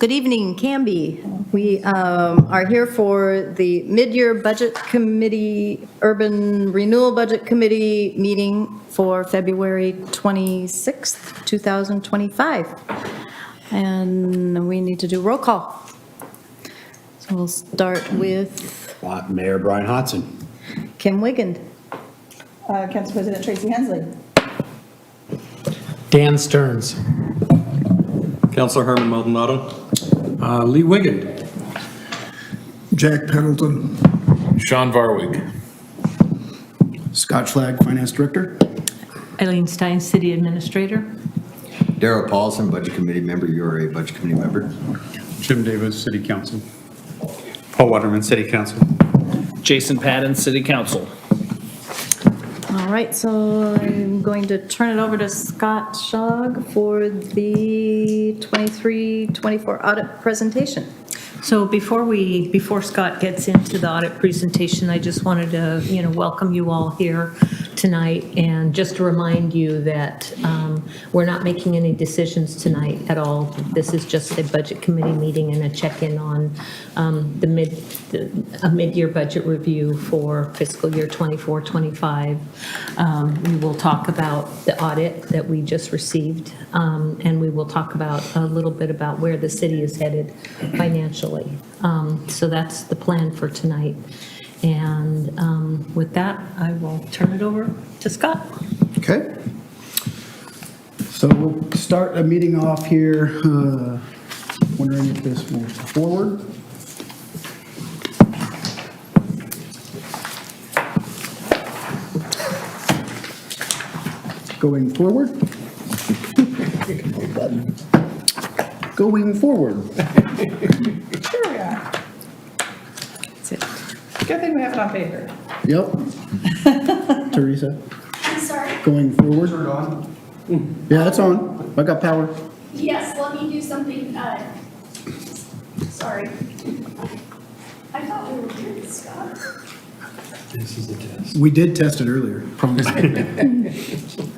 Good evening, Canby. We are here for the mid-year budget committee, urban renewal budget committee meeting for February 26th, 2025. And we need to do roll call. So we'll start with Mayor Brian Hodson. Kim Wigand, Council President Tracy Hensley. Dan Stearns. Councilor Herman Maldonado. Lee Wiggand. Jack Pendleton. Sean Varwig. Scott Flagg, Finance Director. Eileen Stein, City Administrator. Darrell Paulson, Budget Committee member. You're a Budget Committee member. Jim Davis, City Council. Paul Waterman, City Council. Jason Patton, City Council. all right, so I'm going to turn it over to Scott Shog for the 23-24 audit presentation. So before Scott gets into the audit presentation, I just wanted to, welcome you all here tonight and just to remind you that we're not making any decisions tonight at all. This is just a budget committee meeting and a check-in on a mid-year budget review for fiscal year 24-25. We will talk about the audit that we just received, and we will talk about a little bit about where the city is headed financially. So that's the plan for tonight. And with that, I will turn it over to Scott. Okay. So we'll start a meeting off here. Wondering if this moves forward. Going forward. Going forward. Here we are. That's it. Good thing we have it on paper. Yep. Teresa, I'm sorry. going forward. Turn it on. Yeah, it's on. I got power. Yes, let me do something. Sorry. I thought we were good, Scott. This is a test. We did test it earlier. Promise.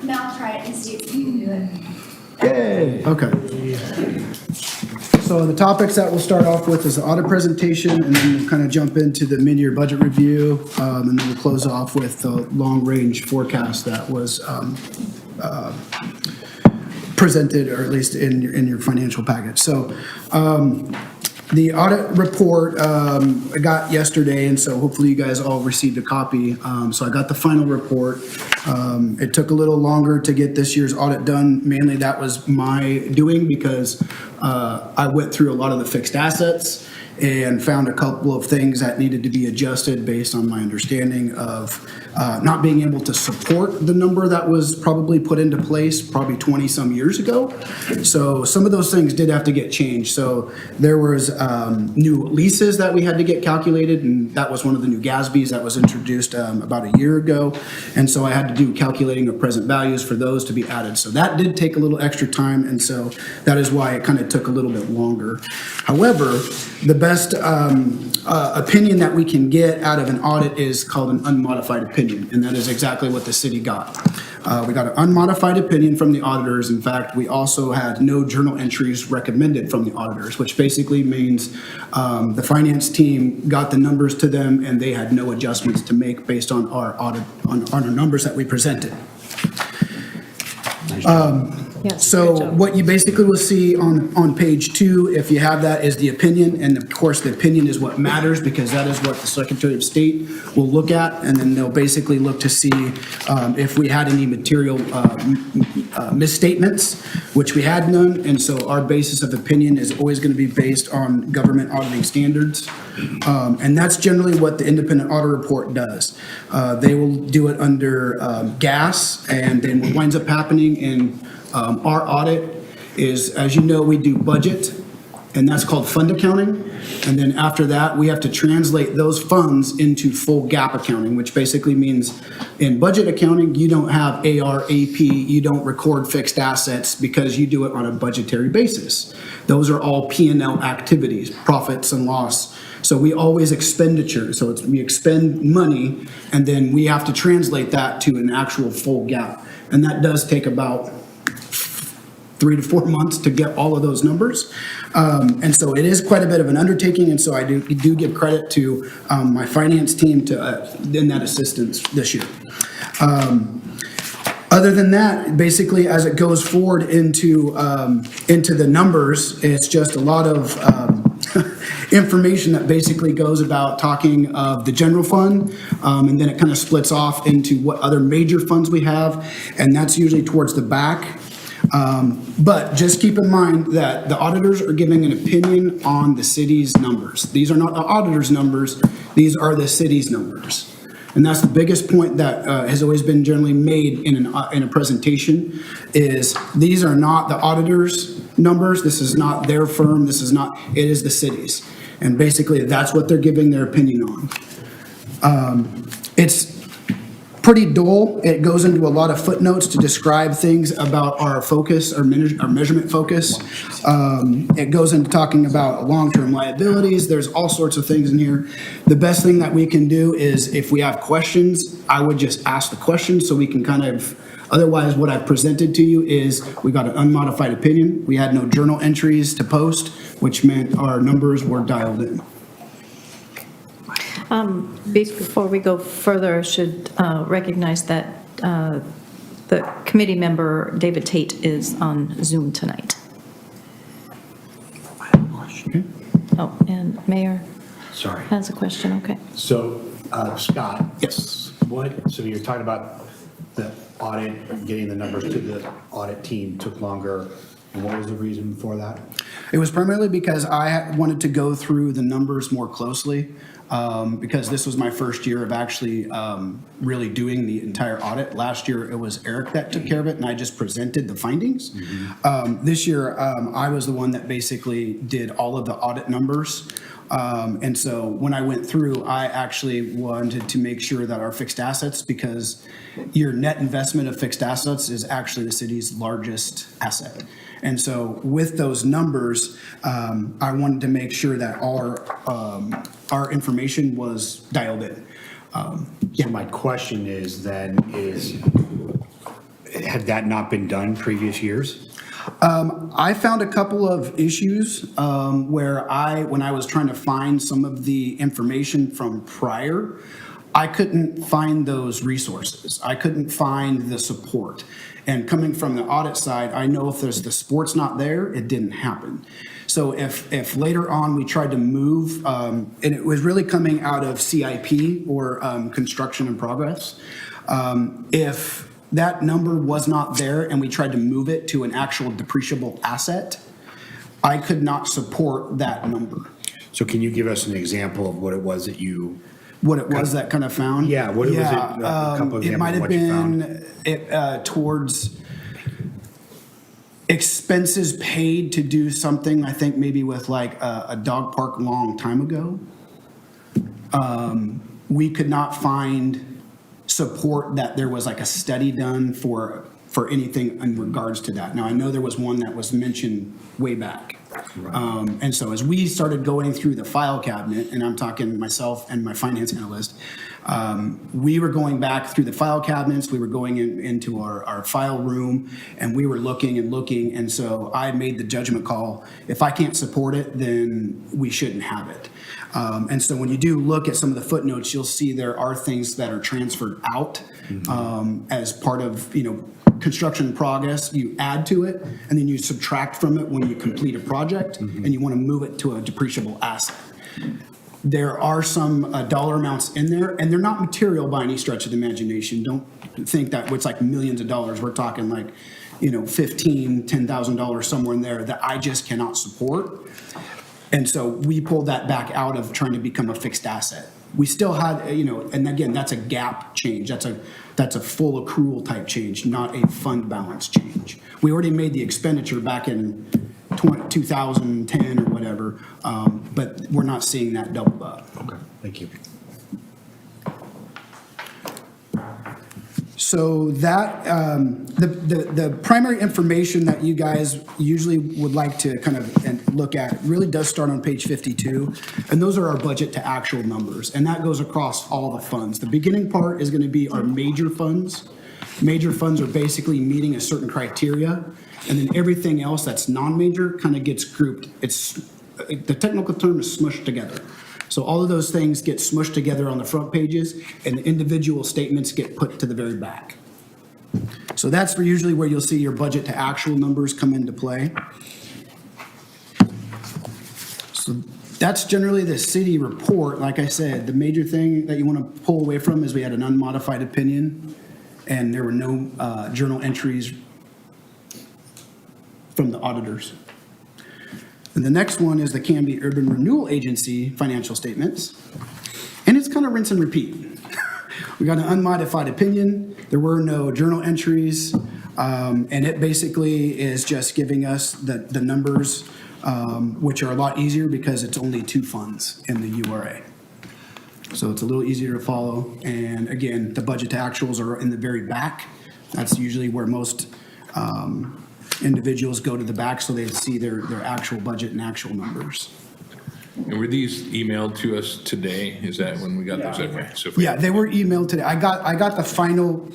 Now try it and see if you can do it. Yay. Okay. So the topics that we'll start off with is the audit presentation, and then we'll kind of jump into the mid-year budget review, and then we'll close off with the long-range forecast that was presented, or at least in your financial package. So the audit report I got yesterday, and so hopefully you guys all received a copy. So I got the final report. It took a little longer to get this year's audit done. Mainly that was my doing because I went through a lot of the fixed assets and found a couple of things that needed to be adjusted based on my understanding of not being able to support the number that was probably put into place probably 20 some years ago. So some of those things did have to get changed. So there was new leases that we had to get calculated, and that was one of the new GASBs that was introduced about a year ago. And so I had to do calculating of present values for those to be added. So that did take a little extra time, and so that is why it kind of took a little bit longer. However, the best opinion that we can get out of an audit is called an unmodified opinion, and that is exactly what the city got. We got an unmodified opinion from the auditors. In fact, we also had no journal entries recommended from the auditors, which basically means the finance team got the numbers to them and they had no adjustments to make based on our audit, on our numbers that we presented. Yes, So good job. what you basically will see on page 2, if you have that, is the opinion. And of course, the opinion is what matters because that is what the Secretary of State will look at. And then they'll basically look to see if we had any material misstatements, which we had none. And so our basis of opinion is always going to be based on government auditing standards. And that's generally what the independent audit report does. They will do it under gas, and then what winds up happening in our audit is, as you know, we do budget, and that's called fund accounting. And then after that, we have to translate those funds into full GAAP accounting, which basically means in budget accounting, you don't have AR, AP, you don't record fixed assets because you do it on a budgetary basis. Those are all P&L activities, profits and loss. So we always expenditure. So we expend money, and then we have to translate that to an actual full GAAP. And that does take about 3 to 4 months to get all of those numbers. And so it is quite a bit of an undertaking, and so I do give credit to my finance team in that assistance this year. Other than that, basically, as it goes forward into the numbers, it's just a lot of information that basically goes about talking of the general fund, and then it kind of splits off into what other major funds we have, and that's usually towards the back. But just keep in mind that the auditors are giving an opinion on the city's numbers. These are not the auditor's numbers, these are the city's numbers. And that's the biggest point that has always been generally made in a presentation, is these are not the auditor's numbers, this is not their firm, it is the city's. And basically, that's what they're giving their opinion on. It's pretty dull. It goes into a lot of footnotes to describe things about our focus, our measurement focus. It goes into talking about long-term liabilities. There's all sorts of things in here. The best thing that we can do is, if we have questions, I would just ask the questions so we can kind of, otherwise what I've presented to you is we got an unmodified opinion. We had no journal entries to post, which meant our numbers were dialed in. Before we go further, I should recognize that the committee member, David Tate, is on Zoom tonight. Oh, and Mayor Sorry. has a question, okay. So, Scott? Yes. So you're talking about the audit, getting the numbers to the audit team took longer, and what was the reason for that? It was primarily because I wanted to go through the numbers more closely, because this was my first year of actually really doing the entire audit. Last year, it was Eric that took care of it, and I just presented the findings. This year, I was the one that basically did all of the audit numbers. And so when I went through, I actually wanted to make sure that our fixed assets, because your net investment of fixed assets is actually the city's largest asset. And so with those numbers, I wanted to make sure that our information was dialed in. So my question is then, had that not been done previous years? I found a couple of issues where when I was trying to find some of the information from prior, I couldn't find those resources. I couldn't find the support. And coming from the audit side, I know if the support's not there, it didn't happen. So if later on we tried to move, and it was really coming out of CIP or construction in progress, if that number was not there and we tried to move it to an actual depreciable asset, I could not support that number. So can you give us an example of what it was that you? What it was that kind of found? Yeah, what was it? A couple of It examples might of have what you found. been towards expenses paid to do something, I think maybe with like a dog park a long time ago. We could not find support that there was like a study done for anything in regards to that. Now, I know there was one that was mentioned way back. And so as we started going through the file cabinet, and I'm talking myself and my finance analyst, we were going back through the file cabinets, we were going into our file room, and we were looking. And so I made the judgment call, if I can't support it, then we shouldn't have it. And so when you do look at some of the footnotes, you'll see there are things that are transferred out as part of, construction in progress. You add to it, and then you subtract from it when you complete a project, and you want to move it to a depreciable asset. There are some dollar amounts in there, and they're not material by any stretch of the imagination. Don't think that it's like millions of dollars. We're talking like, $15,000, $10,000 somewhere in there that I just cannot support. And so we pulled that back out of trying to become a fixed asset. We still had, and again, that's a gap change. That's a full accrual type change, not a fund balance change. We already made the expenditure back in 2010 or whatever, but we're not seeing that doubled up. Okay, thank you. So that, the primary information that you guys usually would like to kind of look at really does start on page 52, and those are our budget to actual numbers, and that goes across all the funds. The beginning part is going to be our major funds, Major funds are basically meeting a certain criteria, and then everything else that's non-major kind of gets grouped. The technical term is smushed together. So all of those things get smushed together on the front pages, and the individual statements get put to the very back. So that's usually where you'll see your budget to actual numbers come into play. So that's generally the city report. Like I said, the major thing that you want to pull away from is we had an unmodified opinion, and there were no journal entries from the auditors. And the next one is the Canby Urban Renewal Agency financial statements. And it's kind of rinse and repeat. We got an unmodified opinion. There were no journal entries. And it basically is just giving us the numbers, which are a lot easier because it's only 2 funds in the URA. So it's a little easier to follow. And again, the budget to actuals are in the very back. That's usually where most individuals go to the back so they see their actual budget and actual numbers. And were these emailed to us today? Is that when we got those? Okay. So if we- Yeah, they were emailed today. I got the final.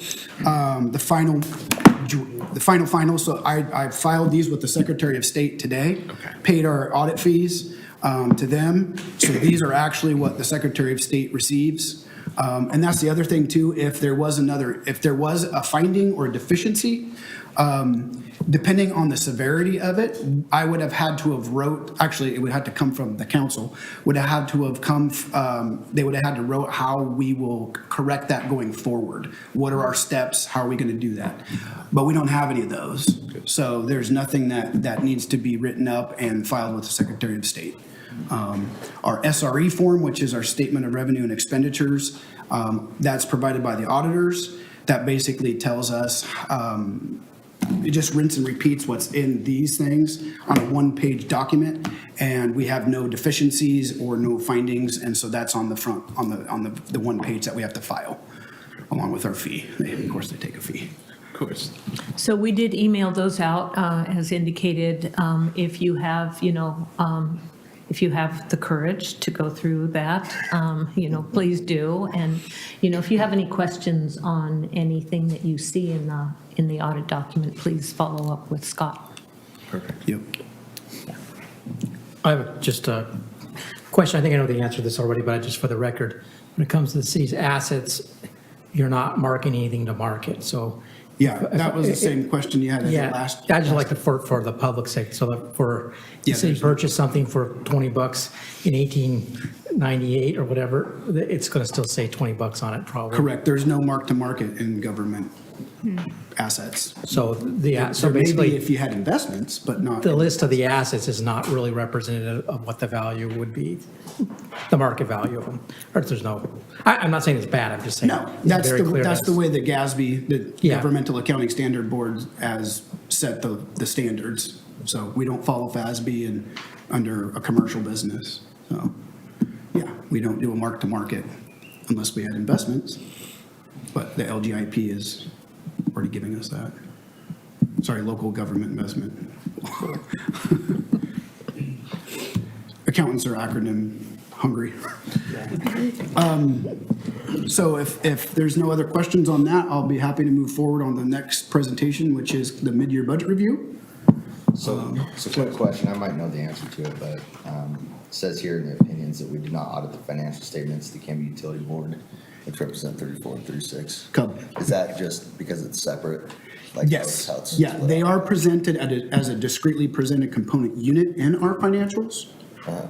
So I filed these with the Secretary of State today. Okay. Paid our audit fees to them. So these are actually what the Secretary of State receives. And that's the other thing too. If there was a finding or a deficiency, depending on the severity of it, I would have had to have actually, it would have to come from the council, they would have had to wrote how we will correct that going forward. What are our steps? How are we going to do that? But we don't have any of those. So there's nothing that needs to be written up and filed with the Secretary of State. Our SRE form, which is our Statement of Revenue and Expenditures, that's provided by the auditors. That basically tells us, it just rinse and repeats what's in these things on a 1-page document, and we have no deficiencies or no findings, and so that's on the front, on the 1 page that we have to file, along with our fee. Of course, they take a fee. Of course. So we did email those out, as indicated. If you have, if you have the courage to go through that, please do. And, if you have any questions on anything that you see in the audit document, please follow up with Scott. Perfect. Yep. I have just a question. I think I know the answer to this already, but just for the record, when it comes to the city's assets, you're not marking anything to market, so. Yeah, that was the same question you had Yeah, last. I just like to, for the public sake, so that for, Yeah, say you there's- purchase something for $20 in 1898 or whatever, it's going to still say $20 on it probably. Correct, there's no mark to market in government assets. So So maybe basically, if you had investments, but not. the list of the assets is not really representative of what the value would be, the market value of them. Or if there's no, I'm not saying it's bad, I'm just saying. No, it's that's very clear the way the GASB, the Yeah. Governmental Accounting Standard Board, has set the standards. So we don't follow FASB and under a commercial business. So, yeah, we don't do a mark to market unless we had investments. But the LGIP is already giving us that. Sorry, local government investment. Accountants are acronym hungry. So if there's no other questions on that, I'll be happy to move forward on the next presentation, which is the mid-year budget review. So, quick question, I might know the answer to it, but it says here in the opinions that we did not audit the financial statements of the Canby Utility Board, which represent 34 and 36. Cub. Is that just because it's separate? Like Yes, how it's yeah, split they up? are presented as a discretely presented component unit in our financials,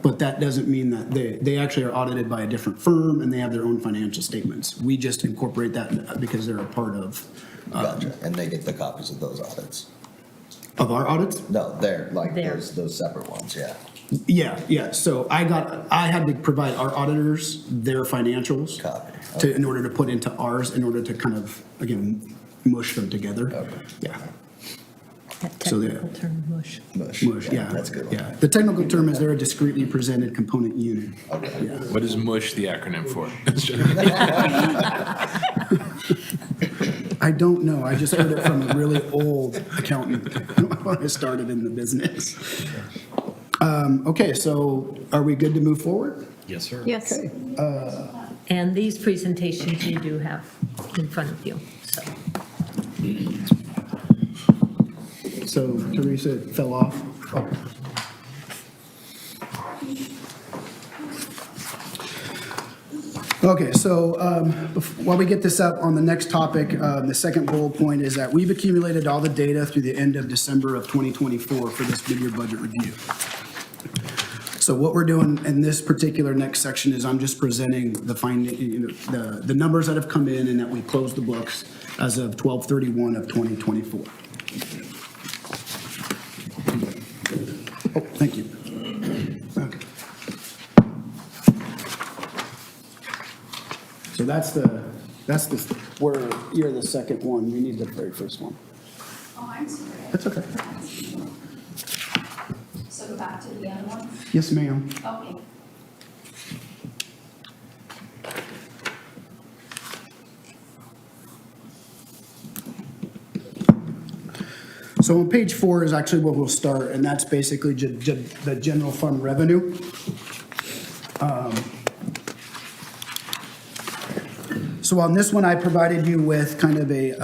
but that doesn't mean that they actually are audited by a different firm and they have their own financial statements. We just incorporate that because they're a part of Gotcha, and they get the copies of those audits? our audits. No, they're like There. those separate ones, yeah. Yeah, so I had to provide our auditors their financials Copy. in order to put into ours, in order to kind of, again, mush them together. Okay. Yeah. That So technical term, mush. Mush, yeah. That's a good one. Yeah, the technical term is they're a discretely presented component unit. Okay. Yeah. What is MUSH the acronym for? I don't know, I just heard it from a really old accountant when I started in the business. Okay, so are we good to move forward? Yes, sir. Yes. And these presentations you do have in front of you, so. So Teresa fell off. Okay. Okay, so while we get this up on the next topic, the second bullet point is that we've accumulated all the data through the end of December of 2024 for this mid-year budget review. So what we're doing in this particular next section is I'm just presenting the the numbers that have come in and that we closed the books as of 12/31 of 2024. Oh, thank you. Okay. So that's where you're the second one. We need the very first one. Oh, I'm sorry. That's okay. So go back to the other one? Yes, ma'am. Okay. So on page 4 is actually where we'll start, and that's basically the general fund revenue. So on this one, I provided you with kind of a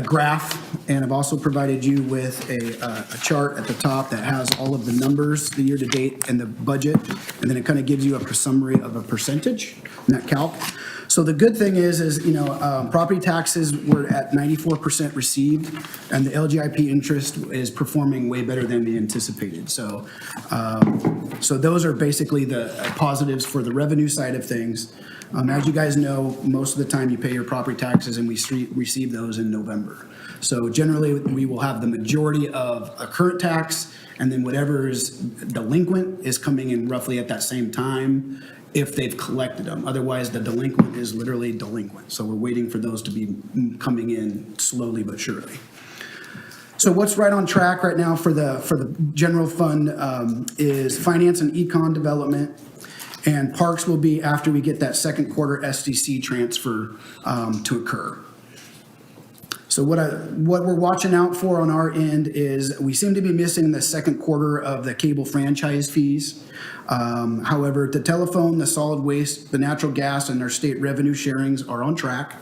graph, and I've also provided you with a chart at the top that has all of the numbers, the year-to-date and the budget, and then it kind of gives you a summary of a percentage in that calc. So the good thing is property taxes were at 94% received, and the LGIP interest is performing way better than we anticipated. So those are basically the positives for the revenue side of things. As you guys know, most of the time you pay your property taxes and we receive those in November. So generally, we will have the majority of a current tax, and then whatever is delinquent is coming in roughly at that same time if they've collected them. Otherwise, the delinquent is literally delinquent. So we're waiting for those to be coming in slowly but surely. So what's right on track right now for the general fund is finance and econ development. And parks will be after we get that second quarter SDC transfer to occur. So what we're watching out for on our end is we seem to be missing the second quarter of the cable franchise fees. However, the telephone, the solid waste, the natural gas, and our state revenue sharings are on track.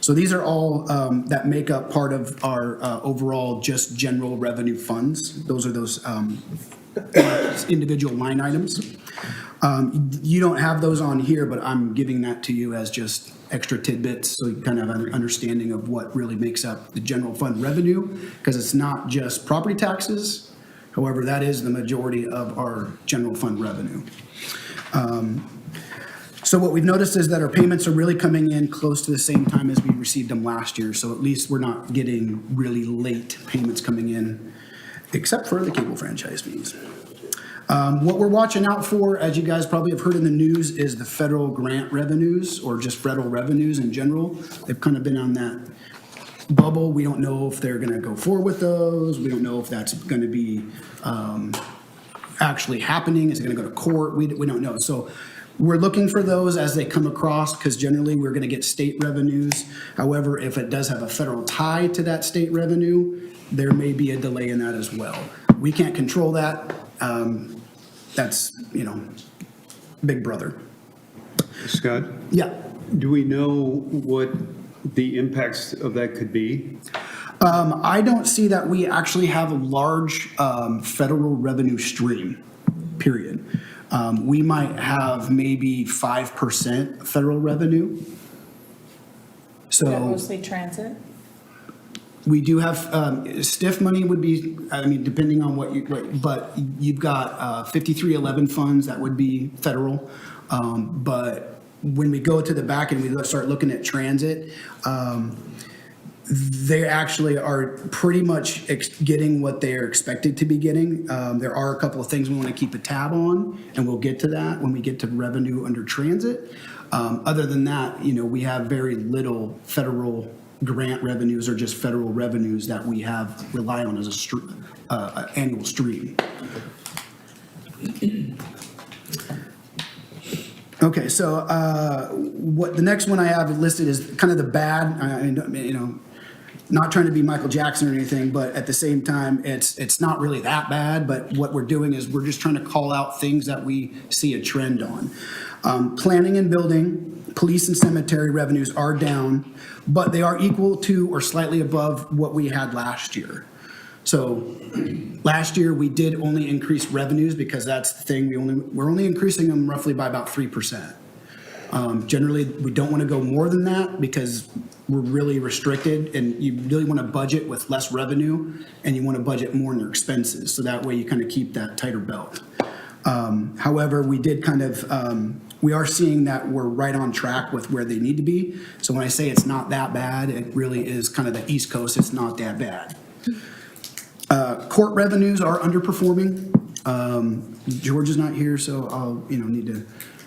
So these are all that make up part of our overall just general revenue funds. Those are those individual line items. You don't have those on here, but I'm giving that to you as just extra tidbits, so you kind of have an understanding of what really makes up the general fund revenue, because it's not just property taxes. However, that is the majority of our general fund revenue. So what we've noticed is that our payments are really coming in close to the same time as we received them last year. So at least we're not getting really late payments coming in, except for the cable franchise fees. What we're watching out for, as you guys probably have heard in the news, is the federal grant revenues, or just federal revenues in general. They've kind of been on that bubble. We don't know if they're going to go forward with those. We don't know if that's going to be actually happening. Is it going to go to court? We don't know. So we're looking for those as they come across, because generally we're going to get state revenues. However, if it does have a federal tie to that state revenue, there may be a delay in that as well. We can't control that. That's, Big Brother. Scott, Yeah. do we know what the impacts of that could be? I don't see that we actually have a large federal revenue stream, period. We might have maybe 5% federal revenue. Is that So mostly transit? we do have, stiff money would be, depending on but you've got 5311 funds that would be federal. But when we go to the back and we start looking at transit, they actually are pretty much getting what they're expected to be getting. There are a couple of things we want to keep a tab on, and we'll get to that when we get to revenue under transit. Other than that, we have very little federal grant revenues or just federal revenues that we rely on as a annual stream. Okay, so what the next one I have listed is kind of the bad. Not trying to be Michael Jackson or anything, but at the same time, it's not really that bad. But what we're doing is we're just trying to call out things that we see a trend on. Planning and building. Police and cemetery revenues are down, but they are equal to or slightly above what we had last year. So last year, we did only increase revenues because that's the thing, we're only increasing them roughly by about 3%. Generally, we don't want to go more than that because we're really restricted, and you really want to budget with less revenue, and you want to budget more in your expenses, so that way you kind of keep that tighter belt. However, we did kind of, we are seeing that we're right on track with where they need to be. So when I say it's not that bad, it really is kind of the East Coast, it's not that bad. Court revenues are underperforming. George is not here, so I'll, need to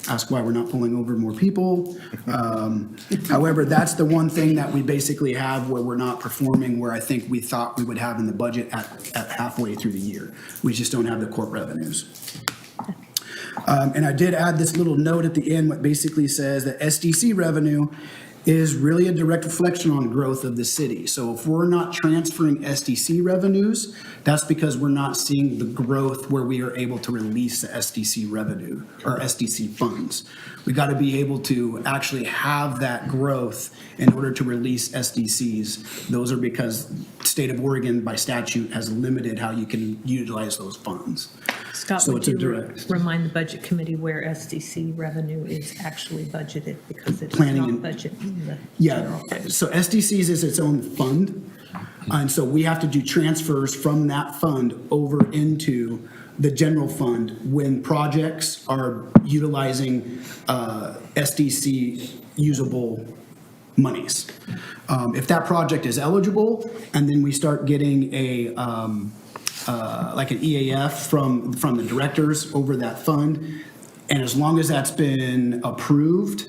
ask why we're not pulling over more people. However, that's the one thing that we basically have where we're not performing where I think we thought we would have in the budget at halfway through the year. We just don't have the court revenues. And I did add this little note at the end, what basically says that SDC revenue is really a direct reflection on growth of the city. So if we're not transferring SDC revenues, that's because we're not seeing the growth where we are able to release the SDC revenue or SDC funds. We got to be able to actually have that growth in order to release SDCs. Those are because the state of Oregon by statute has limited how you can utilize those funds. Scott, So would it's a you direct- remind the budget committee where SDC revenue is actually budgeted because it's Planning not and- budgeted in the Yeah, general fund? so SDCs is its own fund. And so we have to do transfers from that fund over into the general fund when projects are utilizing SDC usable monies. If that project is eligible, and then we start getting like an EAF from the directors over that fund, and as long as that's been approved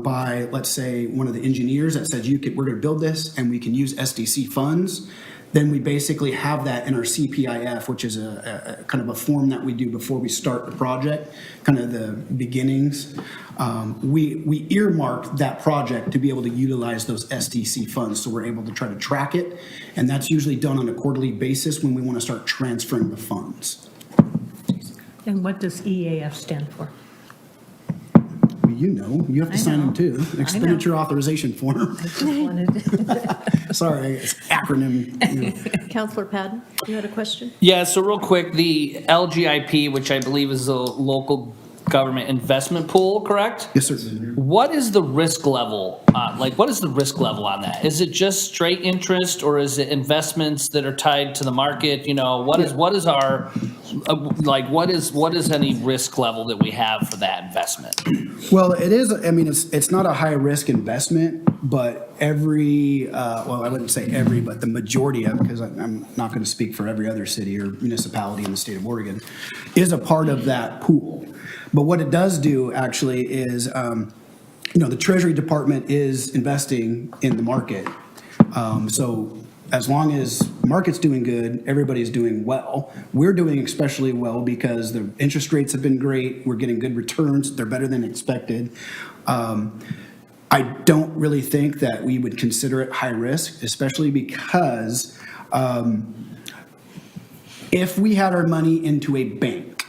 by, let's say, one of the engineers that says we're going to build this and we can use SDC funds, then we basically have that in our CPIF, which is a kind of a form that we do before we start the project, kind of the beginnings. We earmark that project to be able to utilize those SDC funds, so we're able to try to track it, and that's usually done on a quarterly basis when we want to start transferring the funds. And what does EAF stand for? You have to I sign them know. too. Expenditure authorization form. I just wanted, Sorry, it's acronym. Counselor Patton, you had a question? Yeah, so real quick, the LGIP, which I believe is the local government investment pool, correct? Yes, sir. What is the risk level, what is the risk level on that? Is it just straight interest, or is it investments that are tied to the market? What is our, what is any risk level that we have for that investment? Well, it is, it's not a high-risk investment, but every, I wouldn't say every, but the majority of, because I'm not going to speak for every other city or municipality in the state of Oregon, is a part of that pool. But what it does do actually is, the Treasury Department is investing in the market. So as long as the market's doing good, everybody's doing well. We're doing especially well because the interest rates have been great. We're getting good returns. They're better than expected. I don't really think that we would consider it high risk, especially because if we had our money into a bank,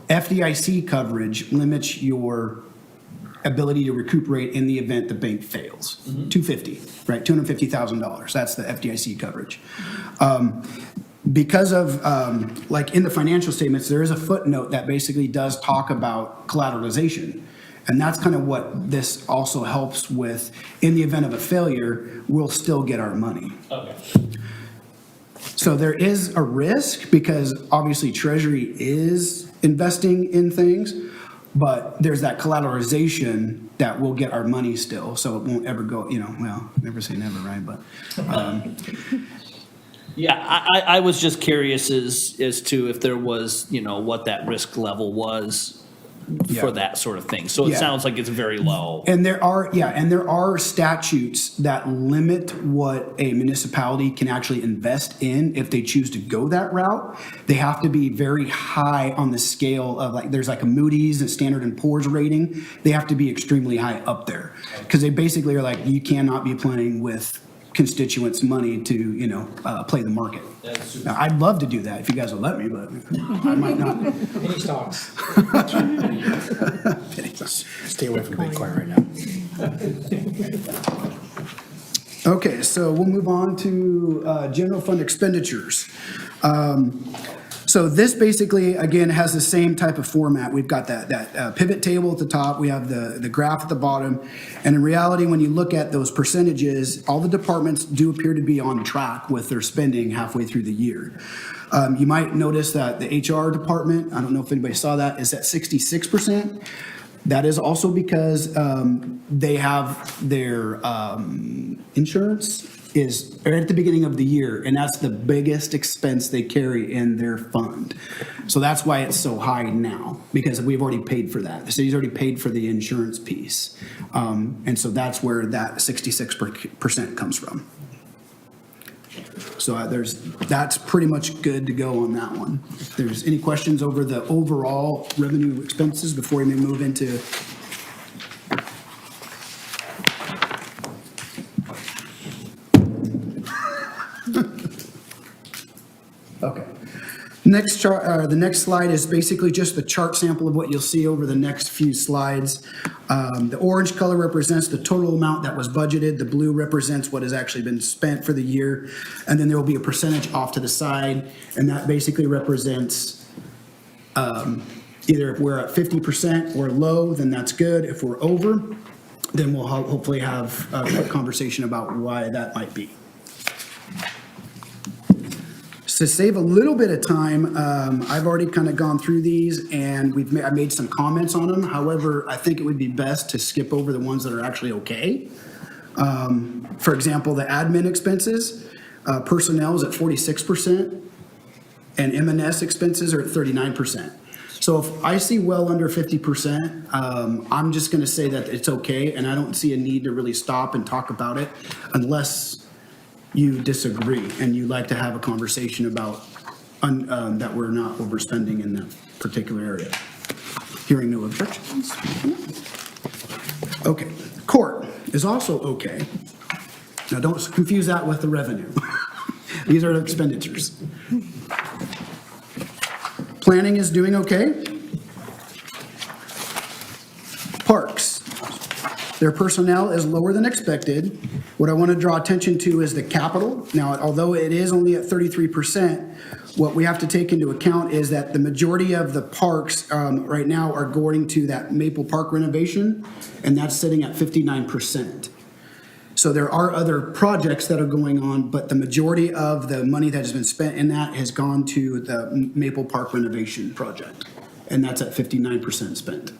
FDIC coverage limits your ability to recuperate in the event the bank fails. $250,000, right? $250,000. That's the FDIC coverage. Because of, in the financial statements, there is a footnote that basically does talk about collateralization. And that's kind of what this also helps with. In the event of a failure, we'll still get our money. Okay. So there is a risk because obviously Treasury is investing in things, but there's that collateralization that we'll get our money still. So it won't ever go, never say never, right? But Yeah, I was just curious as to if there was, what that risk level was Yeah. for that sort of thing. So it Yeah. sounds like it's very low. And there are statutes that limit what a municipality can actually invest in if they choose to go that route. They have to be very high on the scale of there's a Moody's, a Standard & Poor's rating. They have to be extremely high up there because they basically are you cannot be playing with constituents' money to, play the market. Now, I'd love to do that if you guys will let me, but I might not. Penny stocks. Stay away from Bitcoin right now. Okay, so we'll move on to general fund expenditures. So this basically, again, has the same type of format. We've got that pivot table at the top, we have the graph at the bottom, and in reality, when you look at those percentages, all the departments do appear to be on track with their spending halfway through the year. You might notice that the HR department, I don't know if anybody saw that, is at 66%. That is also because they have their insurance is right at the beginning of the year, and that's the biggest expense they carry in their fund. So that's why it's so high now, because we've already paid for that. The city's already paid for the insurance piece. And so that's where that 66% comes from. So that's pretty much good to go on that one. If there's any questions over the overall revenue expenses before we move into okay. Next chart, the next slide is basically just the chart sample of what you'll see over the next few slides. The orange color represents the total amount that was budgeted. The blue represents what has actually been spent for the year. And then there will be a percentage off to the side. And that basically represents either if we're at 50% or low, then that's good. If we're over, then we'll hopefully have a conversation about why that might be. To save a little bit of time, I've already kind of gone through these and I made some comments on them. However, I think it would be best to skip over the ones that are actually okay. For example, the admin expenses, personnel is at 46% and M&S expenses are at 39%. So if I see well under 50%, I'm just going to say that it's okay, and I don't see a need to really stop and talk about it unless you disagree and you'd like to have a conversation about that we're not overspending in that particular area. Hearing no objections. Okay, court is also okay. Now don't confuse that with the revenue. These are the expenditures. Planning is doing okay. Parks, their personnel is lower than expected. What I want to draw attention to is the capital. Now, although it is only at 33%, what we have to take into account is that the majority of the parks right now are going to that Maple Park renovation, and that's sitting at 59%. So there are other projects that are going on, but the majority of the money that has been spent in that has gone to the Maple Park renovation project, and that's at 59% spent.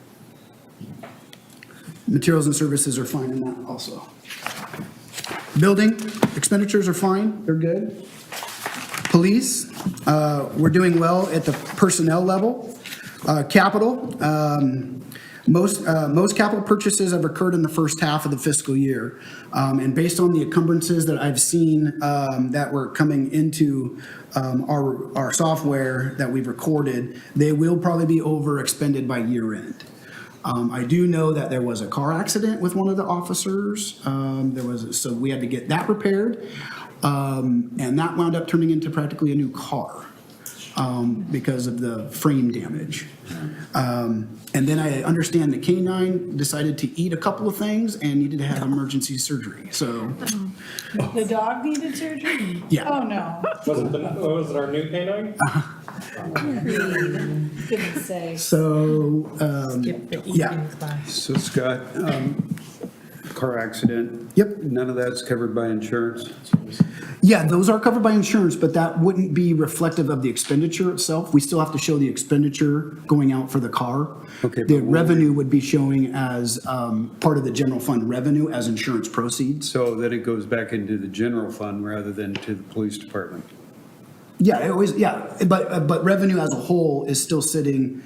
Materials and services are fine in that also. Building expenditures are fine, they're good. Police, we're doing well at the personnel level. Capital, most capital purchases have occurred in the first half of the fiscal year. And based on the encumbrances that I've seen that were coming into our software that we've recorded, they will probably be overexpended by year end. I do know that there was a car accident with one of the officers. So we had to get that repaired. And that wound up turning into practically a new car because of the frame damage. And then I understand the canine decided to eat a couple of things and needed to have emergency surgery. So The dog needed surgery? Yeah. Oh, no. Was it our new canine? Goodness sakes. So Skip the yeah. evening class. So Scott, car accident. Yep. None of that's covered by insurance? Yeah, those are covered by insurance, but that wouldn't be reflective of the expenditure itself. We still have to show the expenditure going out for the car. Okay, The but what- revenue would be showing as part of the general fund revenue as insurance proceeds. So then it goes back into the general fund rather than to the police department? Yeah, it always, yeah, but revenue as a whole is still sitting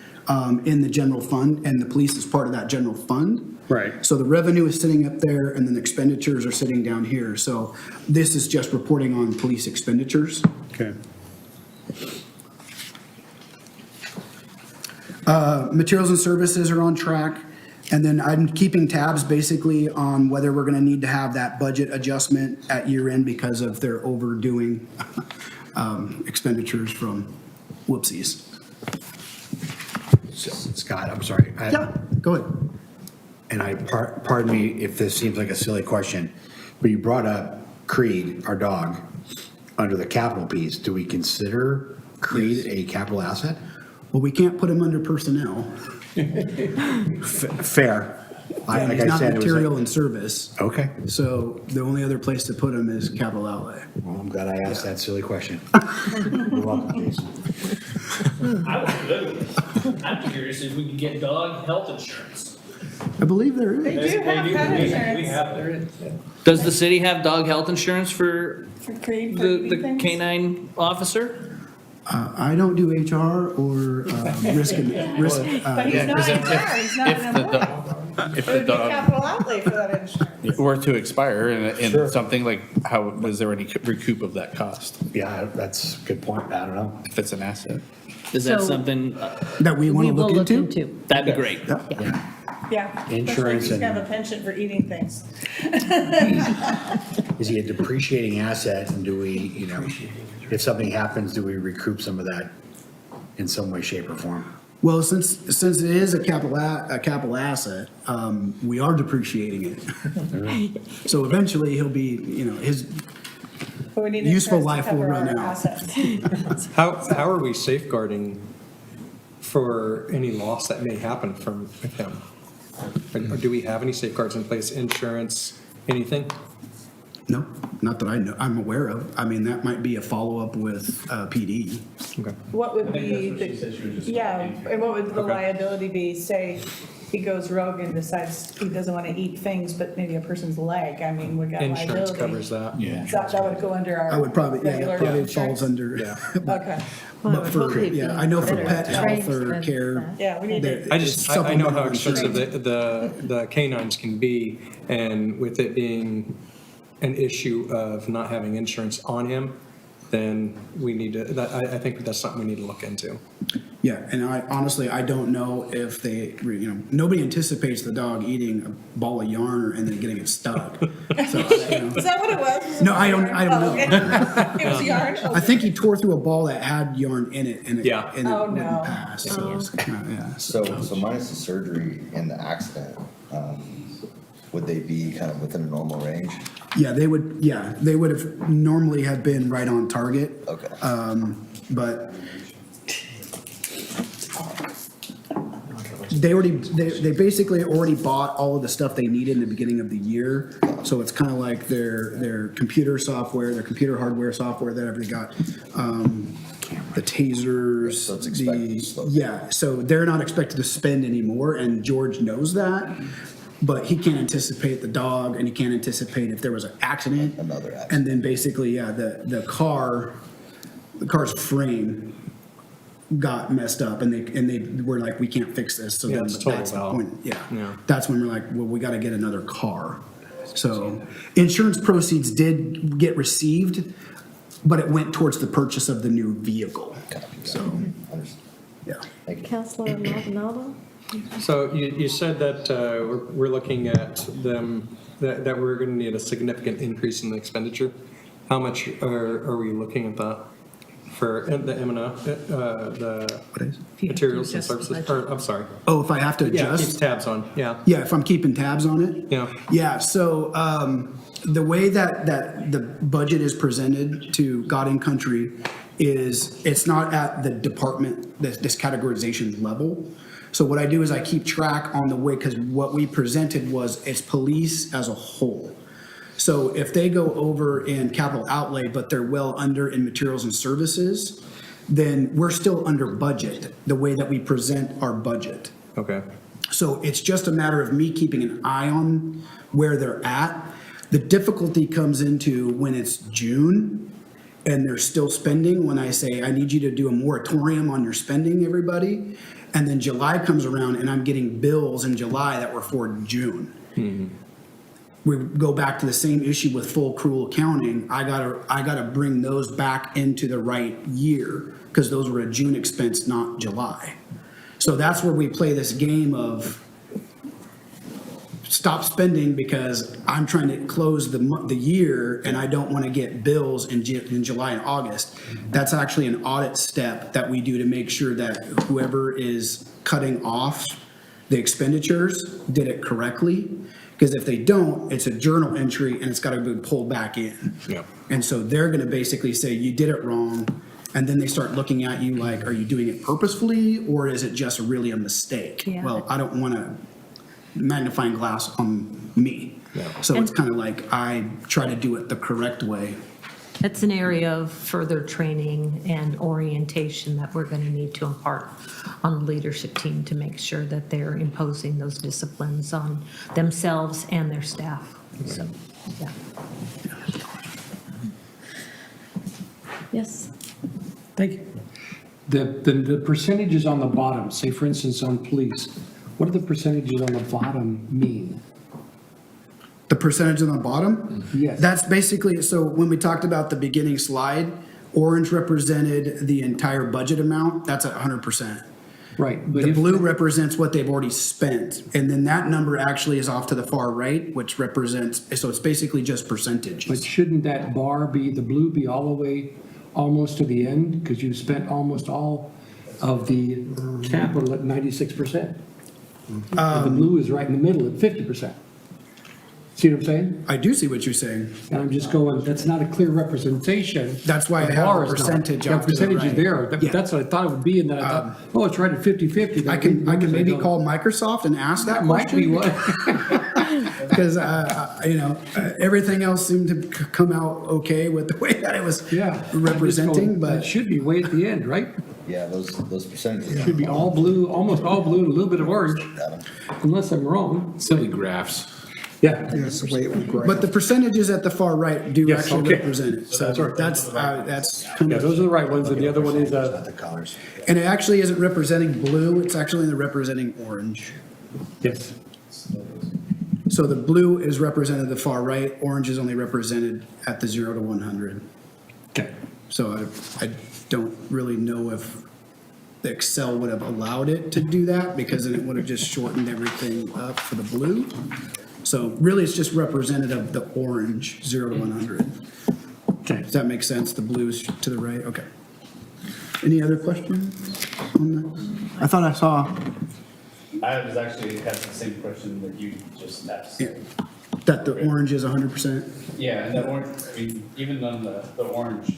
in the general fund, and the police is part of that general fund. Right. So the revenue is sitting up there, and then the expenditures are sitting down here. So this is just reporting on police expenditures. Okay. Materials and services are on track. And then I'm keeping tabs basically on whether we're going to need to have that budget adjustment at year end because of their overdoing expenditures from whoopsies. Scott, I'm sorry. Yeah, go ahead. And pardon me if this seems like a silly question, but you brought up Creed, our dog, under the capital piece. Do we consider Creed a capital asset? Well, we can't put him under personnel. Fair. And Like he's I not said, it was material like- and service. Okay. So the only other place to put him is capital outlay. Well, I'm glad I asked that silly question. You're welcome, Jason. I was good. I'm curious if we could get dog health insurance. I believe there They is. do have pet We insurance have, there is. Does the city have dog health insurance for for Creed, for the things. canine officer? I don't do HR or risk. But he's not in charge, he's not an employee. If It the would be dog capital outlay for that insurance. were to expire and something like, how, was there any recoup of that cost? Yeah, that's a good point. I don't know. If it's an asset. Is that So- something, That we want We to will look into? that'd be great. Yeah. Yeah. Insurance Especially if he's and- got a penchant for eating things. Is he a depreciating asset and do we, if something happens, do we recoup some of that in some way, shape or form? Well, since it is a capital asset, we are depreciating it. So eventually he'll be, his But we need useful insurance to life will cover run our out. assets. How are we safeguarding for any loss that may happen from him? Or do we have any safeguards in place, insurance, anything? No, not that I know, I'm aware of. I mean, that might be a follow-up with PD. Okay. What would be, yeah, and what would the liability be? Say he goes rogue and decides he doesn't want to eat things, but maybe a person's leg. I mean, we got liability. Insurance covers that. Yeah. That would go under our I would probably, yeah, regular that probably insurance? falls under. Yeah. Okay, But for, yeah, I know for pet health or care. yeah, we need to. I just, it's I know how supplemental expensive insurance. the canines can be, and with it being an issue of not having insurance on him, then we need to, I think that's something we need to look into. Yeah, and I honestly, I don't know if they, nobody anticipates the dog eating a ball of yarn and then getting it stuck. So, Is that what it was? Was it No, I don't yarn? know. Oh, okay. It was yarn? I think he tore through a ball that had yarn in it and it, Yeah. and it Oh, wouldn't no. pass. So, yeah. So minus the surgery and the accident, would they be kind of within a normal range? Yeah, they would have normally have been right on target. Okay. But they basically already bought all of the stuff they needed in the beginning of the year. So it's kind of like their computer software, their computer hardware software that everybody got. The tasers. So it's expected to slow down. Yeah, so they're not expected to spend anymore, and George knows that. But he can't anticipate the dog, and he can't anticipate if there was an accident. Another accident. And then basically, yeah, the car's frame got messed up, and they were like, we can't fix this. So Yeah, then it's total that's the valve. point. Yeah. That's when we're like, well, we got to get another car. So insurance proceeds did get received, but it went towards the purchase of the new vehicle. So, Understood. yeah. Thank you. Counselor Maldonado? So you said that we're looking at them, that we're going to need a significant increase in the expenditure. How much are we looking at that for the M&O, the materials and services? Or, I'm sorry. Oh, if I have to Yeah, adjust? keeps tabs on, yeah. Yeah, if I'm keeping tabs on it? Yeah. Yeah, so the way that the budget is presented to God and Country is, it's not at the department, this categorization level. So what I do is I keep track on the way, because what we presented was, it's police as a whole. So if they go over in capital outlay, but they're well under in materials and services, then we're still under budget, the way that we present our budget. Okay. So it's just a matter of me keeping an eye on where they're at. The difficulty comes into when it's June and they're still spending, when I say, I need you to do a moratorium on your spending, everybody. And then July comes around and I'm getting bills in July that were for June. We go back to the same issue with full accrual accounting. I gotta bring those back into the right year, because those were a June expense, not July. So that's where we play this game of, stop spending because I'm trying to close the year and I don't want to get bills in July and August. That's actually an audit step that we do to make sure that whoever is cutting off the expenditures did it correctly. Because if they don't, it's a journal entry and it's got to be pulled back in. Yep. And so they're going to basically say, you did it wrong. And then they start looking at you like, are you doing it purposefully or is it just really a mistake? Yeah. Well, I don't want a magnifying glass on me. So it's kind of like I try to do it the correct way. It's an area of further training and orientation that we're going to need to impart on the leadership team to make sure that they're imposing those disciplines on themselves and their staff. So, yeah. Yes. Thank you. The percentages on the bottom, say for instance on police, what do the percentages on the bottom mean? The percentage on the bottom? Yes. That's basically, so when we talked about the beginning slide, orange represented the entire budget amount. That's 100%. Right. But The if- blue represents what they've already spent. And then that number actually is off to the far right, which represents, so it's basically just percentages. But shouldn't that bar be, the blue be all the way almost to the end? Because you spent almost all of the capital at 96%. The blue is right in the middle at 50%. See what I'm saying? I do see what you're saying. And I'm just going, that's not a clear representation. That's why I The have bar a is not. percentage Yeah, off to the percentage is right. there. Yeah. That's what I thought it would be, and then I thought, oh, it's right at 50/50. I can maybe call Microsoft and ask that That might be question. what. Because, everything else seemed to come out okay with the way that it was Yeah. representing, That but should be way at the end, right? Yeah, those percentages. Should be all blue, almost all blue, and a little bit of orange, unless I'm wrong. Silly graphs. Yeah. but the percentages at the far right do Yes, actually okay. represent it. So That's right. that's kind Yeah, of, those are the right ones, and the other one is, The colors. and it actually isn't representing blue, it's actually representing orange. yes. So the blue is represented at the far right, orange is only represented at the 0 to 100. Okay. So I don't really know if the Excel would have allowed it to do that, because then it would have just shortened everything up for the blue. So really, it's just representative of the orange, 0 to 100. Okay. Does that make sense? The blue's to the right? Okay. Any other questions on that? I thought I saw I was actually had the same question that you just asked. yeah, that the orange is 100%. Yeah, and the orange, I mean, even on the orange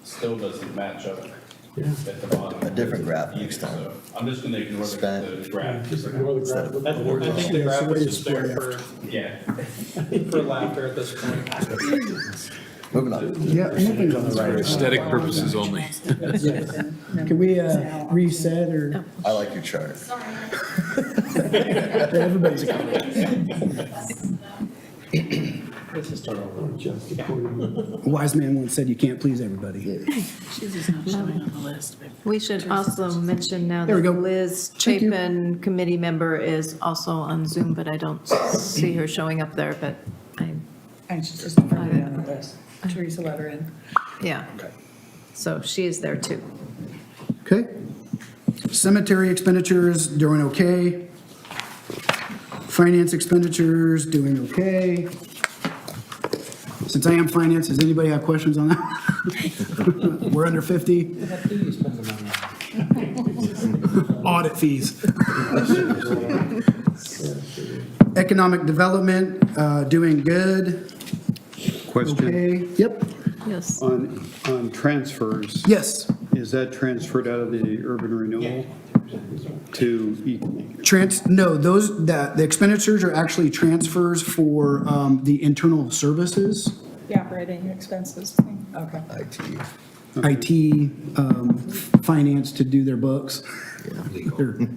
still doesn't match up at the bottom. A different graph either, next time. so I'm just gonna ignore Spent. the graph. I think the graph was just there Yeah. for laughter at this point. Moving on. Yeah, anything on the For aesthetic purposes only. Can we reset or? I like your chart. Everybody's. A wise man once said you can't please everybody. We should also mention now There we that go. Liz Thank you. Chapin, committee member, is also on Zoom, but I don't see her showing up there, but And she's just probably on the list. Teresa let her in. yeah. So she is there too. Okay. Cemetery expenditures, doing okay. Finance expenditures, doing okay. Since I am finance, does anybody have questions on that? We're under 50. Audit fees. Economic development, doing good. Question Okay, yep, Yes. on transfers. yes. Is that transferred out of the urban renewal to, No, the expenditures are actually transfers for the internal services, The operating expenses thing, okay. IT, finance to do their books,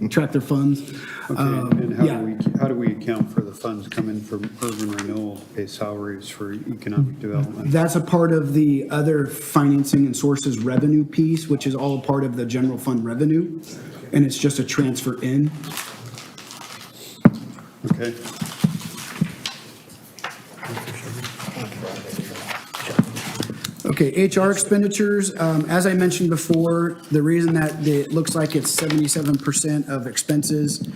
track their funds. and Yeah. how do we account for the funds coming from urban renewal to pay salaries for economic development? That's a part of the other financing and sources revenue piece, which is all a part of the general fund revenue, and it's just a transfer in. Okay. Okay, HR expenditures, as I mentioned before, the reason that it looks like it's 77% of expenses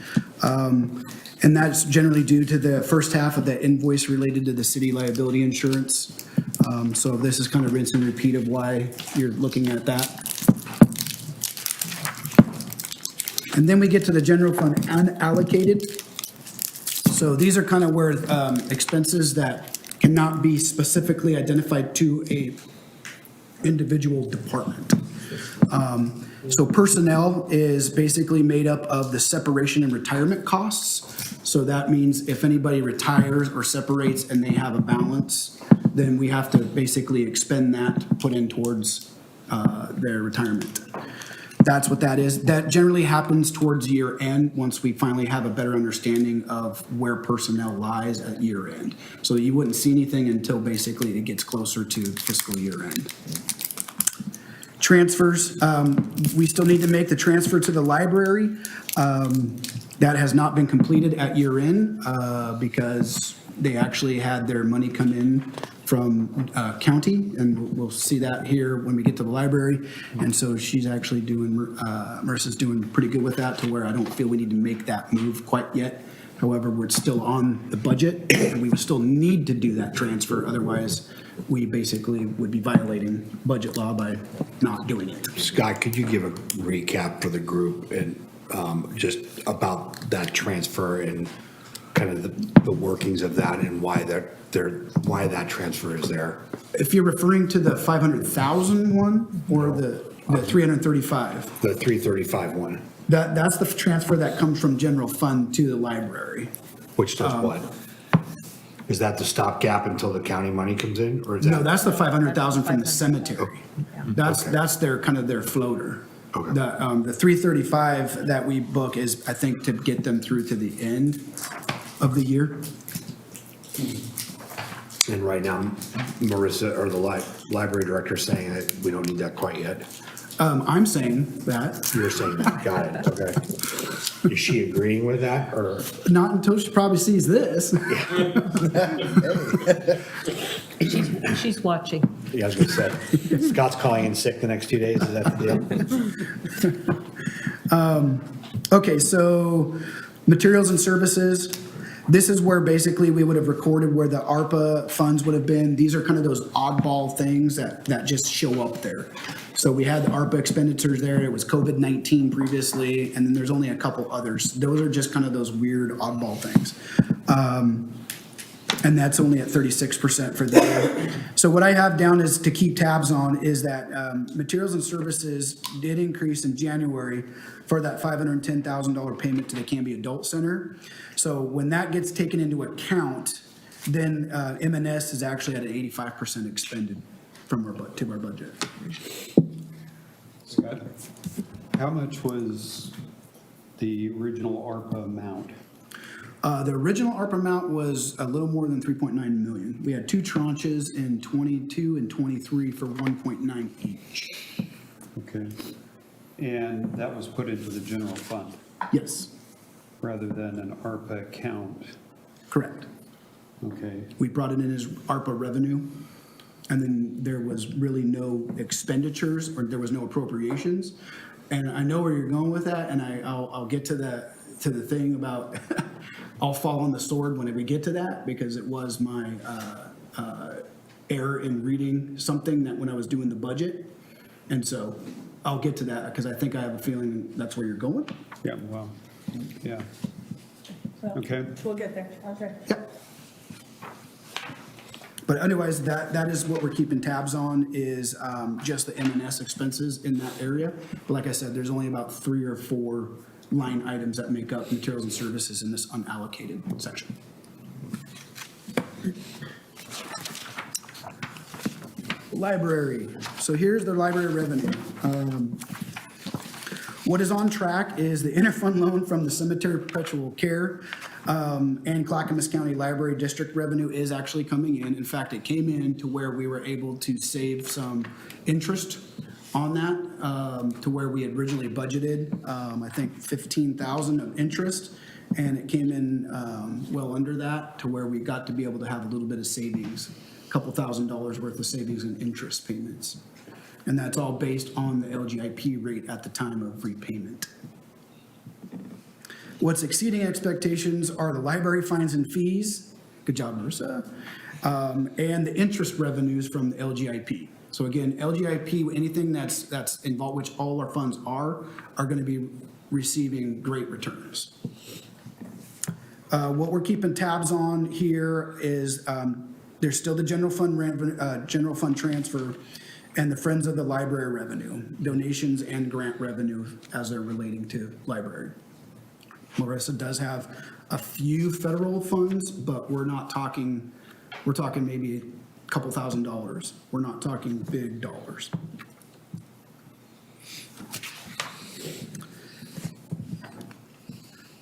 And that's generally due to the first half of the invoice related to the city liability insurance. So this is kind of rinse and repeat of why you're looking at that. And then we get to the general fund unallocated. So these are kind of where expenses that cannot be specifically identified to a individual department. So personnel is basically made up of the separation and retirement costs. So that means if anybody retires or separates and they have a balance, then we have to basically expend that, put in towards their retirement. That's what that is. That generally happens towards year end, once we finally have a better understanding of where personnel lies at year end. So you wouldn't see anything until basically it gets closer to fiscal year end. Transfers, we still need to make the transfer to the library. That has not been completed at year end because they actually had their money come in from county, and we'll see that here when we get to the library. And so she's actually doing, Marissa's doing pretty good with that, to where I don't feel we need to make that move quite yet. However, we're still on the budget, and we would still need to do that transfer. Otherwise, we basically would be violating budget law by not doing it. Scott, could you give a recap for the group and just about that transfer and kind of the workings of that and why why that transfer is there? If you're referring to the 500,000 one or the 335? The 335 one. That's the transfer that comes from general fund to the library. Which does what? Is that the stopgap until the county money comes in, or is that? No, that's the 500,000 from the cemetery. That's their, kind of their floater. Okay. The 335 that we book is, I think, to get them through to the end of the year. And right now, Marissa, or the library director, is saying that we don't need that quite yet. I'm saying that. You're saying that, got it, okay. Is she agreeing with that, or? Not until she probably sees this. She's watching. Yeah, I was gonna say, Scott's calling in sick the next 2 days, is that the deal? Okay, so materials and services. This is where basically we would have recorded where the ARPA funds would have been. These are kind of those oddball things that just show up there. So we had the ARPA expenditures there. It was COVID-19 previously, and then there's only a couple others. Those are just kind of those weird oddball things. And that's only at 36% for that. So what I have down is to keep tabs on is that materials and services did increase in January for that $510,000 payment to the Canby Adult Center. So when that gets taken into account, then M&S is actually at an 85% expended from our to our budget. Scott, how much was the original ARPA amount? The original ARPA amount was a little more than 3.9 million. We had two tranches in 22 and 23 for 1.9 each. Okay. And that was put into the general fund Yes, rather than an ARPA account? correct. Okay. We brought it in as ARPA revenue, and then there was really no expenditures, or there was no appropriations. And I know where you're going with that, and I'll get to the thing about I'll fall on the sword when we get to that, because it was my error in reading something that when I was doing the budget. And so I'll get to that, because I think I have a feeling that's where you're going. Yeah, well, yeah. So, Okay. We'll get there, okay. But otherwise, that is what we're keeping tabs on, is just the M&S expenses in that area. But like I said, there's only about 3 or 4 line items that make up materials and services in this unallocated section. Library. So here's the library revenue. What is on track is the interfund loan from the Cemetery Perpetual Care and Clackamas County Library District revenue is actually coming in. In fact, it came in to where we were able to save some interest on that, to where we had originally budgeted, I think 15,000 of interest, and it came in well under that, to where we got to be able to have a little bit of savings, a couple $1,000s worth of savings in interest payments. And that's all based on the LGIP rate at the time of repayment. What's exceeding expectations are the library fines and fees. Good job, Marissa. And the interest revenues from the LGIP. So again, LGIP, anything that's involved, which all our funds are going to be receiving great returns. What we're keeping tabs on here is there's still the general fund transfer and the Friends of the Library revenue, donations and grant revenue as they're relating to library. Marissa does have a few federal funds, but we're talking maybe a couple $1,000s. We're not talking big dollars.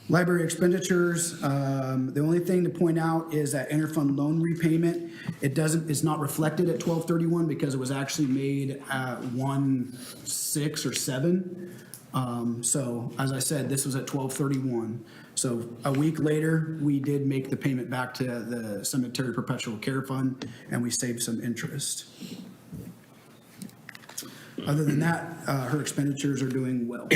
Library expenditures, the only thing to point out is that interfund loan repayment, it's not reflected at 12/31 because it was actually made at 1/6 or 7. So as I said, this was at 12/31. So a week later, we did make the payment back to the Cemetery Perpetual Care Fund and we saved some interest. Other than that, her expenditures are doing well.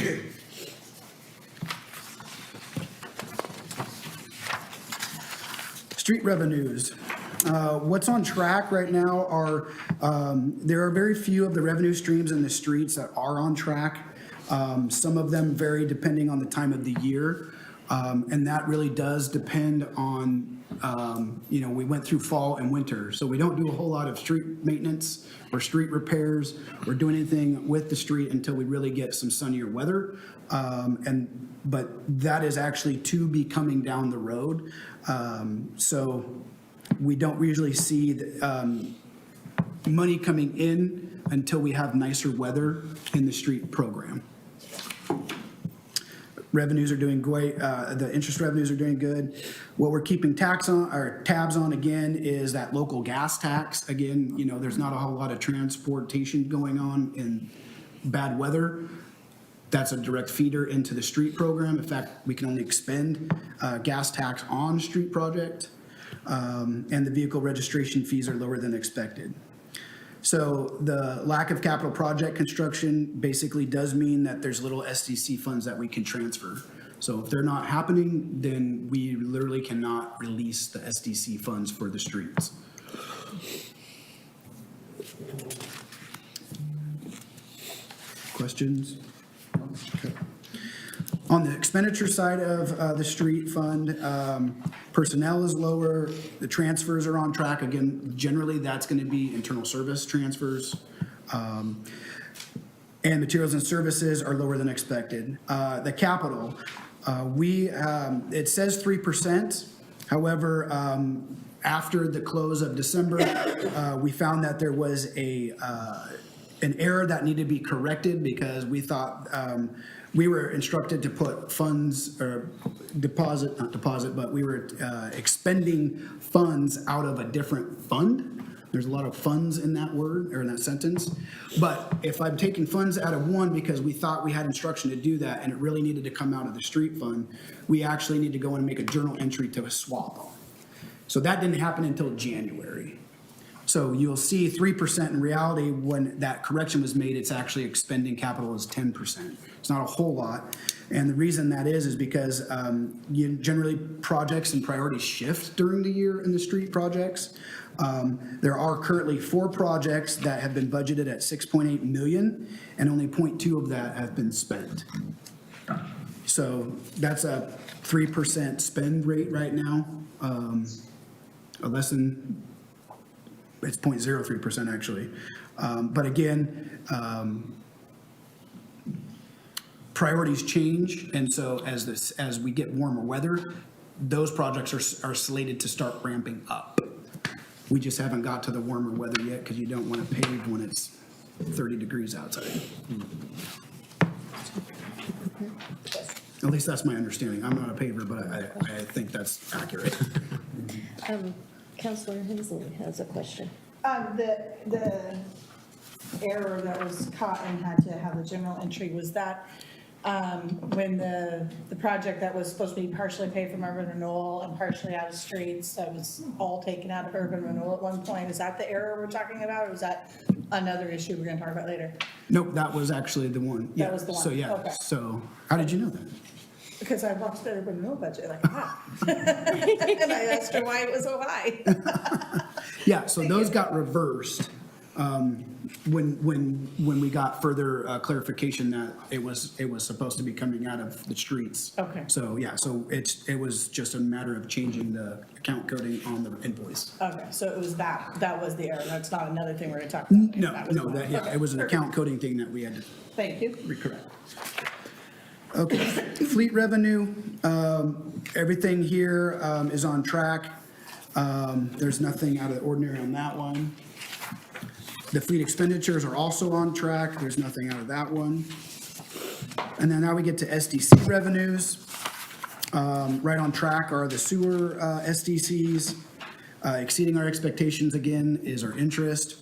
Street revenues. What's on track right now are, there are very few of the revenue streams in the streets that are on track. Some of them vary depending on the time of the year. And that really does depend on, we went through fall and winter. So we don't do a whole lot of street maintenance or street repairs or do anything with the street until we really get some sunnier weather. But that is actually to be coming down the road. So we don't usually see the, money coming in until we have nicer weather in the street program. Revenues are doing great. The interest revenues are doing good. What we're keeping tabs on again is that local gas tax. Again, there's not a whole lot of transportation going on in bad weather. That's a direct feeder into the street program. In fact, we can only expend gas tax on street project. And the vehicle registration fees are lower than expected. So the lack of capital project construction basically does mean that there's little SDC funds that we can transfer. So if they're not happening, then we literally cannot release the SDC funds for the streets. Questions? Okay. On the expenditure side of the street fund, personnel is lower, the transfers are on track. Again, generally that's going to be internal service transfers. And materials and services are lower than expected. The capital, it says 3%. However, after the close of December, we found that there was an error that needed to be corrected because we thought we were instructed to put funds or not deposit, but we were expending funds out of a different fund. There's a lot of funds in that word or in that sentence. But if I'm taking funds out of one because we thought we had instruction to do that and it really needed to come out of the street fund, we actually need to go and make a journal entry to a swap. So that didn't happen until January. So you'll see 3% in reality. When that correction was made, it's actually expending capital as 10%. It's not a whole lot. And the reason that is because generally projects and priorities shift during the year in the street projects. There are currently 4 projects that have been budgeted at 6.8 million and only 0.2 of that have been spent. So that's a 3% spend rate right now. It's 0.03% actually. But again, priorities change. And so as we get warmer weather, those projects are slated to start ramping up. We just haven't got to the warmer weather yet because you don't want to pave when it's 30 degrees outside. At least that's my understanding. I'm not a paver, but I think that's accurate. Councilor Hensley has a question. The error that was caught and had to have the journal entry, was that when the project that was supposed to be partially paid from urban renewal and partially out of streets, that was all taken out of urban renewal at one point? Is that the error we're talking about, or is that another issue we're going to talk about later? Nope, that was actually the one. That was the one. So yeah, Okay. so how did you know that? because I watched the urban renewal budget like that. And I asked her why it was so high. Yeah, so those got reversed when we got further clarification that it was supposed to be coming out of the streets. Okay. So, yeah, so it was just a matter of changing the account coding on the invoice. Okay, so it was that was the error. That's not another thing we're gonna talk about. No, That was no, one. that, yeah, Okay, it was an account perfect. coding thing that we had to Thank you. recorrect. Okay, fleet revenue, everything here is on track. There's nothing out of the ordinary on that one. The fleet expenditures are also on track. There's nothing out of that one. And then now we get to SDC revenues. Right on track are the sewer SDCs. Exceeding our expectations again is our interest.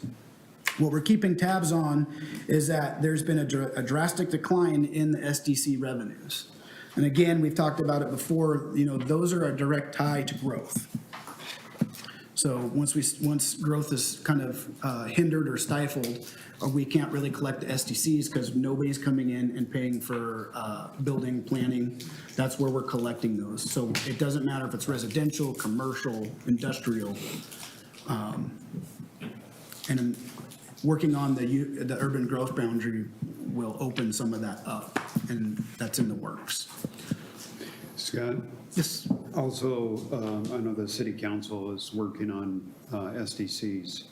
What we're keeping tabs on is that there's been a drastic decline in the SDC revenues. And again, we've talked about it before, those are a direct tie to growth. So once growth is kind of hindered or stifled, we can't really collect the SDCs because nobody's coming in and paying for building, planning. That's where we're collecting those. So it doesn't matter if it's residential, commercial, industrial. And working on the urban growth boundary will open some of that up, and that's in the works. Scott? Yes. Also, I know the city council is working on SDCs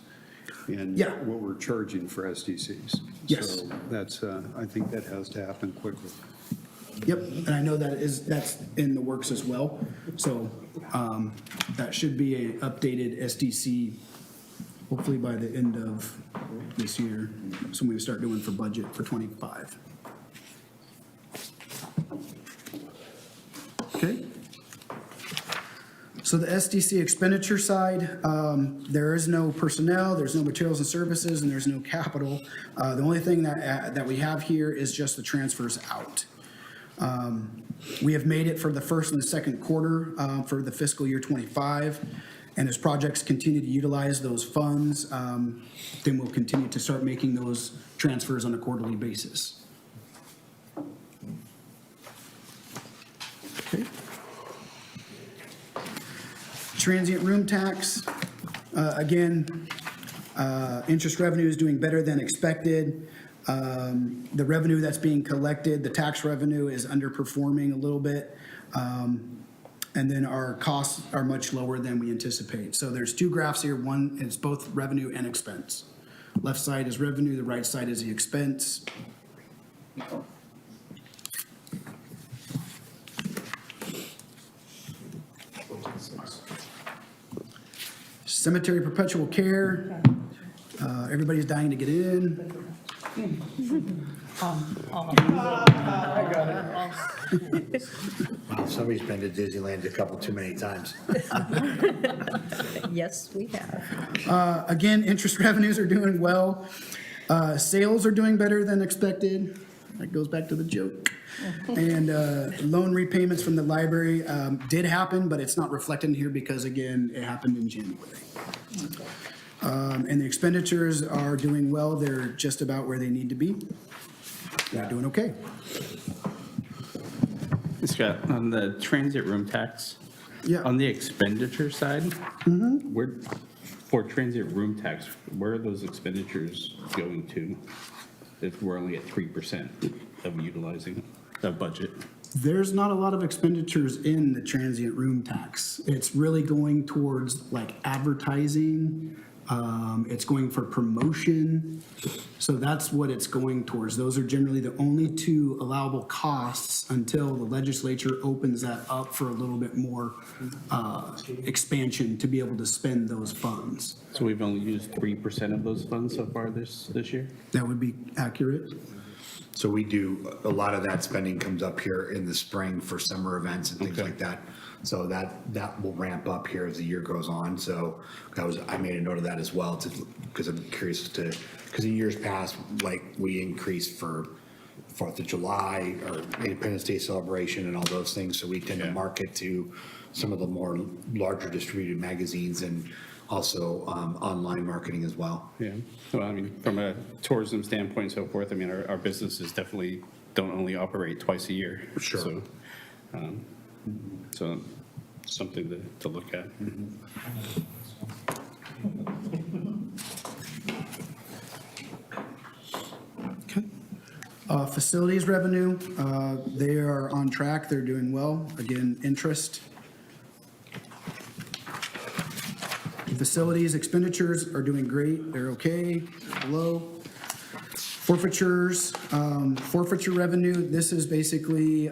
and Yeah. what we're charging for SDCs. Yes. So that's, I think that has to happen quickly. Yep, and I know that's in the works as well. So that should be a updated SDC, hopefully by the end of this year, so we start doing for budget for '25. Okay. So the SDC expenditure side, there is no personnel, there's no materials and services, and there's no capital. The only thing that we have here is just the transfers out. We have made it for the first and the second quarter for the fiscal year '25. And as projects continue to utilize those funds, then we'll continue to start making those transfers on a quarterly basis. Okay. Transient room tax, again, interest revenue is doing better than expected. The revenue that's being collected, the tax revenue is underperforming a little bit. And then our costs are much lower than we anticipate. So there's two graphs here. One is both revenue and expense. Left side is revenue, the right side is the expense. Cemetery perpetual care. Everybody's dying to get in. Wow, somebody's been to Disneyland a couple too many times. Yes, we have. Again, interest revenues are doing well. Sales are doing better than expected. That goes back to the joke. And loan repayments from the library did happen, but it's not reflected in here because, again, it happened in January. And the expenditures are doing well. They're just about where they need to be. They're doing okay. Scott, on the transit room tax, Yeah. on the expenditure side, where, for transit room tax, where are those expenditures going to? If we're only at 3% of utilizing the budget? There's not a lot of expenditures in the transient room tax. It's really going towards like advertising. It's going for promotion. So that's what it's going towards. Those are generally the only two allowable costs until the legislature opens that up for a little bit more expansion to be able to spend those funds. So we've only used 3% of those funds so far this year? That would be accurate. So we do, a lot of that spending comes up here in the spring for summer events and things like that. So that will ramp up here as the year goes on. So I made a note of that as well because I'm curious because in years past, like we increased for 4th of July or Independence Day celebration and all those things. So we tend to market to some of the more larger distributed magazines and also online marketing as well. Yeah, well, I mean, from a tourism standpoint and so forth, I mean, our businesses definitely don't only operate twice a year. Sure. So So something to look at. Okay. Facilities revenue, they are on track, they're doing well. Again, interest. Facilities expenditures are doing great, they're okay, below. Forfeitures, forfeiture revenue, this is basically,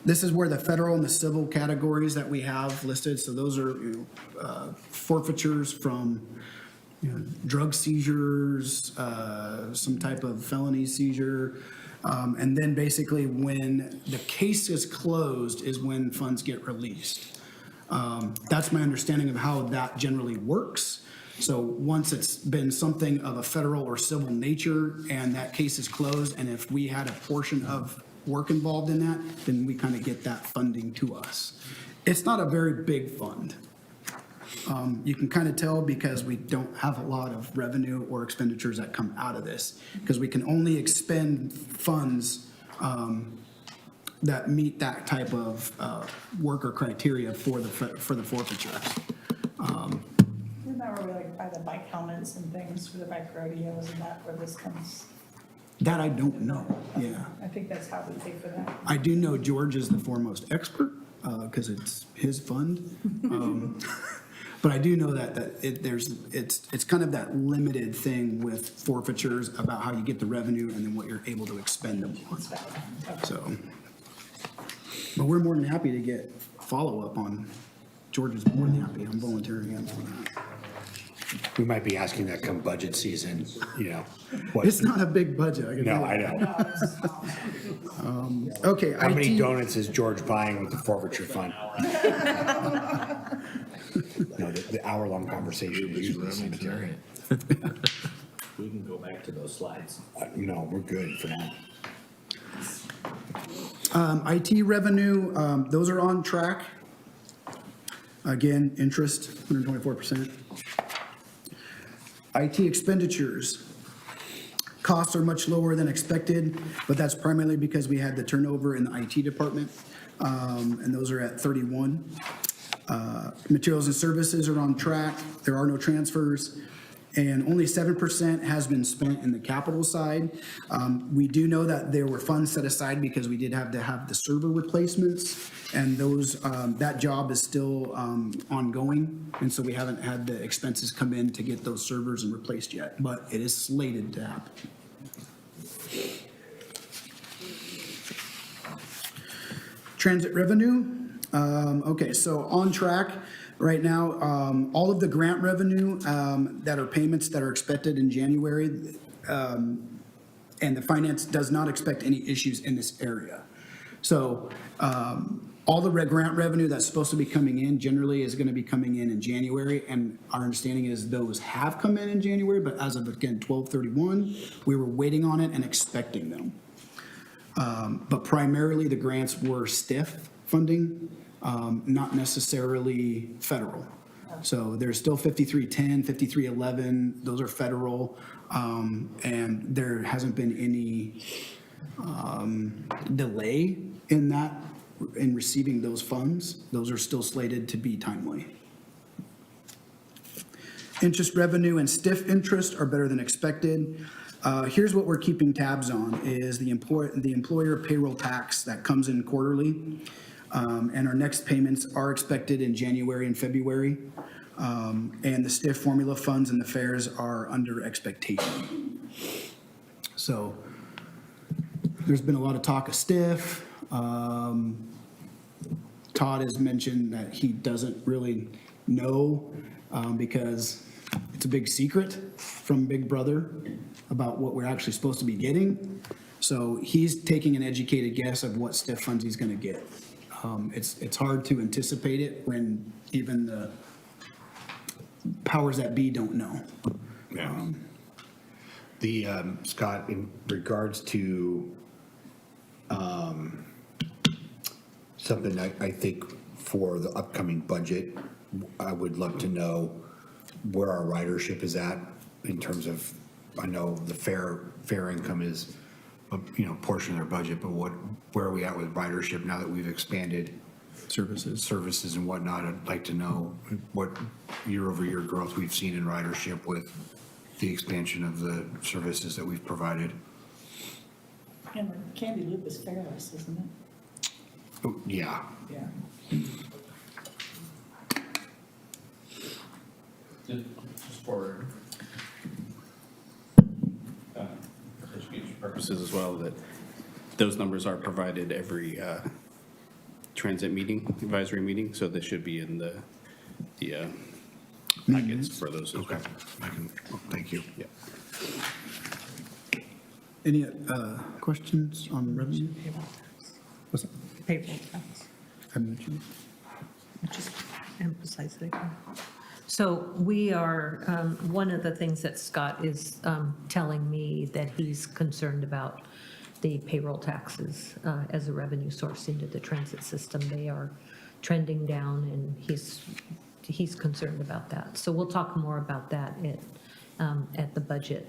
this is where the federal and the civil categories that we have listed, so those are, forfeitures from, drug seizures, some type of felony seizure. And then basically when the case is closed is when funds get released. That's my understanding of how that generally works. So once it's been something of a federal or civil nature and that case is closed, and if we had a portion of work involved in that, then we kind of get that funding to us. It's not a very big fund. You can kind of tell because we don't have a lot of revenue or expenditures that come out of this, because we can only expend funds that meet that type of work or criteria for the forfeiture. Isn't that where we like buy the bike helmets and things for the bike rodeos, and that where this comes? That I don't know, yeah. I think that's how we pay for that. I do know George is the foremost expert, because it's his fund. But I do know that it's kind of that limited thing with forfeitures about how you get the revenue and then what you're able to expend them on. So, but we're more than happy to get follow-up on, George is more than happy, I'm volunteering him for that. We might be asking that come budget season, It's not a big budget. I can No, tell I you. know. Okay. How many IT donuts is George buying with the forfeiture fund? No, the hour-long conversation is usually the cemetery. We can go back to those slides. No, we're good for now. IT revenue, those are on track. Again, interest, 124%. IT expenditures, costs are much lower than expected, but that's primarily because we had the turnover in the IT department, and those are at 31. Materials and services are on track. There are no transfers. And only 7% has been spent in the capital side. We do know that there were funds set aside because we did have to have the server replacements, and those, that job is still ongoing. And so we haven't had the expenses come in to get those servers and replaced yet, but it is slated to happen. Transit revenue. Okay, so on track right now, all of the grant revenue that are payments that are expected in January, and the finance does not expect any issues in this area. So all the grant revenue that's supposed to be coming in generally is going to be coming in January, and our understanding is those have come in January, but as of, again, 12/31, we were waiting on it and expecting them. But primarily the grants were STIF funding, not necessarily federal. So there's still 5310, 5311, those are federal, and there hasn't been any delay in that, in receiving those funds. Those are still slated to be timely. Interest revenue and STIF interest are better than expected. Here's what we're keeping tabs on is the employer payroll tax that comes in quarterly. And our next payments are expected in January and February. And the STIF formula funds and the fares are under expectation. So there's been a lot of talk of STIF. Todd has mentioned that he doesn't really know because it's a big secret from Big Brother about what we're actually supposed to be getting. So he's taking an educated guess of what STIF funds he's going to get. It's hard to anticipate it when even the powers that be don't know. Yeah. Scott, in regards to something I think for the upcoming budget, I would love to know where our ridership is at in terms of, I know the fare income is portion of their budget, but where are we at with ridership now that we've expanded services and whatnot? I'd like to know what year-over-year growth we've seen in ridership with the expansion of the services that we've provided. And the Canby Loop is Fairless, isn't it? Oh, yeah. Yeah. Just for education purposes as well, that those numbers are provided every transit meeting, advisory meeting, so they should be in the packets for those as well. Thank you. Yeah. Any questions on revenue? What's that? Payroll tax. I mentioned. Just emphasize it again. So we are, one of the things that Scott is telling me that he's concerned about the payroll taxes as a revenue source into the transit system. They are trending down, and he's concerned about that. So we'll talk more about that at the budget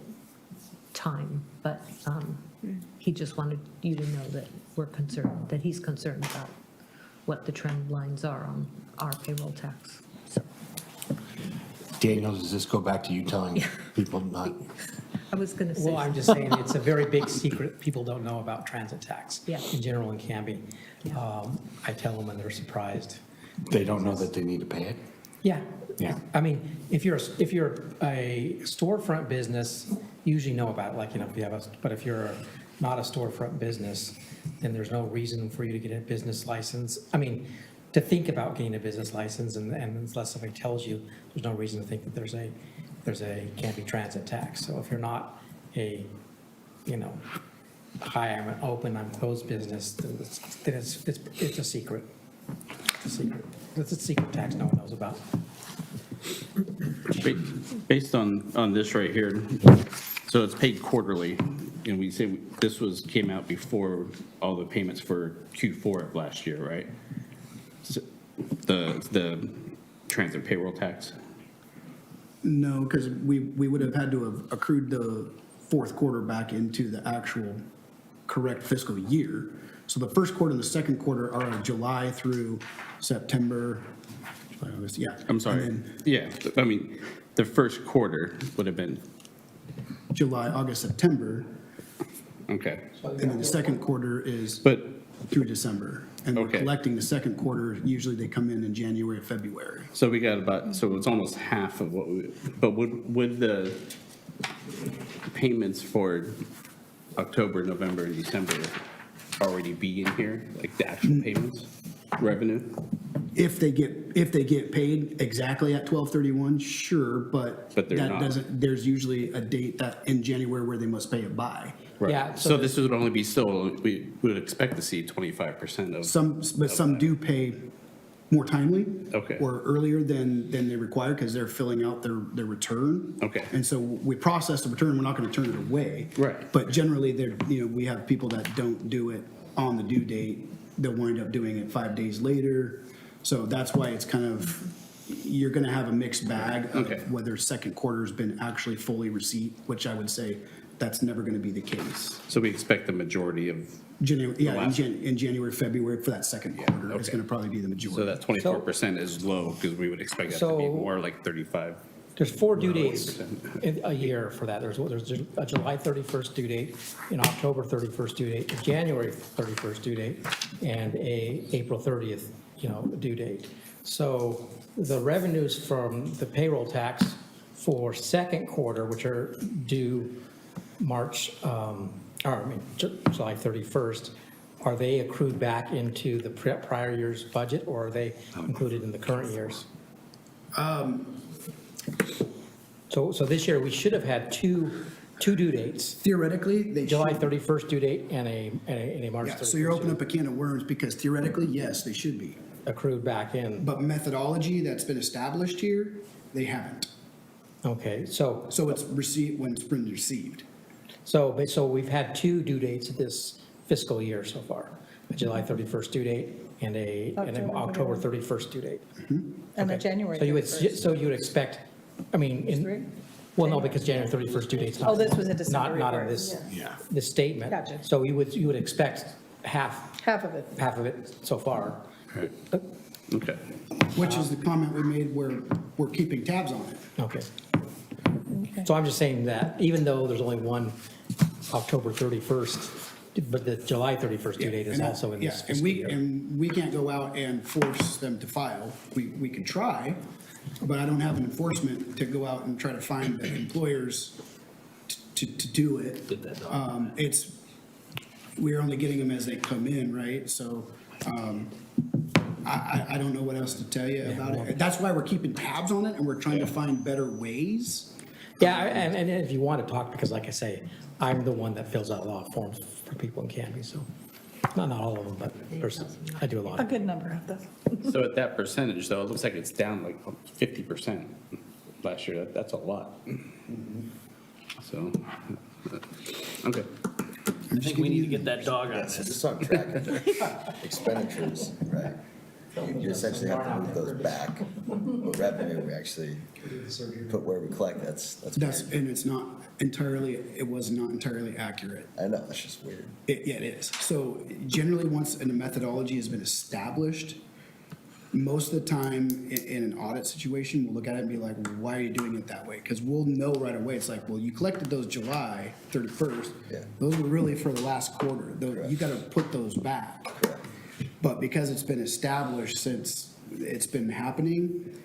time. But he just wanted you to know that we're concerned, that he's concerned about what the trend lines are on our payroll tax. So Daniel, does this go back to you telling people not? I was going to say. Well, I'm just saying, it's a very big secret people don't know about transit tax Yeah. in general in Canby. I tell them and they're surprised. They don't know that they need to pay it? Yeah. Yeah. I mean, if you're a storefront business, you usually know about it, like, if you have but if you're not a storefront business, then there's no reason for you to get a business license. I mean, to think about getting a business license, and unless somebody tells you, there's no reason to think that there's a Canby transit tax. So if you're not a, hi, I'm an open, I'm closed business, then it's a secret. It's a secret. It's a secret tax no one knows about. Based on this right here, so it's paid quarterly, and we say this came out before all the payments for Q4 of last year, right? So the transit payroll tax? No, because we would have had to have accrued the fourth quarter back into the actual correct fiscal year. So the first quarter and the second quarter are July through September, July, August, yeah. I'm sorry. And then Yeah, I mean, the first quarter would have been, July, August, September, okay. and then the second quarter is But, through December. And we're Okay. collecting the second quarter, usually they come in January or February. so we got so it's almost half of what but would the payments for October, November, and December already be in here, like the actual payments, revenue? If they get paid exactly at 12/31, sure, but But they're that not. doesn't, there's usually a date that in January where they must pay it by. Right. Yeah, So this would only be we would expect to see 25% of. But some do pay more timely. Okay. Or earlier than they require because they're filling out their return. Okay. And so we process the return, we're not going to turn it away. Right. But generally, we have people that don't do it on the due date. They'll wind up doing it 5 days later. So that's why it's kind of, you're going to have a mixed bag Okay. of whether second quarter's been actually fully receipt, which I would say that's never going to be the case. So we expect the majority of, In January, February for that second quarter, it's okay. going to probably be the majority. so that 24% is low because we would expect that to be So- more like 35. There's 4 due dates a year for that. There's a July 31st due date, an October 31st due date, a January 31st due date, and a April 30th, due date. So the revenues from the payroll tax for second quarter, which are due July 31st, are they accrued back into the prior year's budget, or are they included in the current year's? So this year, we should have had two due dates, Theoretically, they July should. 31st due date and a March 31st. Yeah, so you're opening up a can of worms because theoretically, yes, they should be. Accrued back in. But methodology that's been established here, they haven't. Okay, so So it's received when it's been received. we've had 2 due dates this fiscal year so far, a July 31st due date and an October 31st due date. And the Okay. January So you would, 31st. so you would expect, I mean, Three? Well, no, because January 31st due date's not. Oh, this was a December Not in report, this, yeah. this statement. Gotcha. So you would expect half Half of it. so far. Okay. Which is the comment we made where we're keeping tabs on it. Okay. So I'm just saying that even though there's only one October 31st, but the July 31st due date is And also in this yeah, fiscal year. and we can't go out and force them to file. We can try, but I don't have an enforcement to go out and try to find the employers to do it. We're only getting them as they come in, right? So, I don't know what else to tell you about it. That's why we're keeping tabs on it and we're trying to find better ways. Yeah, and if you want to talk, because like I say, I'm the one that fills out a lot of forms for people in Canby, so, not all of them, but I do a lot. A good number of them. So at that percentage, though, it looks like it's down like 50% last year. That's a lot. So, okay. I think we need to get that dog on Yeah, so this. just on track of the expenditures, right? You essentially have to move those back. But revenue, we actually put where we collect, that's weird. And it's not entirely, it was not entirely accurate. I know, that's just weird. Yeah, it is. So generally, once a methodology has been established, most of the time in an audit situation, we'll look at it and be like, well, why are you doing it that way? Because we'll know right away. It's like, well, you collected those July 31st. Yeah. Those were really for the last quarter. You got to put those back. Correct. But because it's been established since it's been happening,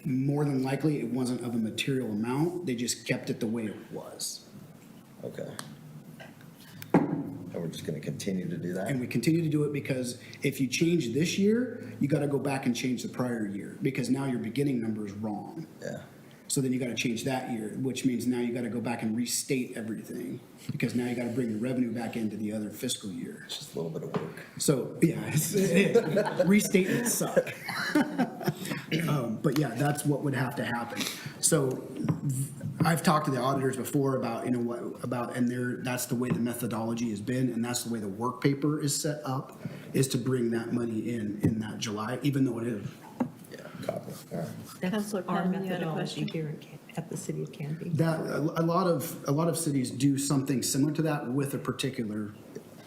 more than likely it wasn't of a material amount. They just kept it the way it was. Okay. And we're just gonna continue to do that? And we continue to do it because if you change this year, you got to go back and change the prior year because now your beginning number is wrong. Yeah. So then you got to change that year, which means now you got to go back and restate everything because now you got to bring the revenue back into the other fiscal year. It's just a little bit of work. So, yeah, restatements suck. But yeah, that's what would have to happen. So I've talked to the auditors before about, and that's the way the methodology has been, and that's the way the work paper is set up, is to bring that money in that July, even though it is. Yeah, copy. All right. That's Counselor our Patton, you had a methodology question? here at the City of Canby. That, a lot of cities do something similar to that with a particular,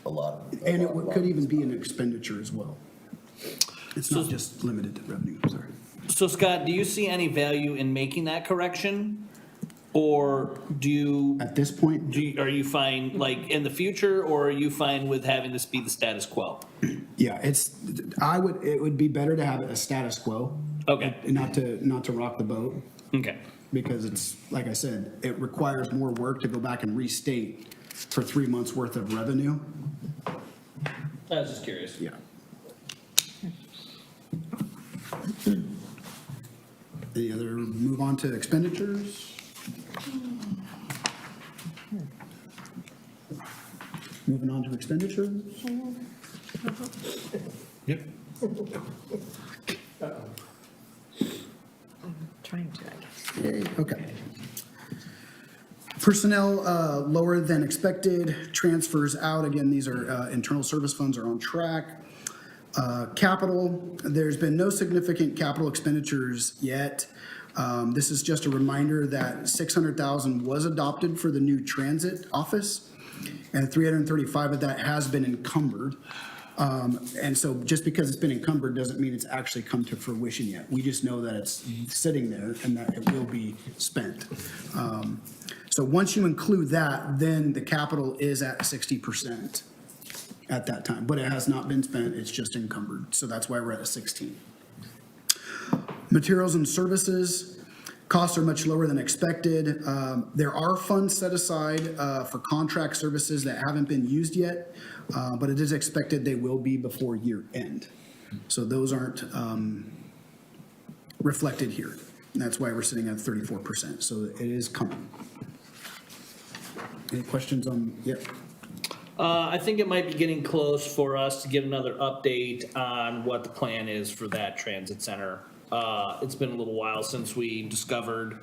and it could even be an expenditure as well. It's not just limited to revenue, sorry. So Scott, do you see any value in making that correction? Or do you? At this point? Are you fine, like, in the future, or are you fine with having this be the status quo? Yeah, it would be better to have it a status quo. Okay. And not to rock the boat. Okay. Because it's, like I said, it requires more work to go back and restate for 3 months' worth of revenue. I was just curious. Yeah. Any other, move on to expenditures? Moving on to expenditures? Yep. Trying to, I guess. Okay. Personnel, lower than expected, transfers out, again, these are, internal service funds are on track. Capital, there's been no significant capital expenditures yet. This is just a reminder that 600,000 was adopted for the new transit office, and 335 of that has been encumbered. And so just because it's been encumbered doesn't mean it's actually come to fruition yet. We just know that it's sitting there and that it will be spent. So once you include that, then the capital is at 60% at that time, but it has not been spent, it's just encumbered. So that's why we're at a 16. Materials and services, costs are much lower than expected. There are funds set aside for contract services that haven't been used yet, but it is expected they will be before year end. So those aren't reflected here. And that's why we're sitting at 34%. So it is coming. Any questions on, yep. I think it might be getting close for us to get another update on what the plan is for that transit center. It's been a little while since we discovered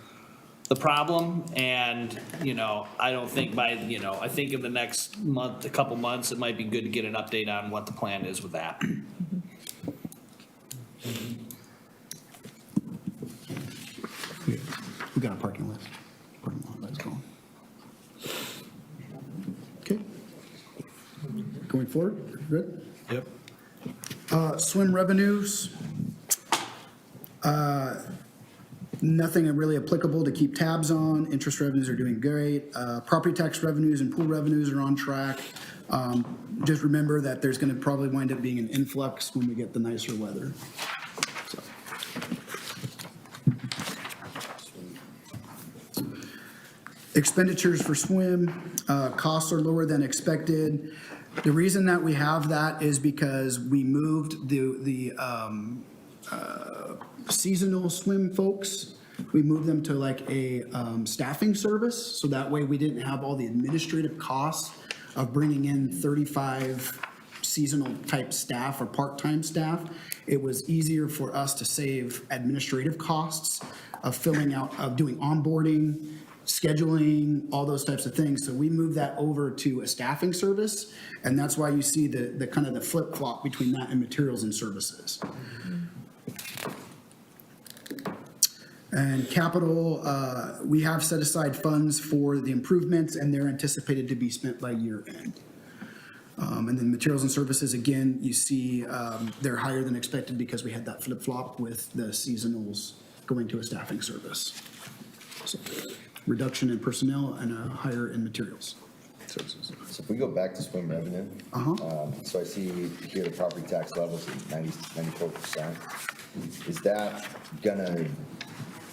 the problem, and, I don't think I think in the next month, a couple months, it might be good to get an update on what the plan is with that. We got a parking list. going forward, good? Yep. Swim revenues, nothing really applicable to keep tabs on. Interest revenues are doing great. Property tax revenues and pool revenues are on track. Just remember that there's going to probably wind up being an influx when we get the nicer weather. So. Expenditures for swim, costs are lower than expected. The reason that we have that is because we moved the seasonal swim folks. We moved them to like a staffing service, so that way we didn't have all the administrative costs of bringing in 35 seasonal type staff or part-time staff. It was easier for us to save administrative costs of filling out, of doing onboarding, scheduling, all those types of things. So we moved that over to a staffing service, and that's why you see the kind of the flip-flop between that and materials and services. And capital, we have set aside funds for the improvements, and they're anticipated to be spent by year end. And then materials and services, again, you see they're higher than expected because we had that flip-flop with the seasonals going to a staffing service. So, reduction in personnel and a higher in materials. So if we go back to swim revenue, so I see here the property tax levels at 94%. Is that gonna,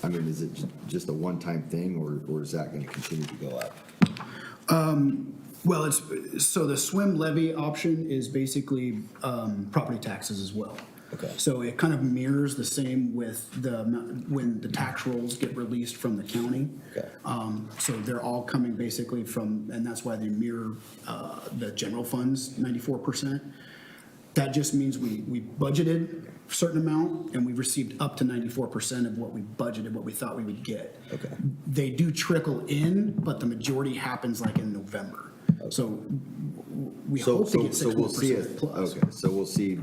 I mean, is it just a one-time thing, or is that gonna continue to go up? Well, so the swim levy option is basically property taxes as well. Okay. So it kind of mirrors the same with when the tax rolls get released from the county. Okay. So they're all coming basically from, and that's why they mirror the general funds, 94%. That just means we budgeted a certain amount and we received up to 94% of what we budgeted, what we thought we would get. Okay. They do trickle in, but the majority happens like in November. Okay. So we hope to get So we'll see 6% it, plus. okay, so we'll see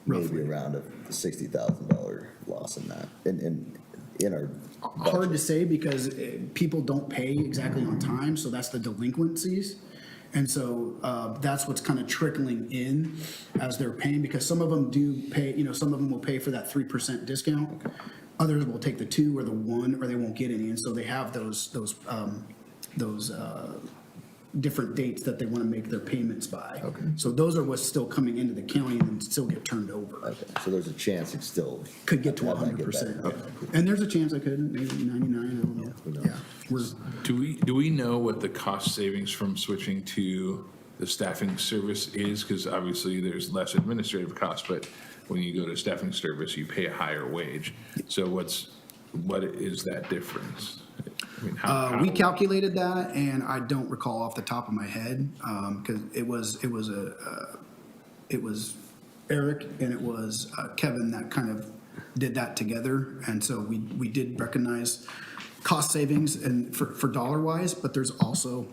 maybe Roughly. around a $60,000 loss in that, in our Hard to budget. say because people don't pay exactly on time, so that's the delinquencies. And so that's what's kind of trickling in as they're paying, because some of them do pay, some of them will pay for that 3% discount. Others will take the 2 or the 1, or they won't get any. And so they have those different dates that they want to make their payments by. Okay. So those are what's still coming into the county and then still get turned over. Okay, so there's a chance it still. Could get to have that get 100%. better. Okay. And there's a chance I could, maybe 99, I don't know. Who knows? Yeah. Do we know what the cost savings from switching to the staffing service is? Because obviously there's less administrative costs, but when you go to staffing service, you pay a higher wage. So what is that difference? I mean, We calculated that, and I don't recall off the top of my head, because it was Eric and it was Kevin that kind of did that together, and so we did recognize cost savings and for dollar wise, but there's also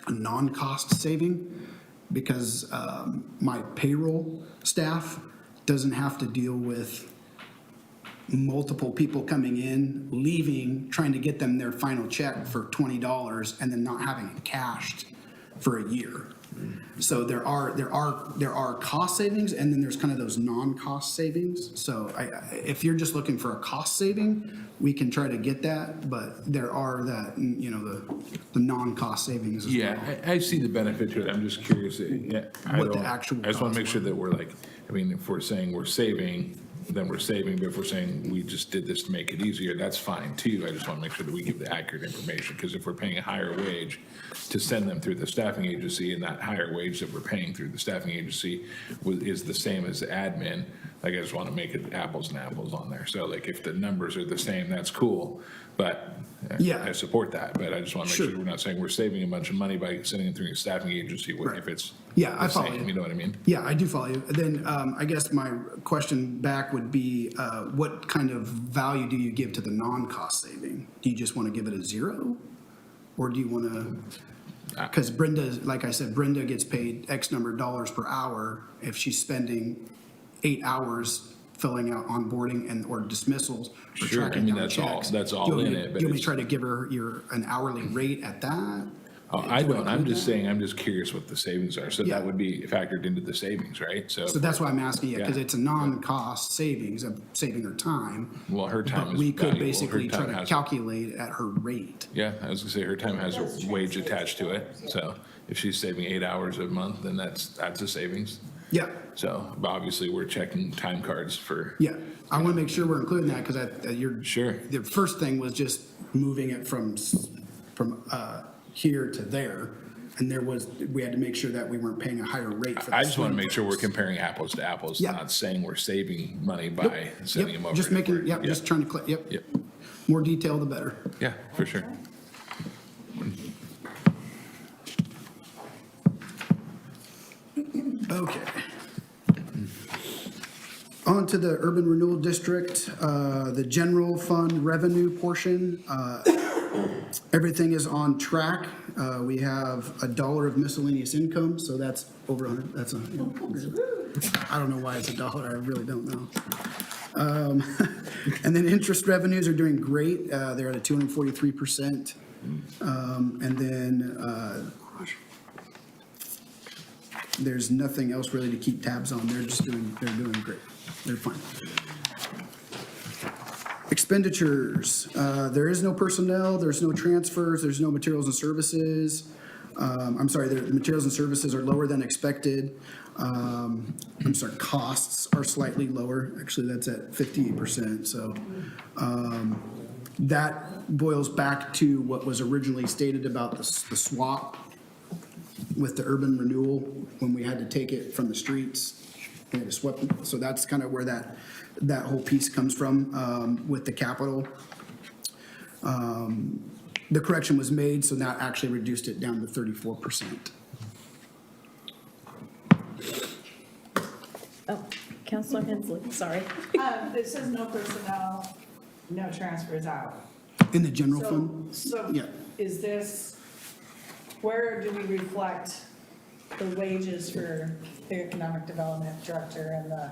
a non-cost saving because my payroll staff doesn't have to deal with multiple people coming in, leaving, trying to get them their final check for $20 and then not having it cashed for a year. So there are cost savings, and then there's kind of those non-cost savings. So if you're just looking for a cost saving, we can try to get that, but there are the non-cost savings as well. Yeah, I see the benefit to it. I'm just curious. What the actual I just want costs to make sure were. that we're like, I mean, if we're saying we're saving, then we're saving, but if we're saying we just did this to make it easier, that's fine too. I just want to make sure that we give the accurate information, because if we're paying a higher wage to send them through the staffing agency, and that higher wage that we're paying through the staffing agency is the same as the admin, like I just want to make it apples and apples on there. So like if the numbers are the same, that's cool, but Yeah. I support that, but I just want to make Sure. sure we're not saying we're saving a bunch of money by sending it through a staffing agency Right. if it's Yeah, I the follow same, you. you know what I mean? Yeah, I do follow you. Then I guess my question back would be, what kind of value do you give to the non-cost saving? Do you just want to give it a 0? Or do you want to, because Brenda, like I said, Brenda gets paid X number of dollars per hour if she's spending 8 hours filling out onboarding or dismissals or Sure, I tracking mean, down that's all- checks. that's all Do you want in me to- it, but Do you want me to it's- try to give her an hourly rate at that? Oh, I don't, I'm just saying, I'm just curious what the savings are, so Yeah. that would be factored into the savings, right? So that's why I'm asking you, because Yeah. it's a non-cost savings of saving her time. Well, her time But is we could valuable. Her basically try time to has- calculate at her rate. Yeah, I was gonna say, her time has a wage attached to it, so if she's saving 8 hours a month, then that's a savings. Yeah, So, but obviously, we're checking time cards for. yeah. I want to make sure we're including that, because you're. Sure. The first thing was just moving it from here to there. And we had to make sure that we weren't paying a higher rate for the I just want to swim make sure we're folks. comparing apples to apples, Yeah. not saying we're saving money by Yep, sending yep, them over. just making, Yeah. just trying to, yep. Yep. More detail, the better. Yeah, for sure. Okay. On to the urban renewal district, the general fund revenue portion. Everything is on track. We have $1 of miscellaneous income, so that's over 100, that's I don't know why it's $1, I really don't know. And then interest revenues are doing great. They're at a 243%. And then there's nothing else really to keep tabs on. They're doing great. They're fine. Expenditures, there is no personnel, there's no transfers, there's no materials and services. I'm sorry, the materials and services are lower than expected. I'm sorry, costs are slightly lower. Actually, that's at 58%. So that boils back to what was originally stated about the swap with the urban renewal, when we had to take it from the streets. We had to swap, so that's kind of where that whole piece comes from with the capital. The correction was made, so that actually reduced it down to 34%. Oh, Counselor Hensley, sorry. It says no personnel, no transfers out. In the general So, fund? so Yeah. is this, where do we reflect the wages for the economic development director and the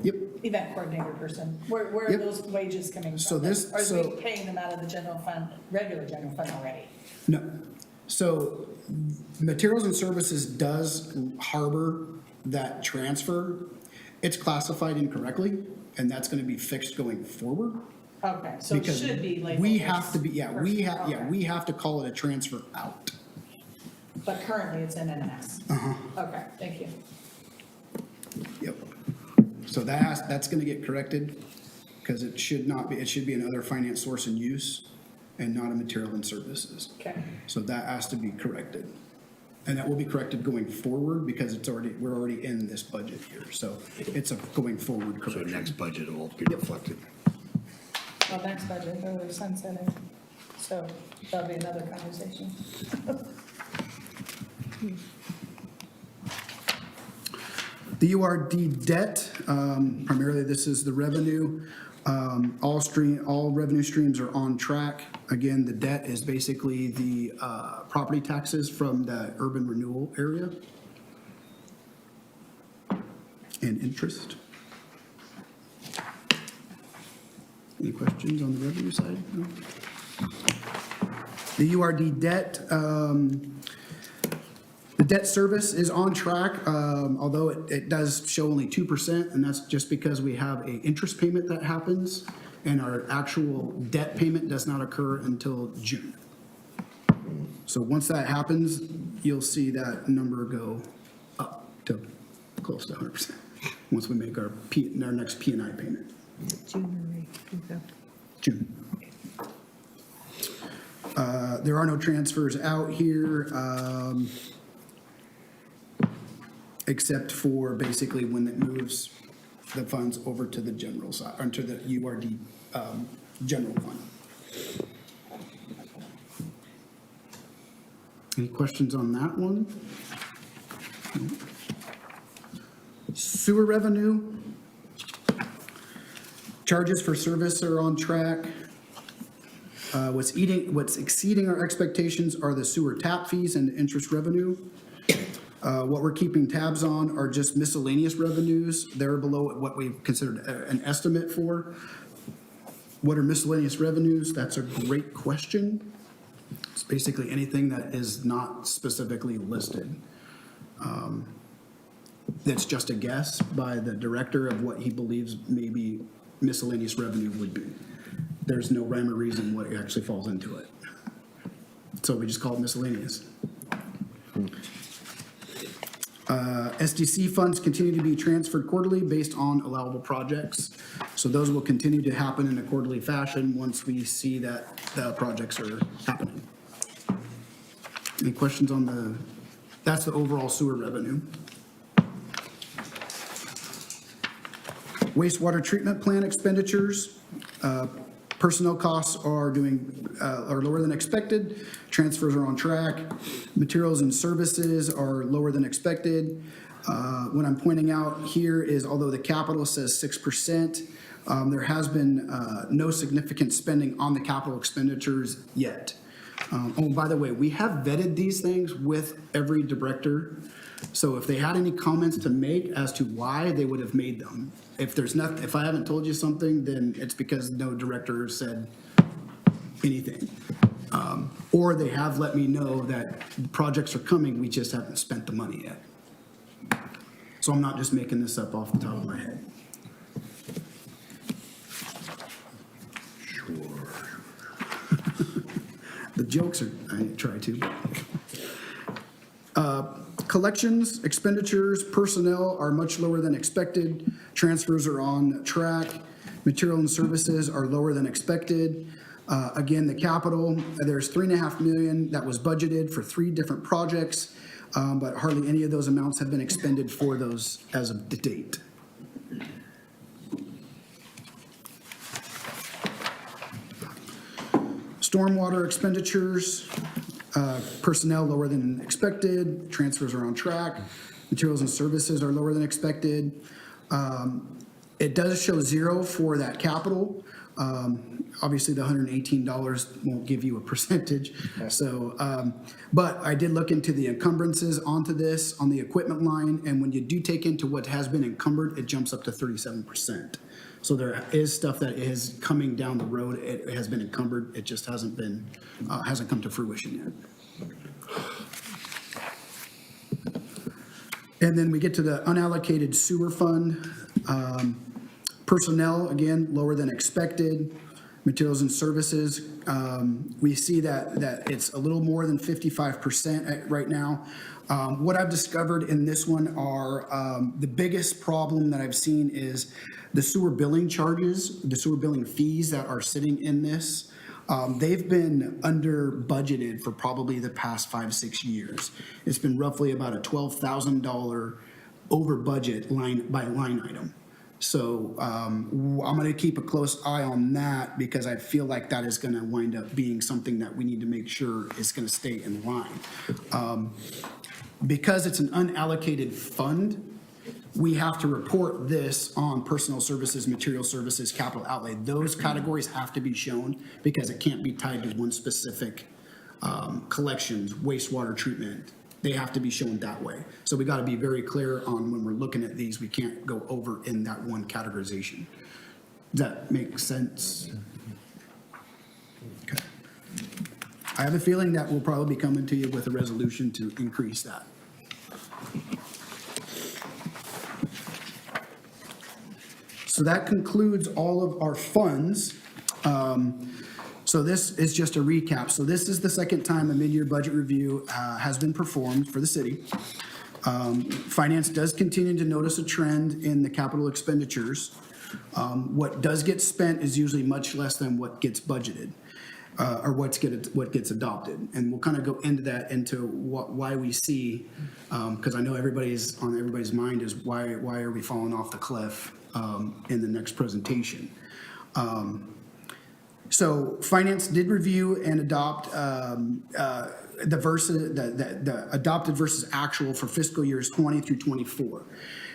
Yep. event coordinator person? Where are Yep. those wages coming from? So this- Are so- we paying them out of the general fund, regular general fund already? No. So materials and services does harbor that transfer. It's classified incorrectly, and that's going to be fixed going forward. Okay, so it Because should be labeled. we as have to be, person, we have to call it a transfer out. But currently it's in NS. Okay, thank you. Yep. So that's going to get corrected, because it should not be, it should be another finance source and use and not a material and services. Okay. So that has to be corrected. And that will be corrected going forward, because we're already in this budget here. So it's a going forward So correction. next budget will be reflected. Well, next budget, they're sunsetting, so that'll be another conversation. The URD debt, primarily this is the revenue. All revenue streams are on track. Again, the debt is basically the property taxes from the urban renewal area and interest. Any questions on the revenue side? No? The URD debt, the debt service is on track, although it does show only 2%, and that's just because we have an interest payment that happens, and our actual debt payment does not occur until June. So once that happens, you'll see that number go up to close to 100%, once we make our next P&I payment. June. There are no transfers out here, except for basically when it moves the funds over to the general side, or to the URD general fund. Any questions on that one? No. Sewer revenue. Charges for service are on track. What's exceeding our expectations are the sewer tap fees and interest revenue. What we're keeping tabs on are just miscellaneous revenues. They're below what we considered an estimate for. What are miscellaneous revenues? That's a great question. It's basically anything that is not specifically listed. That's just a guess by the director of what he believes maybe miscellaneous revenue would be. There's no rhyme or reason what actually falls into it. So we just call it miscellaneous. SDC funds continue to be transferred quarterly based on allowable projects. So those will continue to happen in a quarterly fashion once we see that the projects are happening. Any questions on that's the overall sewer revenue. Wastewater treatment plant expenditures. Personnel costs are lower than expected. Transfers are on track. Materials and services are lower than expected. What I'm pointing out here is although the capital says 6%, there has been no significant spending on the capital expenditures yet. Oh, by the way, we have vetted these things with every director. So if they had any comments to make as to why, they would have made them. If I haven't told you something, then it's because no director said anything. Or they have let me know that projects are coming, we just haven't spent the money yet. So I'm not just making this up off the top of my head. Sure. The jokes are, I try to. Collections, expenditures, personnel are much lower than expected. Transfers are on track. Material and services are lower than expected. Again, the capital, there's $3.5 million that was budgeted for 3 different projects, but hardly any of those amounts have been expended for those as of the date. Stormwater expenditures, personnel lower than expected, transfers are on track, materials and services are lower than expected. It does show 0 for that capital. Obviously, the $118 won't give you a percentage. So, but I did look into the encumbrances onto this on the equipment line, and when you do take into what has been encumbered, it jumps up to 37%. So there is stuff that is coming down the road. It has been encumbered. It just hasn't been, hasn't come to fruition yet. And then we get to the unallocated sewer fund. Personnel, again, lower than expected. Materials and services, we see that it's a little more than 55% right now. What I've discovered in this one are the biggest problem that I've seen is the sewer billing charges, the sewer billing fees that are sitting in this. They've been under budgeted for probably the past 5-6 years. It's been roughly about a $12,000 over budget line by line item. So I'm going to keep a close eye on that because I feel like that is going to wind up being something that we need to make sure is going to stay in line. Because it's an unallocated fund, we have to report this on personal services, material services, capital outlay. Those categories have to be shown because it can't be tied to one specific collections, wastewater treatment. They have to be shown that way. So we got to be very clear on when we're looking at these, we can't go over in that one categorization. Does that make sense? Okay. I have a feeling that we'll probably be coming to you with a resolution to increase that. So that concludes all of our funds. So this is just a recap. So this is the second time a mid-year budget review has been performed for the city. Finance does continue to notice a trend in the capital expenditures. What does get spent is usually much less than what gets budgeted or what gets adopted. And we'll kind of go into that, into why we see, because I know everybody's on everybody's mind is why are we falling off the cliff in the next presentation. So finance did review and adopt the adopted versus actual for fiscal years 20 through 24.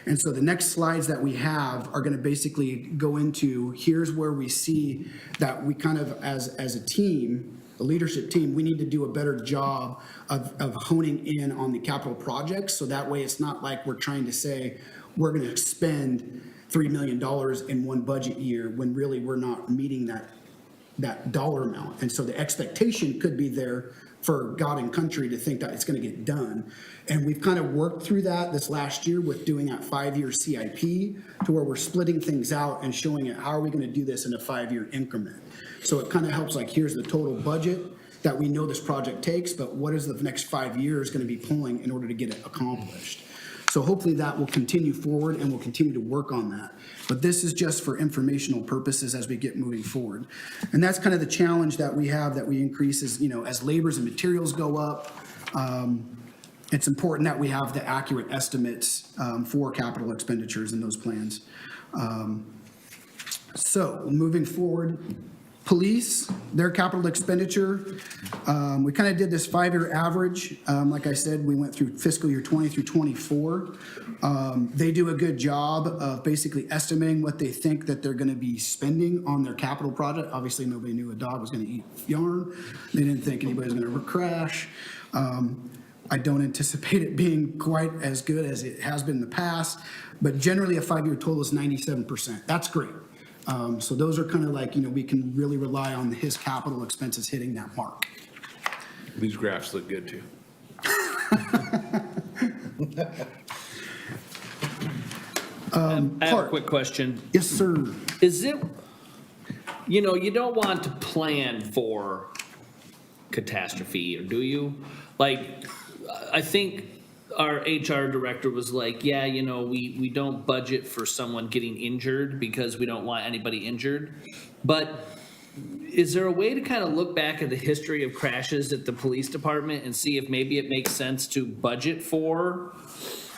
And so the next slides that we have are going to basically go into, here's where we see that we kind of, as a team, a leadership team, we need to do a better job of honing in on the capital projects. So that way it's not like we're trying to say we're going to spend $3 million in one budget year when really we're not meeting that dollar amount. And so the expectation could be there for God and country to think that it's going to get done. And we've kind of worked through that this last year with doing that 5-year CIP to where we're splitting things out and showing it, how are we going to do this in a 5-year increment? So it kind of helps, like, here's the total budget that we know this project takes, but what is the next 5 years going to be pulling in order to get it accomplished? So hopefully that will continue forward, and we'll continue to work on that. But this is just for informational purposes as we get moving forward. And that's kind of the challenge that we have, that we increase is, as labors and materials go up, it's important that we have the accurate estimates for capital expenditures in those plans. So moving forward, police, their capital expenditure, we kind of did this 5-year average. Like I said, we went through fiscal year 20 through 24. They do a good job of basically estimating what they think that they're going to be spending on their capital project. Obviously, nobody knew a dog was going to eat yarn. They didn't think anybody was going to crash. I don't anticipate it being quite as good as it has been in the past, but generally a 5-year total is 97%. That's great. So those are kind of like, we can really rely on his capital expenses hitting that mark. These graphs look good too. I have a quick question. Yes, sir. Is it, you don't want to plan for catastrophe, or do you? Like, I think our HR director was like, yeah, we don't budget for someone getting injured because we don't want anybody injured. But is there a way to kind of look back at the history of crashes at the police department and see if maybe it makes sense to budget for,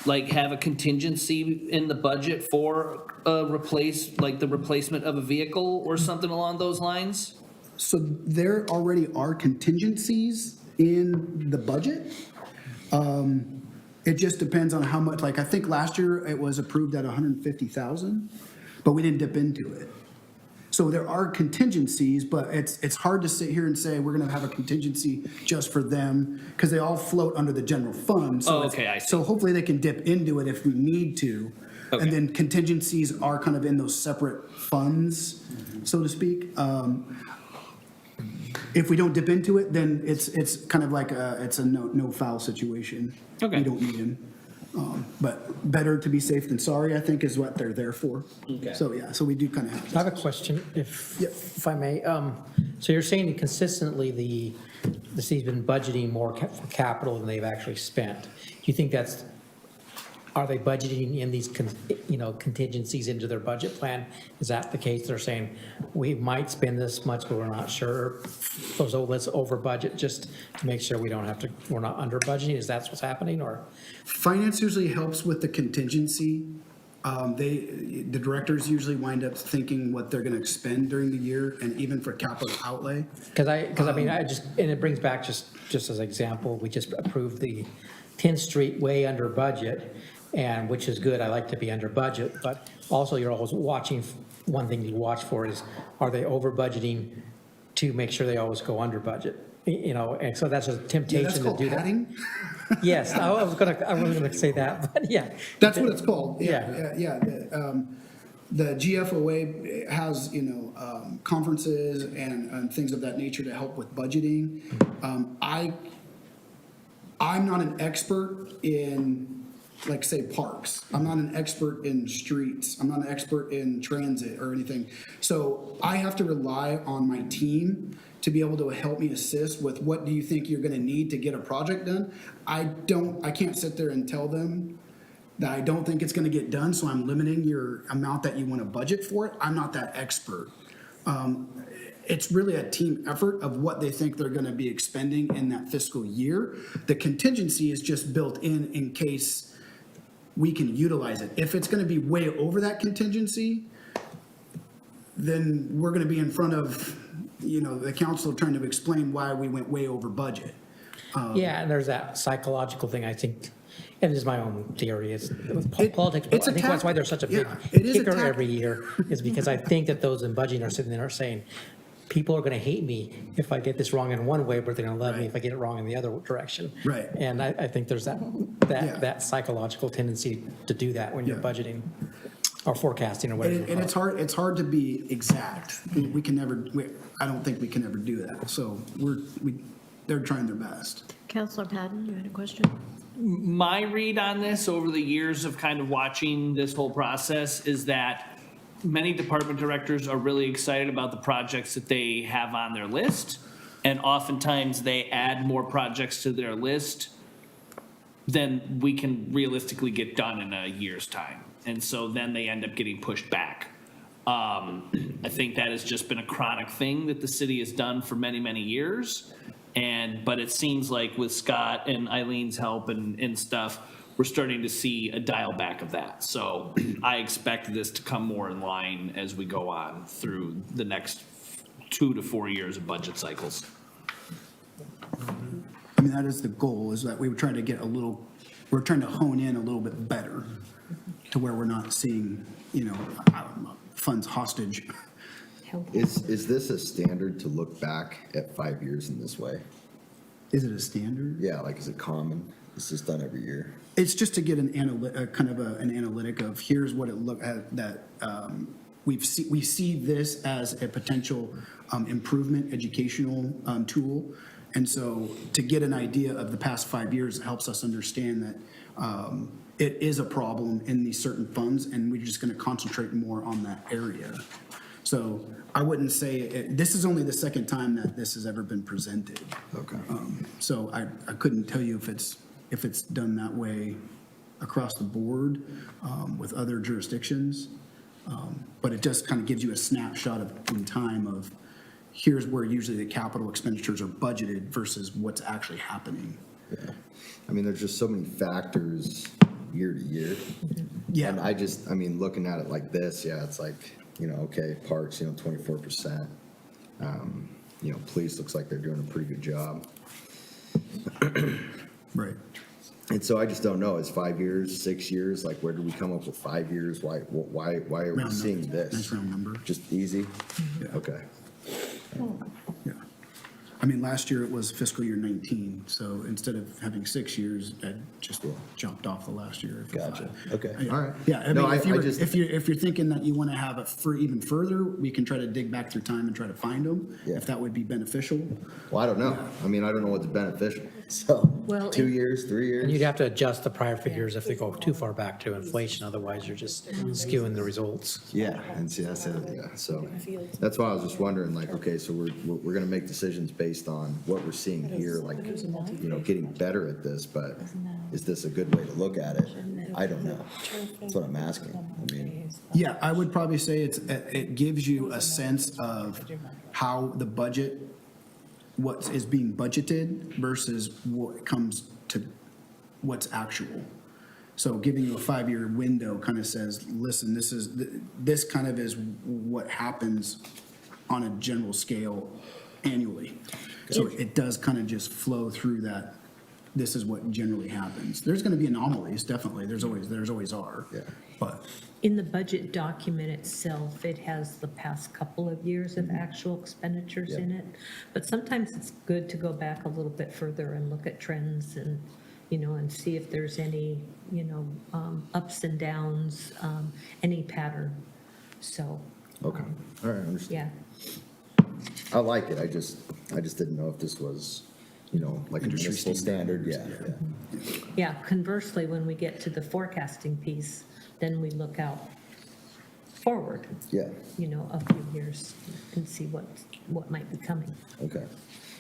like, have a contingency in the budget for the replacement of a vehicle or something along those lines? So there already are contingencies in the budget. It just depends on how much, like, I think last year it was approved at 150,000, but we didn't dip into it. So there are contingencies, but it's hard to sit here and say we're going to have a contingency just for them, because they all float under the general fund. So okay, I see. So hopefully they can dip into it if we need to. Okay. And then contingencies are kind of in those separate funds, so to speak. If we don't dip into it, then it's kind of like it's a no foul situation. Okay. We don't need them. But better to be safe than sorry, I think, is what they're there for. Okay. So, yeah, so we do kind of have I have that. a question, if I may. So you're saying that consistently the city's been budgeting more for capital than they've actually spent. Do you think are they budgeting in these, contingencies into their budget plan? Is that the case? They're saying, we might spend this much, but we're not sure. So let's over budget just to make sure we're not under budgeting. Is that what's happening, or? Finance usually helps with the contingency. The directors usually wind up thinking what they're going to expend during the year, and even for capital outlay. Because and it brings back just as an example, we just approved the 10th Street way under budget, and which is good. I like to be under budget, but also you're always watching. One thing you watch for is, are they over budgeting to make sure they always go under budget? And so that's a temptation That's to called do padding? that. Yes, I wasn't gonna say that, but yeah. That's what it's called. Yeah. Yeah. The GFOA has, conferences and things of that nature to help with budgeting. I'm not an expert in, like, say, parks. I'm not an expert in streets. I'm not an expert in transit or anything. So I have to rely on my team to be able to help me assist with what do you think you're going to need to get a project done. I can't sit there and tell them that I don't think it's going to get done, so I'm limiting your amount that you want to budget for it. I'm not that expert. It's really a team effort of what they think they're going to be expending in that fiscal year. The contingency is just built in case we can utilize it. If it's going to be way over that contingency, then we're going to be in front of, the council trying to explain why we went way over budget. Yeah, and there's that psychological thing, I think, and it is my own theory, is with politics, it's I a think that's why there's such a big yeah, it is a kicker tac- every year, is because I think that those in budgeting are sitting there saying, people are going to hate me if I get this wrong in one way, but they're going to love me if I get it wrong in the other direction. Right. And I think there's that psychological tendency to do that when you're budgeting. or forecasting or whatever. And it's hard to be exact. We can never, I don't think we can ever do that. So they're trying their best. Counselor Patton, you had a question? My read on this over the years of kind of watching this whole process is that many department directors are really excited about the projects that they have on their list. And oftentimes they add more projects to their list than we can realistically get done in a year's time. And so then they end up getting pushed back. I think that has just been a chronic thing that the city has done for many, many years. But it seems like with Scott and Eileen's help and stuff, we're starting to see a dial back of that. So I expect this to come more in line as we go on through the next 2 to 4 years of budget cycles. I mean, that is the goal, is that we were trying to we're trying to hone in a little bit better to where we're not seeing, I don't know, funds hostage. Is this a standard to look back at 5 years in this way? Is it a standard? Yeah, like, is it common? Is this done every year? It's just to get an analytic of here's what it look at, that we see this as a potential improvement educational tool. And so to get an idea of the past 5 years helps us understand that it is a problem in these certain funds, and we're just going to concentrate more on that area. So I wouldn't say, this is only the second time that this has ever been presented. Okay. So I couldn't tell you if it's done that way across the board with other jurisdictions. But it just kind of gives you a snapshot in time of here's where usually the capital expenditures are budgeted versus what's actually happening. Yeah. I mean, there's just so many factors year to year. Yeah. And looking at it like this, yeah, it's like, okay, parks, 24%. Police looks like they're doing a pretty good job. Right. And so I just don't know, is 5 years, 6 years, like where did we come up with 5 years? Why are we Round seeing number. this? Nice round number. Just easy? Yeah. Okay. Yeah. I mean, last year it was fiscal year 19, so instead of having 6 years, I just jumped off the last year. for Gotcha. 5. Okay. Yeah. All right. Yeah, I No, mean, if you're thinking that you want to have it for even further, we can try to dig back through time and try to find them, Yeah. if that would be beneficial. Well, I don't know. I mean, I don't know what's beneficial. So, Well, 2 years, 3 years? And you'd have to adjust the prior figures if they go too far back to inflation, otherwise you're just skewing the results. Yeah, and see, that's it, yeah, so, that's why I was just wondering, like, okay, so we're gonna make decisions based on what we're seeing here, like, getting better at this, but is this a good way to look at it? I don't know, that's what I'm asking, I mean, Yeah, I would probably say it gives you a sense of how the budget, what is being budgeted versus what comes to what's actual. So giving you a 5-year window kind of says, listen, this kind of is what happens on a general scale annually. So it does kind of just flow through that. This is what generally happens. There's going to be anomalies, definitely. There's always are. Yeah. But In the budget document itself, it has the past couple of years of actual expenditures in it. But sometimes it's good to go back a little bit further and look at trends and, and see if there's any, ups and downs, any pattern. So, okay, all right, I understand. yeah. I like it, I just didn't know if this was, like a Industry municipal standard, yeah. Yeah, conversely, when we get to the forecasting piece, then we look out forward, Yeah, a few years and see what might be coming. okay.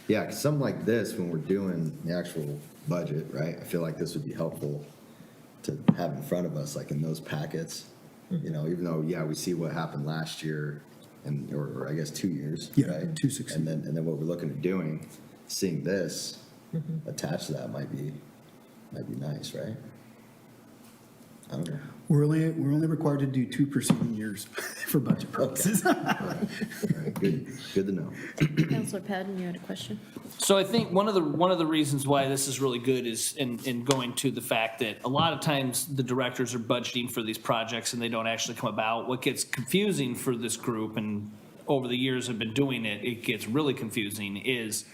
Yeah, 'cause something like this, when we're doing the actual budget, right, I feel like this would be helpful to have in front of us, like in those packets, even though, yeah, we see what happened last year or I guess 2 years, Yeah, right? 260. And then what we're looking at doing, seeing this attached to that might be nice, right? I don't know. we're only required to do 2 preceding years for budget purposes. All right, good to know. Counselor Patton, you had a question? So I think one of the reasons why this is really good is in going to the fact that a lot of times the directors are budgeting for these projects and they don't actually come about. What gets confusing for this group, and over the years have been doing it, it gets really confusing, is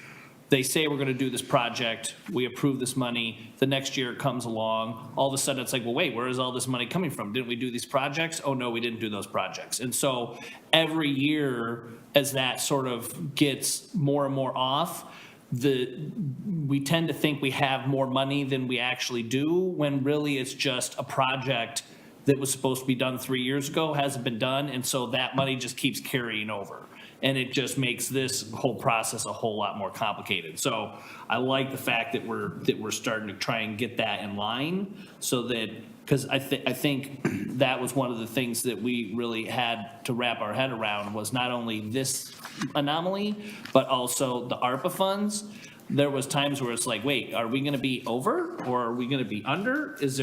they say we're going to do this project, we approve this money, the next year it comes along, all of a sudden it's like, well, wait, where is all this money coming from? Didn't we do these projects? Oh, no, we didn't do those projects. And so every year, as that sort of gets more and more off, we tend to think we have more money than we actually do, when really it's just a project that was supposed to be done 3 years ago, hasn't been done, and so that money just keeps carrying over. And it just makes this whole process a whole lot more complicated. So I like the fact that we're starting to try and get that in line, so that, because I think that was one of the things that we really had to wrap our head around, was not only this anomaly, but also the ARPA funds. There was times where it's like, wait, are we gonna be over, or are we gonna be under? Is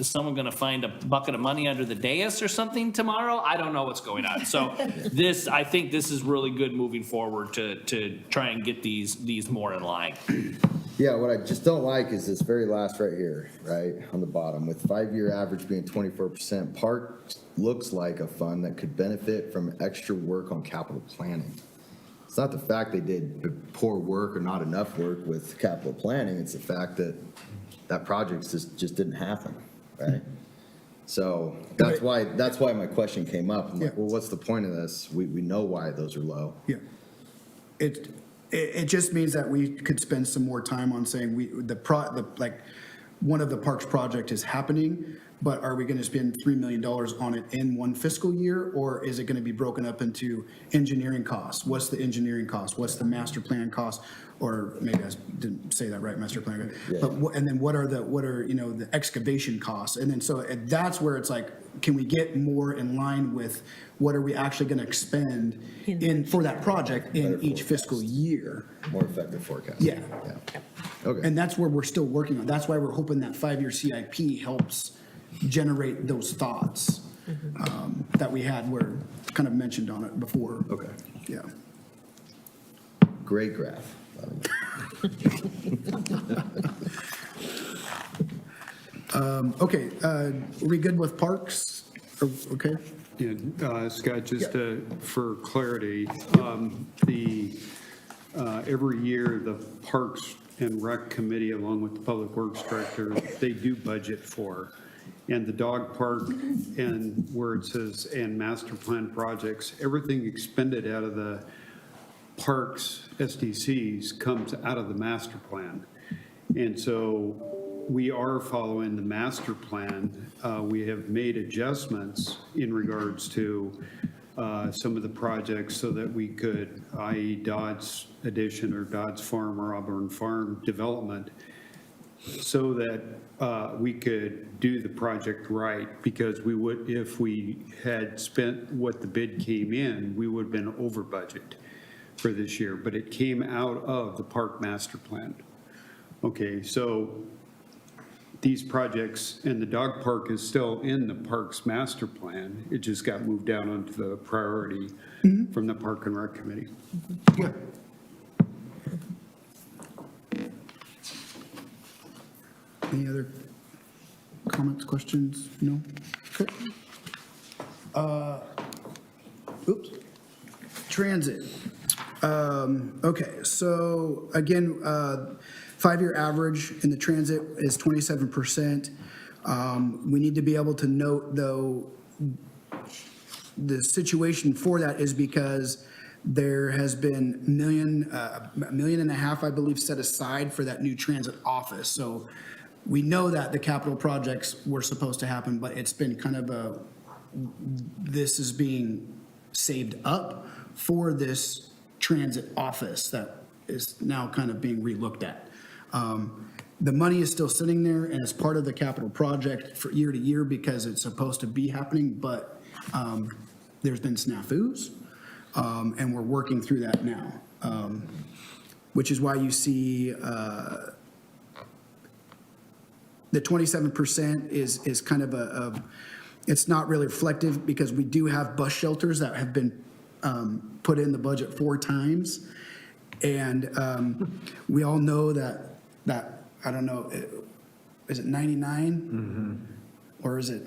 someone gonna find a bucket of money under the dais or something tomorrow? I don't know what's going on. So I think this is really good moving forward to try and get these more in line. Yeah, what I just don't like is this very last right here, right, on the bottom, with 5-year average being 24%. Park looks like a fund that could benefit from extra work on capital planning. It's not the fact they did poor work or not enough work with capital planning, it's the fact that that project just didn't happen, right? So that's why my question came up. I'm like, well, what's the point of this? We know why those are low. Yeah. It just means that we could spend some more time on saying one of the parks project is happening, but are we going to spend $3 million on it in one fiscal year, or is it going to be broken up into engineering costs? What's the engineering cost? What's the master plan cost? Or maybe I didn't say that right, master plan. Yeah. But and then what are the excavation costs? And then so that's where it's like, can we get more in line with what are we actually going to expend for that project in each fiscal year? More effective forecast. Yeah. Okay. And that's where we're still working on. That's why we're hoping that 5-year CIP helps generate those thoughts that we had, where kind of mentioned on it before. Okay. Yeah. Great graph. Okay, are we good with parks? Okay. Yeah, Scott, just for clarity, every year, the Parks and Rec Committee, along with the Public Works Director, they do budget for. And the dog park, and where it says, and master plan projects, everything expended out of the parks SDCs comes out of the master plan. And so we are following the master plan. We have made adjustments in regards to some of the projects so that we could, i.e. Dodds Addition or Dodds Farm or Auburn Farm development, so that we could do the project right, because we would, if we had spent what the bid came in, we would have been over budget for this year, but it came out of the park master plan. Okay, so these projects, and the dog park is still in the parks master plan, it just got moved down onto the priority from the Park and Rec Committee. Yeah. Any other comments, questions? No? Okay. Oops. Transit. Okay, so again, 5-year average in the transit is 27%. We need to be able to note, though, the situation for that is because there has been $1.5 million, I believe, set aside for that new transit office. So we know that the capital projects were supposed to happen, but it's been kind of this is being saved up for this transit office that is now kind of being relooked at. The money is still sitting there, and it's part of the capital project for year to year because it's supposed to be happening, but there's been snafus, and we're working through that now, which is why you see the 27% is kind of it's not really reflective, because we do have bus shelters that have been put in the budget 4 times. And we all know that I don't know, is it 99? Or is it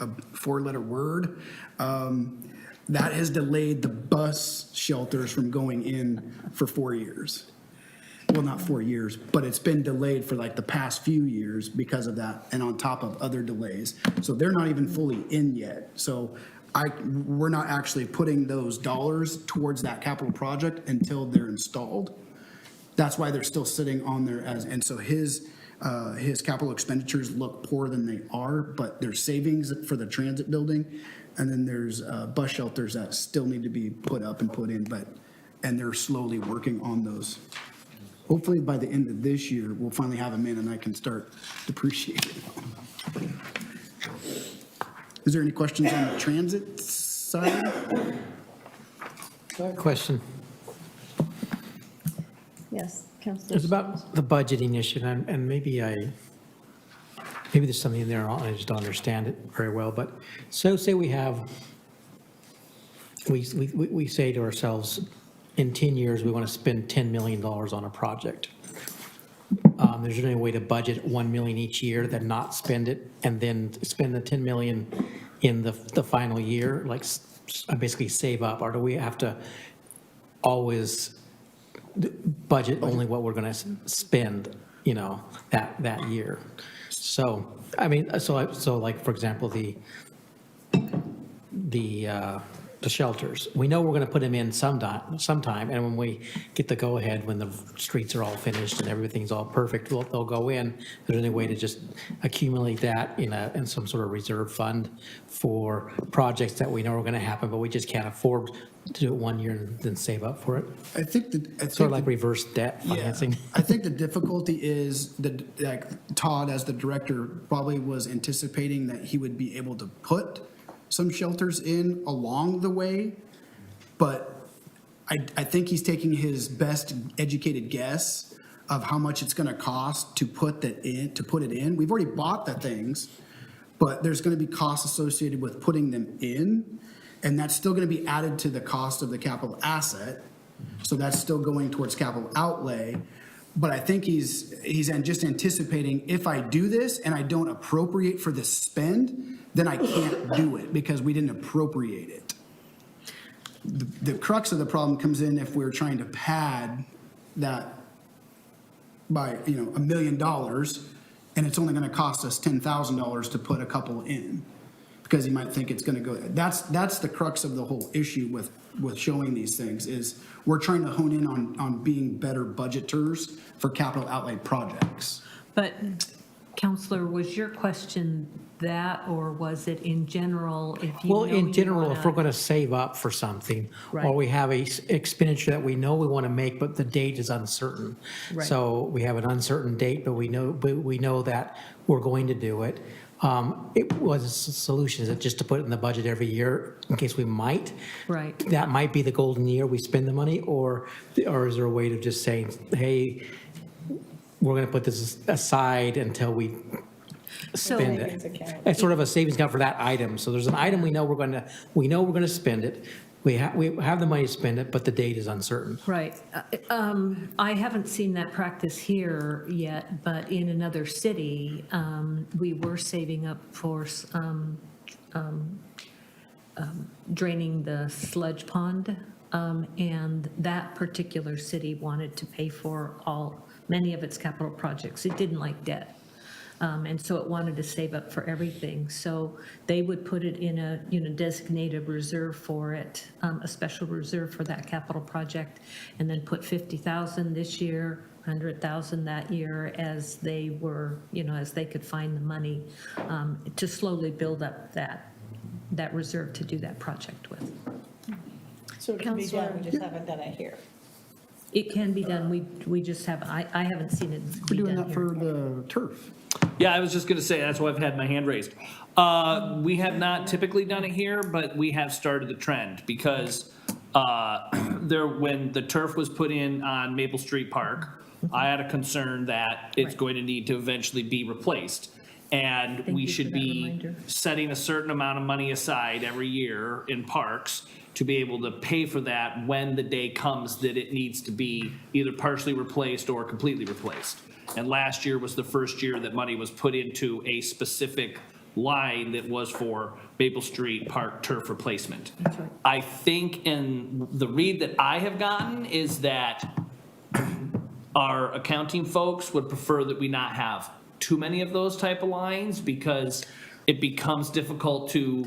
a 4-letter word? That has delayed the bus shelters from going in for 4 years. well, not 4 years, but it's been delayed for like the past few years because of that, and on top of other delays. So they're not even fully in yet. So we're not actually putting those dollars towards that capital project until they're installed. That's why they're still sitting on there and so his capital expenditures look poorer than they are, but there's savings for the transit building. And then there's bus shelters that still need to be put up and put in, and they're slowly working on those. Hopefully by the end of this year, we'll finally have them in and I can start depreciating. Is there any questions on the transit side? Question. Yes, Councilor. It's about the budgeting issue, and maybe there's something in there, I just don't understand it very well, but so say we say to ourselves, in 10 years, we want to spend $10 million on a project. There's no way to budget 1 million each year, then not spend it, and then spend the 10 million in the final year, like basically save up, or do we have to always budget only what we're going to spend, that year? So, I mean, so like, for example, the shelters, we know we're going to put them in sometime, and when we get the go-ahead, when the streets are all finished and everything's all perfect, they'll go in. There's any way to just accumulate that in some sort of reserve fund for projects that we know are going to happen, but we just can't afford to do it 1 year and then save up for it? I think Sort of like reverse debt financing. Yeah. I think the difficulty is that, like, Todd, as the director, probably was anticipating that he would be able to put some shelters in along the way, but I think he's taking his best educated guess of how much it's going to cost to put it in. We've already bought the things, but there's going to be costs associated with putting them in, and that's still going to be added to the cost of the capital asset. So that's still going towards capital outlay. But I think he's just anticipating, if I do this and I don't appropriate for this spend, then I can't do it because we didn't appropriate it. The crux of the problem comes in if we're trying to pad that by, $1 million, and it's only going to cost us $10,000 to put a couple in, because you might think it's going to go. That's the crux of the whole issue with showing these things, is we're trying to hone in on being better budgeters for capital outlay projects. But, Counselor, was your question that, or was it in general, if you Well, know in you general, wanna- if we're going to save up for something, or Right. we have a expenditure that we know we want to make, but the date is uncertain. Right. So we have an uncertain date, but we know that we're going to do it. It was a solution, is it just to put it in the budget every year in case we might? Right. That might be the golden year we spend the money, or is there a way of just saying, hey, we're going to put this aside until we spend Savings it? account. It's sort of a savings account for that item. So there's an item we know we're going to spend it. We have the money to spend it, but the date is uncertain. Right. I haven't seen that practice here yet, but in another city, we were saving up for draining the sludge pond. And that particular city wanted to pay for many of its capital projects. It didn't like debt. And so it wanted to save up for everything. So they would put it in a, designated reserve for it, a special reserve for that capital project, and then put 50,000 this year, 100,000 that year, as they were, as they could find the money, to slowly build up that reserve to do that project with. So it can be done, we Counselor- just haven't done it here. It can be done. We just have, I haven't seen it We're be doing done that here. for the turf. Yeah, I was just gonna say, that's why I've had my hand raised. We have not typically done it here, but we have started the trend, because when the turf was put in on Maple Street Park, I had a concern that it's Right. going to need to eventually be replaced. And Thank we you for should that be reminder. setting a certain amount of money aside every year in parks to be able to pay for that when the day comes that it needs to be either partially replaced or completely replaced. And last year was the first year that money was put into a specific line that was for Maple Street Park turf replacement. That's right. I think in the read that I have gotten is that our accounting folks would prefer that we not have too many of those type of lines because it becomes difficult to,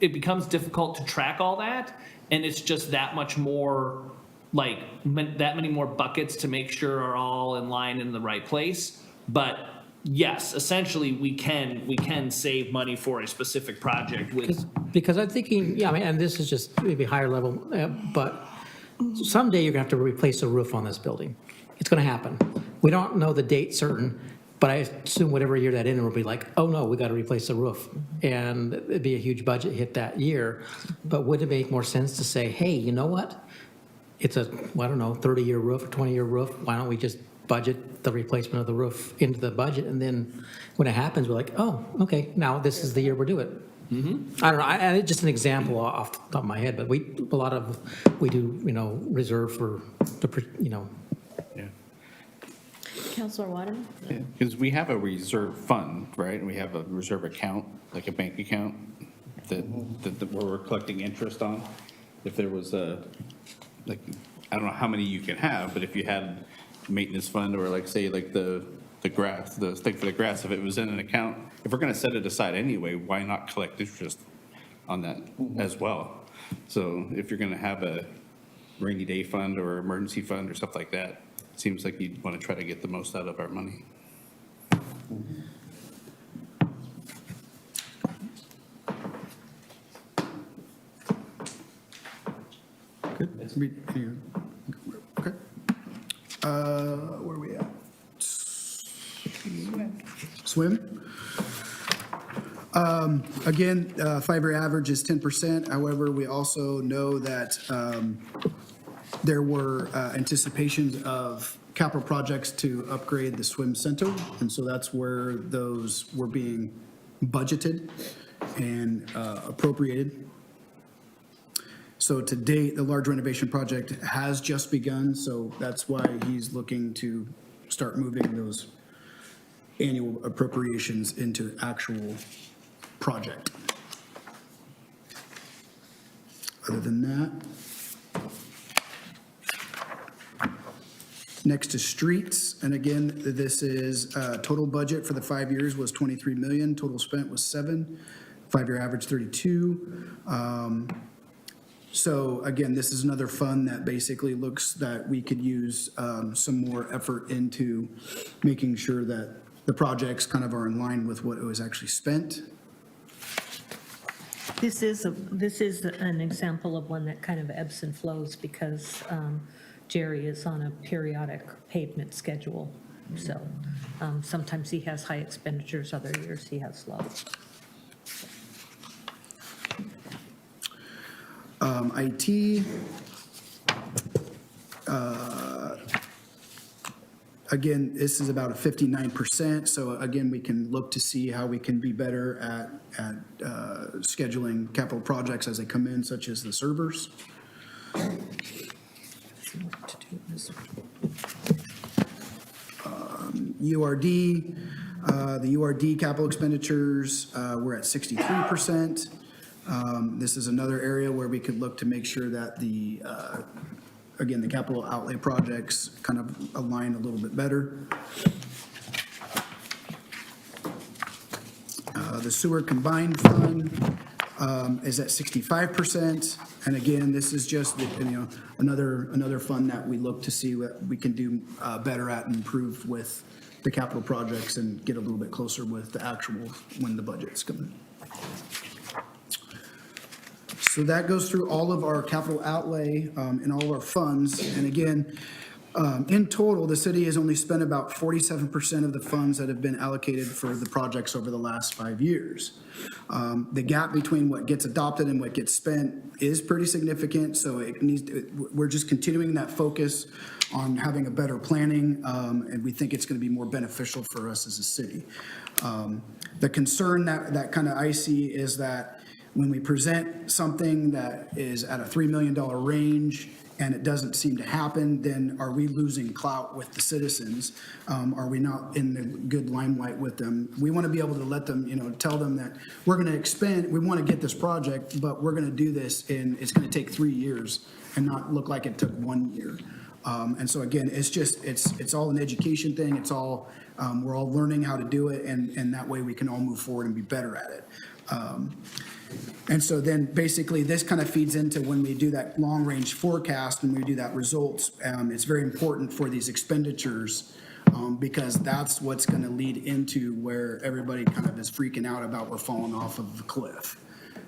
it becomes difficult to track all that. And it's just that much more, like, that many more buckets to make sure are all in line in the right place. But yes, essentially, we can save money for a specific project with. Because I'm thinking, yeah, I mean, and this is just maybe higher level, but someday you're gonna have to replace the roof on this building. It's gonna happen. We don't know the date certain, but I assume whatever year that in will be like, oh no, we gotta replace the roof. And it'd be a huge budget hit that year. But would it make more sense to say, hey, you know what? It's a, I don't know, 30-year roof, or 20-year roof. Why don't we just budget the replacement of the roof into the budget? And then when it happens, we're like, oh, okay, now this is the year we'll do it. I don't know, it's just an example off the top of my head, but we do, reserve for the, Yeah. Counselor Waterman? Because we have a reserve fund, right? And we have a reserve account, like a bank account, that where we're collecting interest on. If there was a, like, I don't know how many you can have, but if you had maintenance fund or like, say, like the grass, the thing for the grass, if it was in an account, if we're gonna set it aside anyway, why not collect interest on that as well? So if you're gonna have a rainy day fund or emergency fund or stuff like that, it seems like you'd wanna try to get the most out of our money. Okay. Where are we at? Swim. Again, 5-year average is 10%. However, we also know that there were anticipations of capital projects to upgrade the swim center. And so that's where those were being budgeted and appropriated. So to date, the large renovation project has just begun, so that's why he's looking to start moving those annual appropriations into actual project. Other than that, next is streets, and again, this is total budget for the 5 years was 23 million, total spent was 7, 5-year average 32. So again, this is another fund that basically looks that we could use some more effort into making sure that the projects kind of are in line with what it was actually spent. This is an example of one that kind of ebbs and flows because Jerry is on a periodic pavement schedule. So sometimes he has high expenditures, other years he has low. IT. Again, this is about a 59%. So again, we can look to see how we can be better at scheduling capital projects as they come in, such as the servers. URD, the URD capital expenditures, we're at 63%. This is another area where we could look to make sure that the, again, the capital outlay projects kind of align a little bit better. The sewer combined fund is at 65%. And again, this is just, another fund that we look to see what we can do better at and improve with the capital projects and get a little bit closer with the actual when the budget's coming. So that goes through all of our capital outlay and all of our funds. And again, in total, the city has only spent about 47% of the funds that have been allocated for the projects over the last 5 years. The gap between what gets adopted and what gets spent is pretty significant. So it needs, we're just continuing that focus on having a better planning, and we think it's going to be more beneficial for us as a city. The concern that kind of I see is that when we present something that is at a $3 million range and it doesn't seem to happen, then are we losing clout with the citizens? Are we not in the good limelight with them? We want to be able to let them, tell them that we're going to expand, we want to get this project, but we're going to do this and it's going to take 3 years and not look like it took 1 year. And so again, it's all an education thing. It's all, we're all learning how to do it, and that way we can all move forward and be better at it. And so then basically this kind of feeds into when we do that long-range forecast and we do that results, it's very important for these expenditures because that's what's going to lead into where everybody kind of is freaking out about we're falling off of the cliff.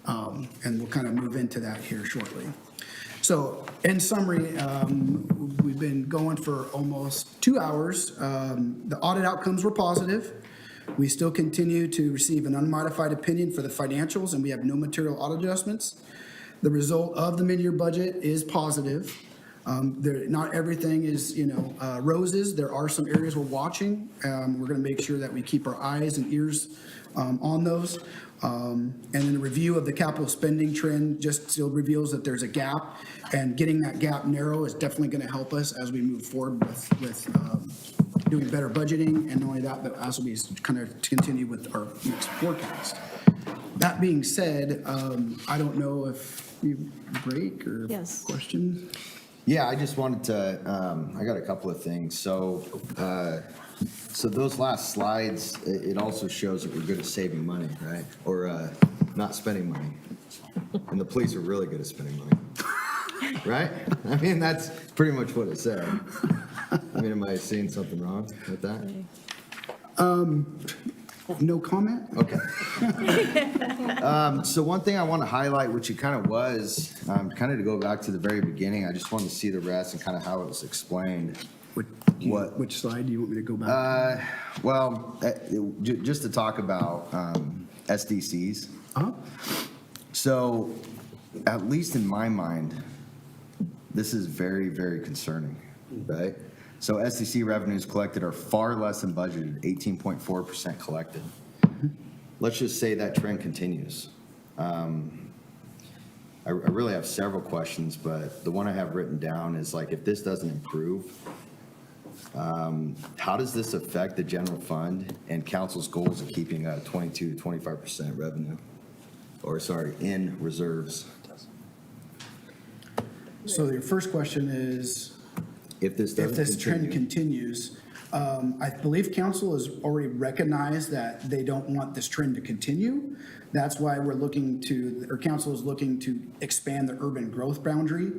And we'll kind of move into that here shortly. So in summary, we've been going for almost 2 hours. The audit outcomes were positive. We still continue to receive an unmodified opinion for the financials, and we have no material audit adjustments. The result of the mid-year budget is positive. Not everything is, roses. There are some areas we're watching. We're going to make sure that we keep our eyes and ears on those. And then the review of the capital spending trend just still reveals that there's a gap, and getting that gap narrow is definitely going to help us as we move forward with doing better budgeting, and not only that, but also we kind of continue with our next forecast. That being said, I don't know if you break or Yes. question. Yeah, I just wanted to, I got a couple of things. So those last slides, it also shows that we're good at saving money, right? Or not spending money. And the police are really good at spending money, right? I mean, that's pretty much what it said. I mean, am I seeing something wrong with that? No comment? Okay. So one thing I want to highlight, which it kind of was, kind of to go back to the very beginning, I just wanted to see the rest and kind of how it was explained. Which slide do you want me to go back? Just to talk about SDCs. Uh-huh. So, at least in my mind, this is very, very concerning, right? So SDC revenues collected are far less than budgeted, 18.4% collected. Let's just say that trend continues. I really have several questions, but the one I have written down is like, if this doesn't improve, how does this affect the general fund and council's goals of keeping a 22 to 25% revenue? In reserves? So your first question is, If this trend continues, I believe council has already recognized that they don't want this trend to continue. That's why council is looking to expand the urban growth boundary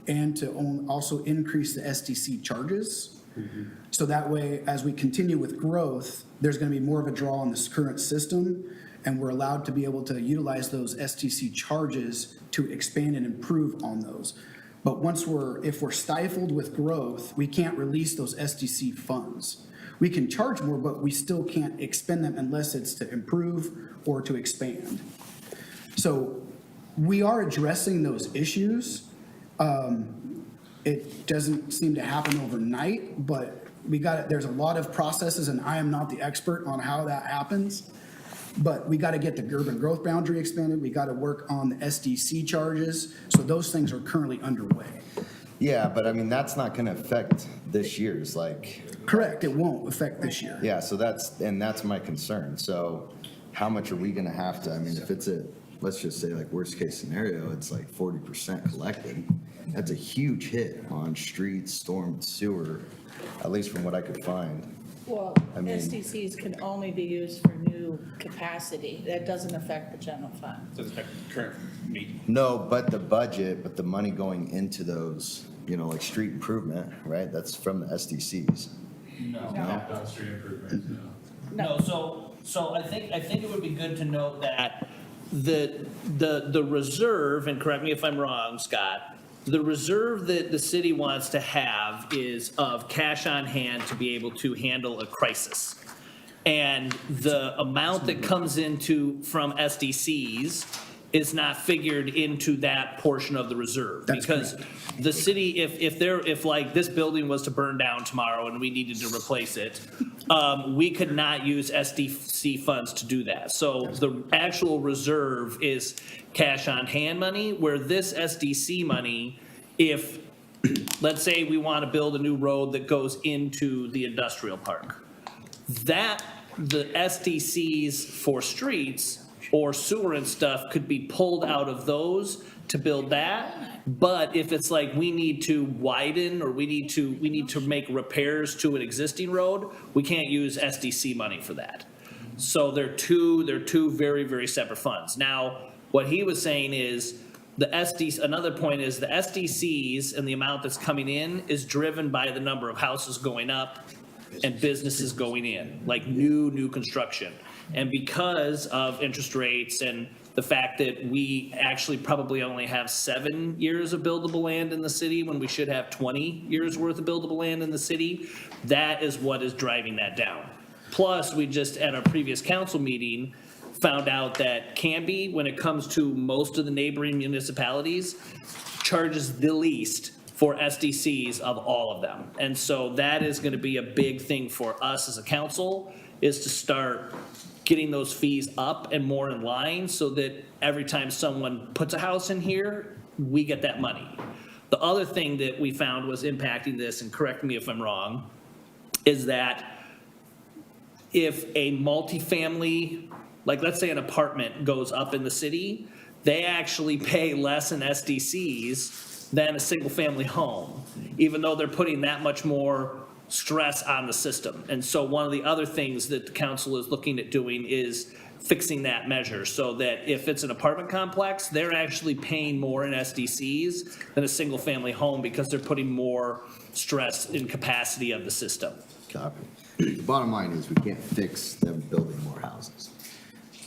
and to also increase the SDC charges. Mm-hmm. So that way, as we continue with growth, there's going to be more of a draw on this current system, and we're allowed to be able to utilize those SDC charges to expand and improve on those. But if we're stifled with growth, we can't release those SDC funds. We can charge more, but we still can't expend them unless it's to improve or to expand. So we are addressing those issues. It doesn't seem to happen overnight, but there's a lot of processes, and I am not the expert on how that happens. But we got to get the urban growth boundary expanded. We got to work on the SDC charges. So those things are currently underway. Yeah, but I mean, that's not going to affect this year's, Correct, it won't affect this year. Yeah, so that's my concern. So how much are we going to have to, I mean, if it's let's just say worst case scenario, it's 40% collected. That's a huge hit on streets, storm, sewer, at least from what I could find. Well, I mean- SDCs can only be used for new capacity. That doesn't affect the general fund. Doesn't affect current meeting. No, but the money going into those, street improvement, right? That's from the SDCs. No, so I think it would be good to note that the reserve, and correct me if I'm wrong, Scott, the reserve that the city wants to have is of cash on hand to be able to handle a crisis. And the amount that comes from SDCs is not figured into that portion of the reserve. Because the city, if this building was to burn down tomorrow and we needed to replace it, we could not use SDC funds to do that. So the actual reserve is cash on hand money, where this SDC money, if, let's say we want to build a new road that goes into the industrial park, the SDCs for streets or sewer and stuff could be pulled out of those to build that. But if it's like we need to widen or we need to make repairs to an existing road, we can't use SDC money for that. So they're two very, very separate funds. Now, what he was saying is another point is the SDCs and the amount that's coming in is driven by the number of houses going up and businesses going in, like new construction. And because of interest rates and the fact that we actually probably only have 7 years of buildable land in the city when we should have 20 years worth of buildable land in the city, that is what is driving that down. Plus, we just, at our previous council meeting, found out that Canby, when it comes to most of the neighboring municipalities, charges the least for SDCs of all of them. And so that is going to be a big thing for us as a council, is to start getting those fees up and more in line so that every time someone puts a house in here, we get that money. The other thing that we found was impacting this, and correct me if I'm wrong, is that if a multifamily, like let's say an apartment goes up in the city, they actually pay less in SDCs than a single family home, even though they're putting that much more stress on the system. And so one of the other things that the council is looking at doing is fixing that measure so that if it's an apartment complex, they're actually paying more in SDCs than a single family home because they're putting more stress in capacity of the system. Copy. The bottom line is we can't fix them building more houses.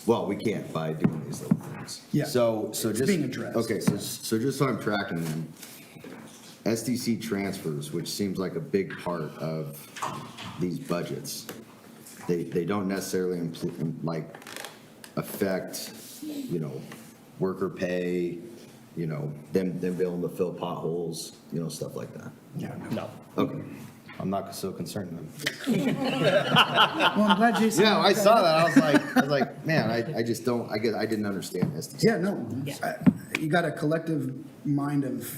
Well, we can't by doing these little things. Yeah. So just. being addressed. Okay, so just so I'm tracking them, SDC transfers, which seems like a big part of these budgets, they don't necessarily affect, worker pay, them being able to fill potholes, stuff like that. Yeah. No. Okay. I'm not so concerned then. Well, I'm glad Jason. Yeah, I saw that. I was like, man, I just don't, I didn't understand SDC. Yeah, no, you got a collective mind of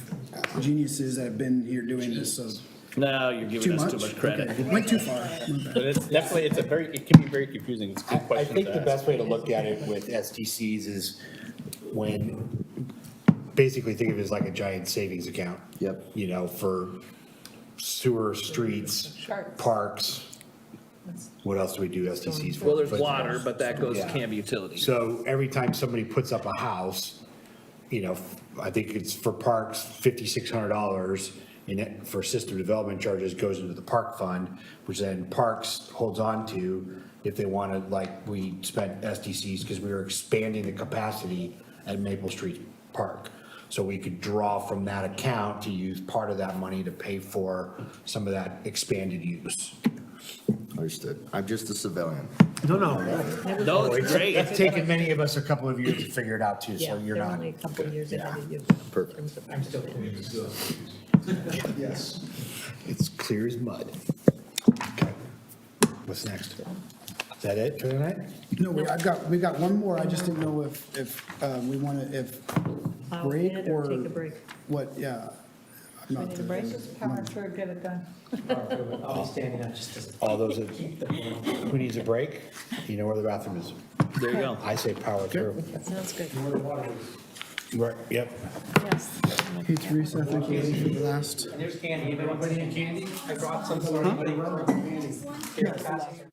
geniuses that have been here doing this, so. No, you're Too giving us much? too much credit. Okay. Went too far. My bad. But it's definitely, it can be very confusing. It's a good I question think to the ask. best way to look at it with SDCs is when, basically think of it as like a giant savings account. Yep. For sewer, streets, parks. What else do we do SDCs for? Well, there's water, but that goes to Yeah. Canby Utilities. So every time somebody puts up a house, I think it's for parks, $5,600 in it for system development charges goes into the park fund, which then parks holds on to if they want to, like we spent SDCs because we were expanding the capacity at Maple Street Park. So we could draw from that account to use part of that money to pay for some of that expanded use. Understood. I'm just a civilian. No. No, it's great. It's taken many of us a couple of years to figure it out too, Yeah, so you're they're not. only a couple of years ahead of you. Perfect. I'm still. Yes. It's clear as mud. Okay. What's next? Is that it for tonight? No, we got one more. I just didn't know if we want to, break Take a break. what, yeah. I'm not. Need a break? Power through, get it done. I'll be standing up just to. All those, who needs a break? You know where the bathroom is. There you go. I say power through. Sounds good. Right, yep. Yes. Hey, Teresa, thank you for the last. And there's candy. Everybody need candy? I brought some for everybody. Here, pass it.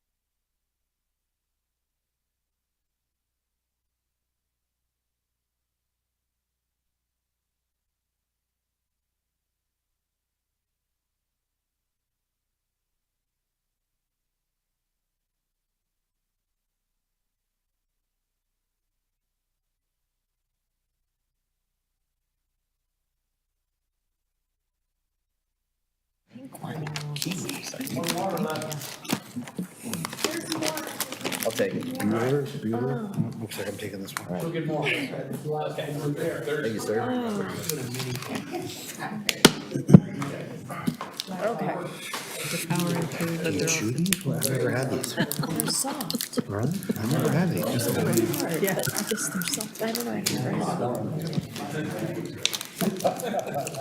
I'll take it. Looks like I'm taking this one. We'll get more. Okay. Thank you, sir. Okay. The power into the Chew these? I've never had these. They're soft. Really? I've never had these. Yeah. Just they're soft. I don't know.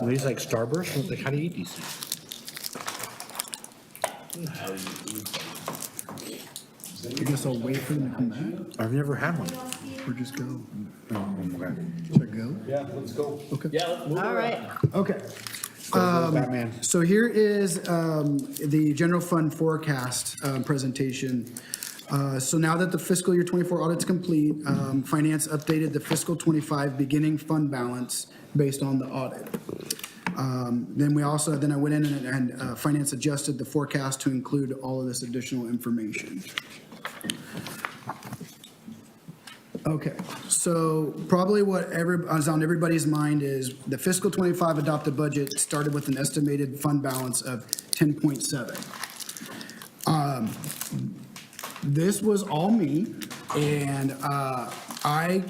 Are these like Starburst? Like, how do you eat these things? I guess I'll wait for them to come back, I've never had one. or just go. Oh, okay. Should I go? Yeah, let's go. Okay. Yeah, let's move All right. Okay. Batman. So here is the general fund forecast presentation. So now that the fiscal year 24 audit's complete, finance updated the fiscal 25 beginning fund balance based on the audit. Then I went in and finance adjusted the forecast to include all of this additional information. Okay, so probably what is on everybody's mind is the fiscal 25 adopted budget started with an estimated fund balance of 10.7. This was all me, and I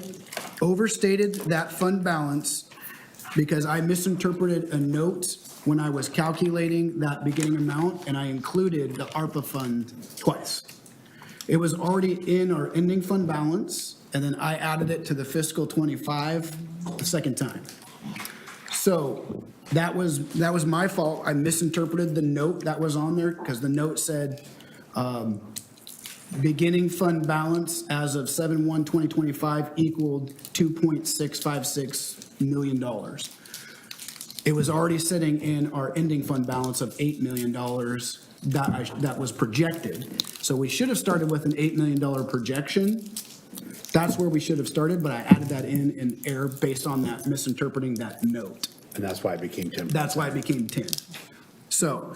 overstated that fund balance because I misinterpreted a note when I was calculating that beginning amount, and I included the ARPA fund twice. It was already in our ending fund balance, and then I added it to the fiscal 25 the second time. So that was my fault. I misinterpreted the note that was on there because the note said beginning fund balance as of 7/1/2025 equaled $2.656 million. It was already sitting in our ending fund balance of $8 million that was projected. So we should have started with an $8 million projection. That's where we should have started, but I added that in error based on that misinterpreting that note. And that's why it became 10. That's why it became 10. So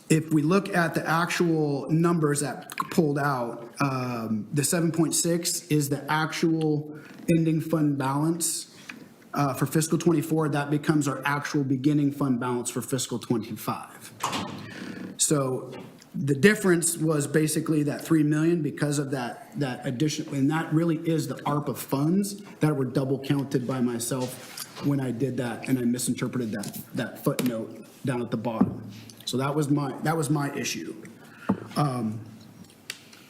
if we look at the actual numbers that pulled out, the 7.6 is the actual ending fund balance for fiscal 24. That becomes our actual beginning fund balance for fiscal 25. So the difference was basically that 3 million because of that addition, and that really is the ARPA funds that were double counted by myself when I did that, and I misinterpreted that footnote down at the bottom. So that was my issue.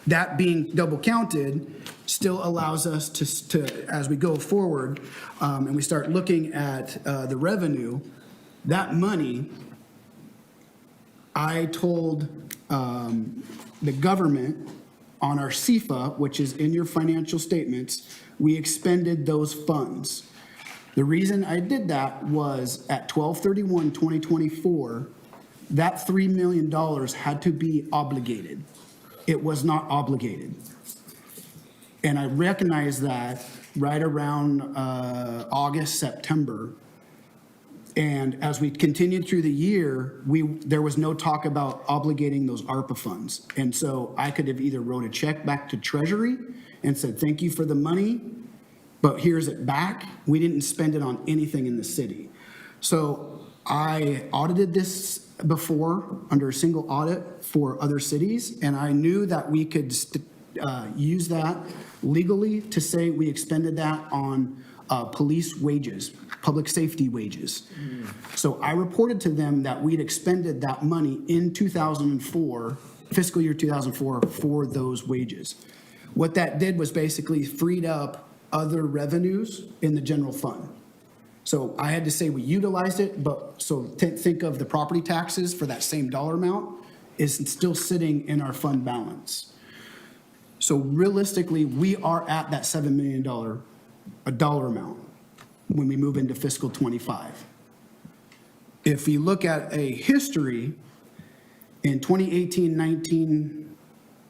That being double counted still allows us to as we go forward, and we start looking at the revenue, that money, I told the government on our CFA, which is in your financial statements, we expended those funds. The reason I did that was at 12/31/2024, that $3 million had to be obligated. It was not obligated. And I recognized that right around August, September. And as we continued through the year, there was no talk about obligating those ARPA funds. And so I could have either wrote a check back to Treasury and said, thank you for the money, but here's it back. We didn't spend it on anything in the city. So I audited this before under a single audit for other cities, and I knew that we could use that legally to say we expended that on police wages, public safety wages. So I reported to them that we'd expended that money in 2004, fiscal year 2004, for those wages. What that did was basically freed up other revenues in the general fund. So I had to say we utilized it, but so think of the property taxes for that same dollar amount is still sitting in our fund balance. So realistically, we are at that $7 million dollar amount when we move into fiscal 25. If you look at a history in 2018, 19,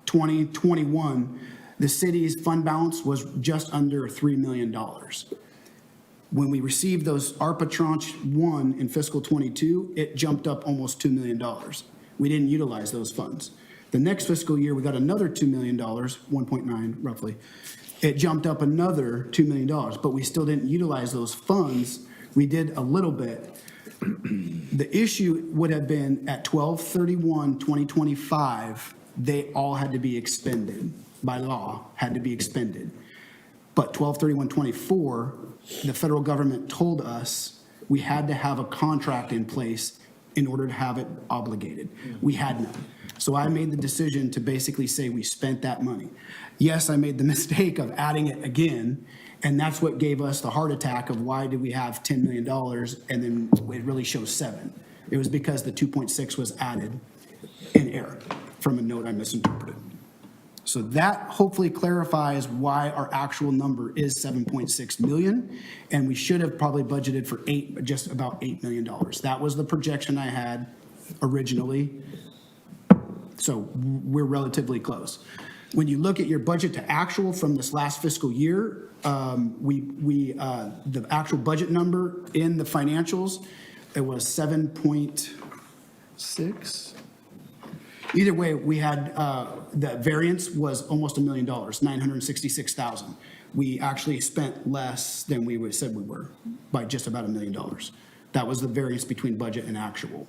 20, 21, the city's fund balance was just under $3 million. When we received those ARPA tranche 1 in fiscal 22, it jumped up almost $2 million. We didn't utilize those funds. The next fiscal year, we got another $2 million, 1.9 roughly. It jumped up another $2 million, but we still didn't utilize those funds. We did a little bit. The issue would have been at 12/31/2025, they all had to be expended by law, had to be expended. But 12/31/24, the federal government told us we had to have a contract in place in order to have it obligated. We had none. So I made the decision to basically say we spent that money. Yes, I made the mistake of adding it again, and that's what gave us the heart attack of why did we have $10 million and then it really shows 7. It was because the 2.6 was added in error from a note I misinterpreted. So that hopefully clarifies why our actual number is 7.6 million, and we should have probably budgeted for just about $8 million. That was the projection I had originally. So we're relatively close. When you look at your budget to actual from this last fiscal year, the actual budget number in the financials, it was 7.6. Either way, we had, the variance was almost $1 million, 966,000. We actually spent less than we said we were, by just about $1 million. That was the variance between budget and actual.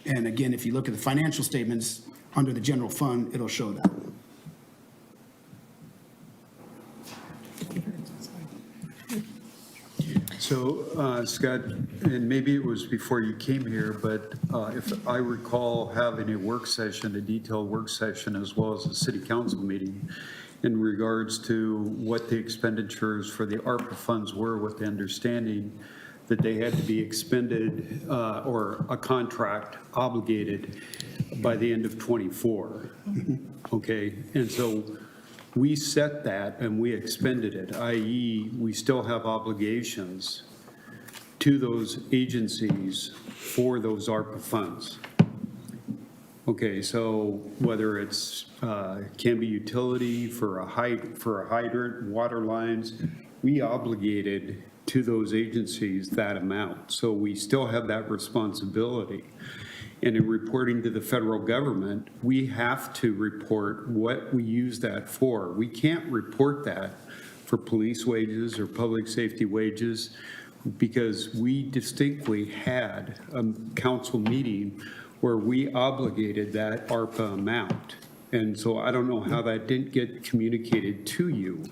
And again, if you look at the financial statements under the general fund, it'll show that. So, Scott, and maybe it was before you came here, but if I recall having a work session, a detailed work session, as well as a city council meeting in regards to what the expenditures for the ARPA funds were, with the understanding that they had to be expended or a contract obligated by the end of '24. Okay, and so we set that and we expended it, i.e. we still have obligations to those agencies for those ARPA funds. Okay, so whether it's Canby Utility for a hydrant, water lines, we obligated to those agencies that amount. So we still have that responsibility. And in reporting to the federal government, we have to report what we use that for. We can't report that for police wages or public safety wages, because we distinctly had a council meeting where we obligated that ARPA amount. And so I don't know how that didn't get communicated to you.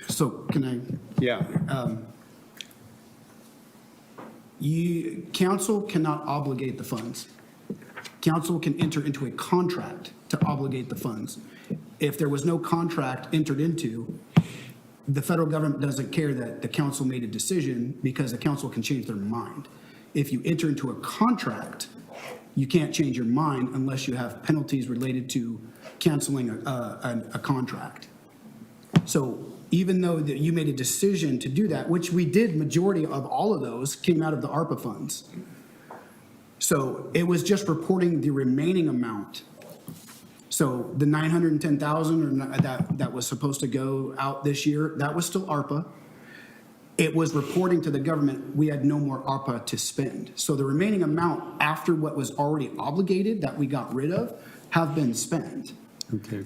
So can I? Yeah. Council cannot obligate the funds. Council can enter into a contract to obligate the funds. If there was no contract entered into, the federal government doesn't care that the council made a decision, because the council can change their mind. If you enter into a contract, you can't change your mind unless you have penalties related to canceling a contract. So even though that you made a decision to do that, which we did, majority of all of those came out of the ARPA funds. So it was just reporting the remaining amount. So the 910,000 or that was supposed to go out this year, that was still ARPA. It was reporting to the government, we had no more ARPA to spend. So the remaining amount after what was already obligated that we got rid of have been spent. Okay.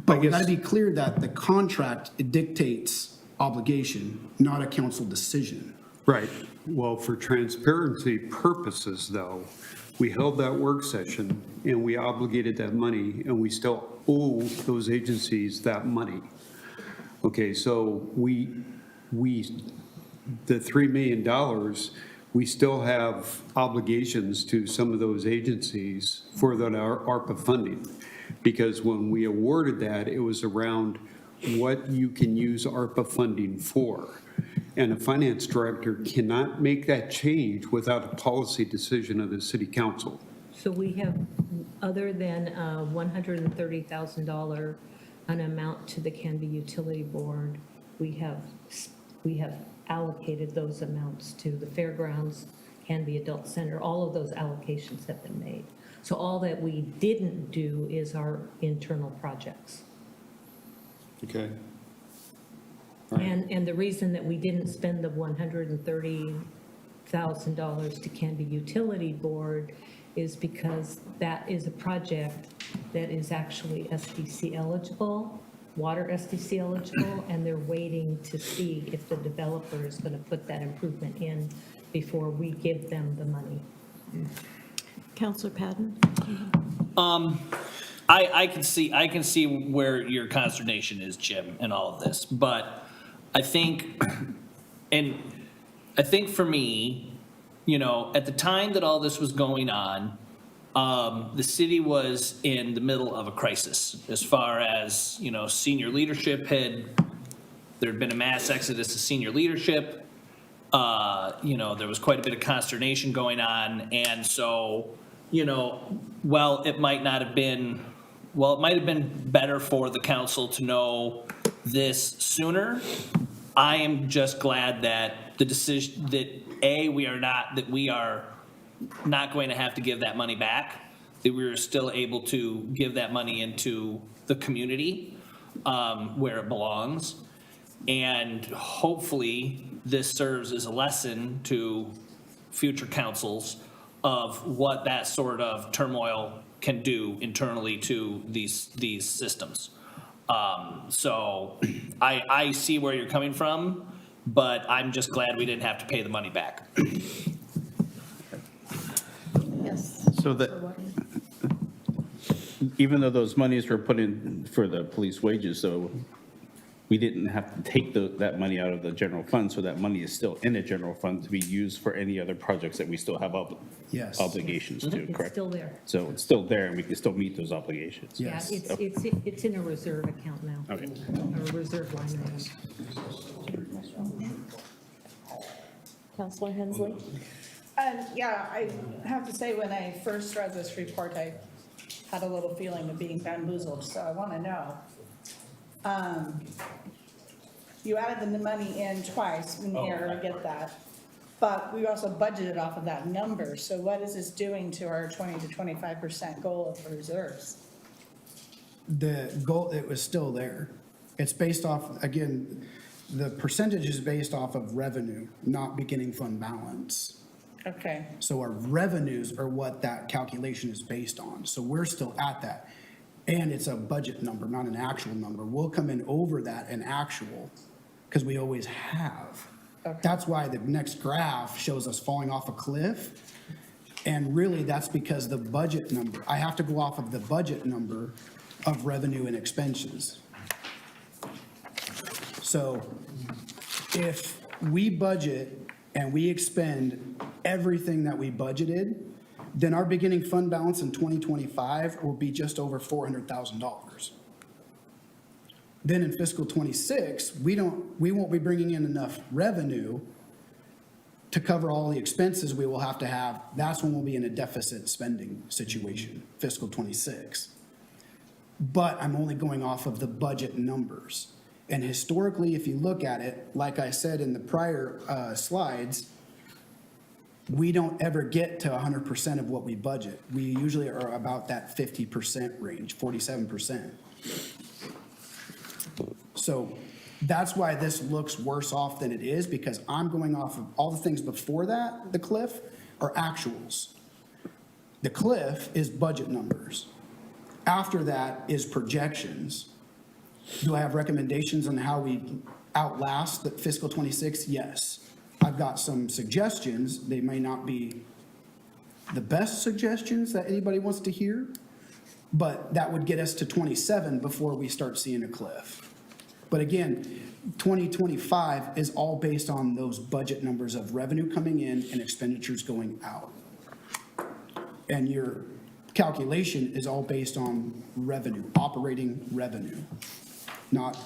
But we got to be clear that the contract, it dictates obligation, not a council decision. Right. Well, for transparency purposes, though, we held that work session and we obligated that money, and we still owe those agencies that money. Okay, so the $3 million, we still have obligations to some of those agencies for that ARPA funding. Because when we awarded that, it was around what you can use ARPA funding for. And a finance director cannot make that change without a policy decision of the city council. So we have, other than $130,000, an amount to the Canby Utility Board, we have allocated those amounts to the fairgrounds, Canby Adult Center. All of those allocations have been made. So all that we didn't do is our internal projects. Okay. And the reason that we didn't spend the $130,000 to Canby Utility Board is because that is a project that is actually SDC eligible, water SDC eligible, and they're waiting to see if the developer is going to put that improvement in before we give them the money. Counselor Patton? I can see where your consternation is, Jim, in all of this, but I think for me, at the time that all this was going on, the city was in the middle of a crisis as far as, senior leadership there had been a mass exodus of senior leadership. There was quite a bit of consternation going on. And so, while it might not have been well, it might have been better for the council to know this sooner. I am just glad that the decision, that we are not going to have to give that money back, that we were still able to give that money into the community where it belongs. And hopefully, this serves as a lesson to future councils of what that sort of turmoil can do internally to these systems. So I see where you're coming from, but I'm just glad we didn't have to pay the money back. Yes. So that, even though those monies were put in for the police wages, so we didn't have to take that money out of the general fund, so that money is still in the general fund to be used for any other projects that we still have Yes. obligations to, It's correct? still there. So it's still there, and we can still meet those obligations. Yeah, it's in a reserve account now. Okay. A reserve line item. Counselor Hensley? Yeah, I have to say, when I first read this report, I had a little feeling of being bamboozled, so I want to know. You added the money in twice in here, I get that. But we also budgeted off of that number, so what is this doing to our 20 to 25% goal of reserves? The goal, it was still there. It's based off, again, the percentage is based off of revenue, not beginning fund balance. Okay, So our revenues are what that calculation is based on. So we're still at that. And it's a budget number, not an actual number. We'll come in over that in actual, because we always have. Okay. That's why the next graph shows us falling off a cliff. And really, that's because the budget number, I have to go off of the budget number of revenue and expenses. So if we budget and we expend everything that we budgeted, then our beginning fund balance in 2025 will be just over $400,000. Then in fiscal '26, we won't be bringing in enough revenue to cover all the expenses we will have to have. That's when we'll be in a deficit spending situation, fiscal '26. But I'm only going off of the budget numbers. And historically, if you look at it, like I said in the prior slides, we don't ever get to 100% of what we budget. We usually are about that 50% range, 47%. So that's why this looks worse off than it is, because I'm going off of all the things before that, the cliff, are actuals. The cliff is budget numbers. After that is projections. Do I have recommendations on how we outlast the fiscal '26? Yes. I've got some suggestions. They may not be the best suggestions that anybody wants to hear, but that would get us to '27 before we start seeing a cliff. But again, 2025 is all based on those budget numbers of revenue coming in and expenditures going out. And your calculation is all based on revenue, operating revenue, not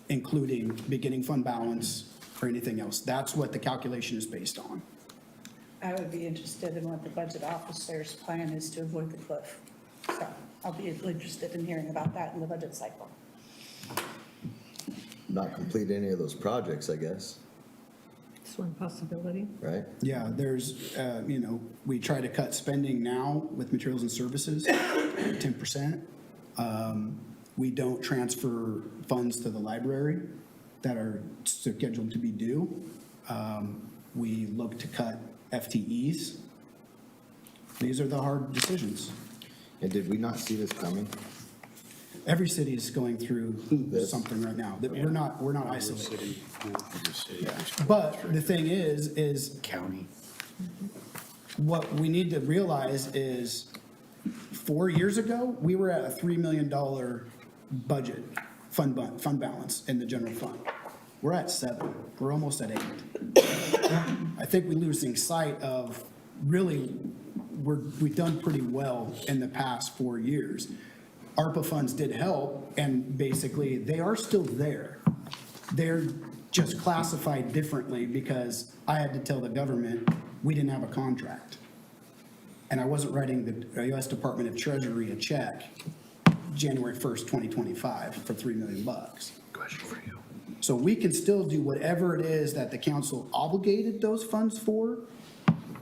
including beginning fund balance or anything else. That's what the calculation is based on. I would be interested in what the budget officer's plan is to avoid the cliff. So I'll be interested in hearing about that in the budget cycle. Not complete any of those projects, I guess, It's one possibility. right? Yeah, there's, we try to cut spending now with materials and services, 10%. We don't transfer funds to the library that are scheduled to be due. We look to cut FTEs. These are the hard decisions. And did we not see this coming? Every city is going through something right now. That we're not isolated. Yeah. But the thing is County. what we need to realize is 4 years ago, we were at a $3 million budget fund balance in the general fund. We're at 7. We're almost at 8. I think we're losing sight of really, we've done pretty well in the past 4 years. ARPA funds did help, and basically they are still there. They're just classified differently because I had to tell the government we didn't have a contract. And I wasn't writing the U.S. Department of Treasury a check January 1st, 2025 for $3 million. Question for you. So we can still do whatever it is that the council obligated those funds for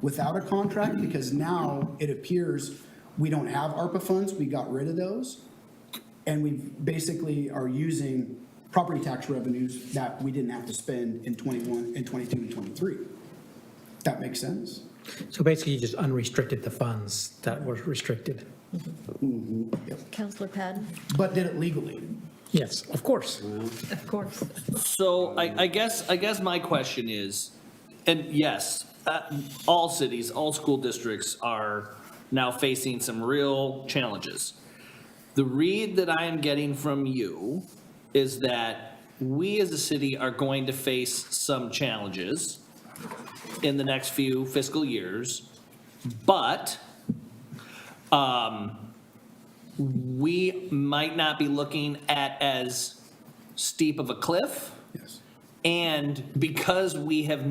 without a contract, because now it appears we don't have ARPA funds, we got rid of those. And we basically are using property tax revenues that we didn't have to spend in 21, and 22, and 23. That makes sense? So basically, you just unrestricted the funds that were restricted. Counselor Patton? But did it legally. Yes, of course. Of course. So I guess my question is, and yes, all cities, all school districts are now facing some real challenges. The read that I am getting from you is that we as a city are going to face some challenges in the next few fiscal years, but we might not be looking at as steep of a cliff. Yes. And because we have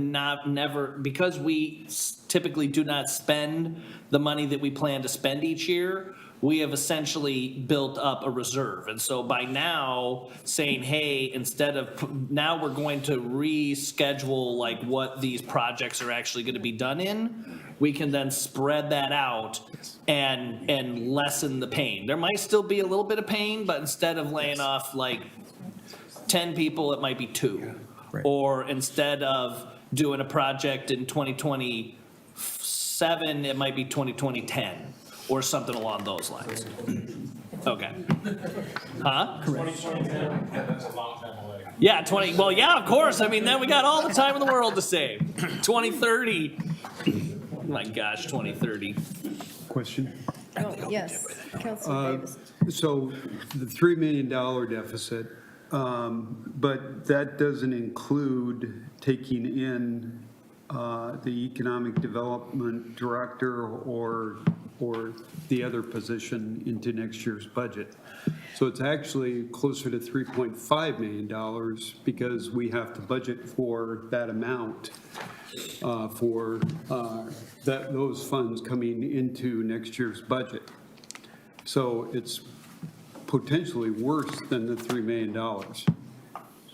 because we typically do not spend the money that we plan to spend each year, we have essentially built up a reserve. And so by now saying, hey, instead of, now we're going to reschedule like what these projects are actually going to be done in, we can then spread that out and lessen the pain. There might still be a little bit of pain, but instead of laying off like 10 people, it might be 2. Right. Or instead of doing a project in 2027, it might be 2010 or something along those lines. Okay. Huh? Yeah, 20, well, yeah, of course. I mean, then we got all the time in the world to save. 2030. Oh my gosh, 2030. Question? Oh, yes, Counselor Davis. So the $3 million deficit, but that doesn't include taking in the economic development director or the other position into next year's budget. So it's actually closer to $3.5 million because we have to budget for that amount for those funds coming into next year's budget. So it's potentially worse than the $3 million.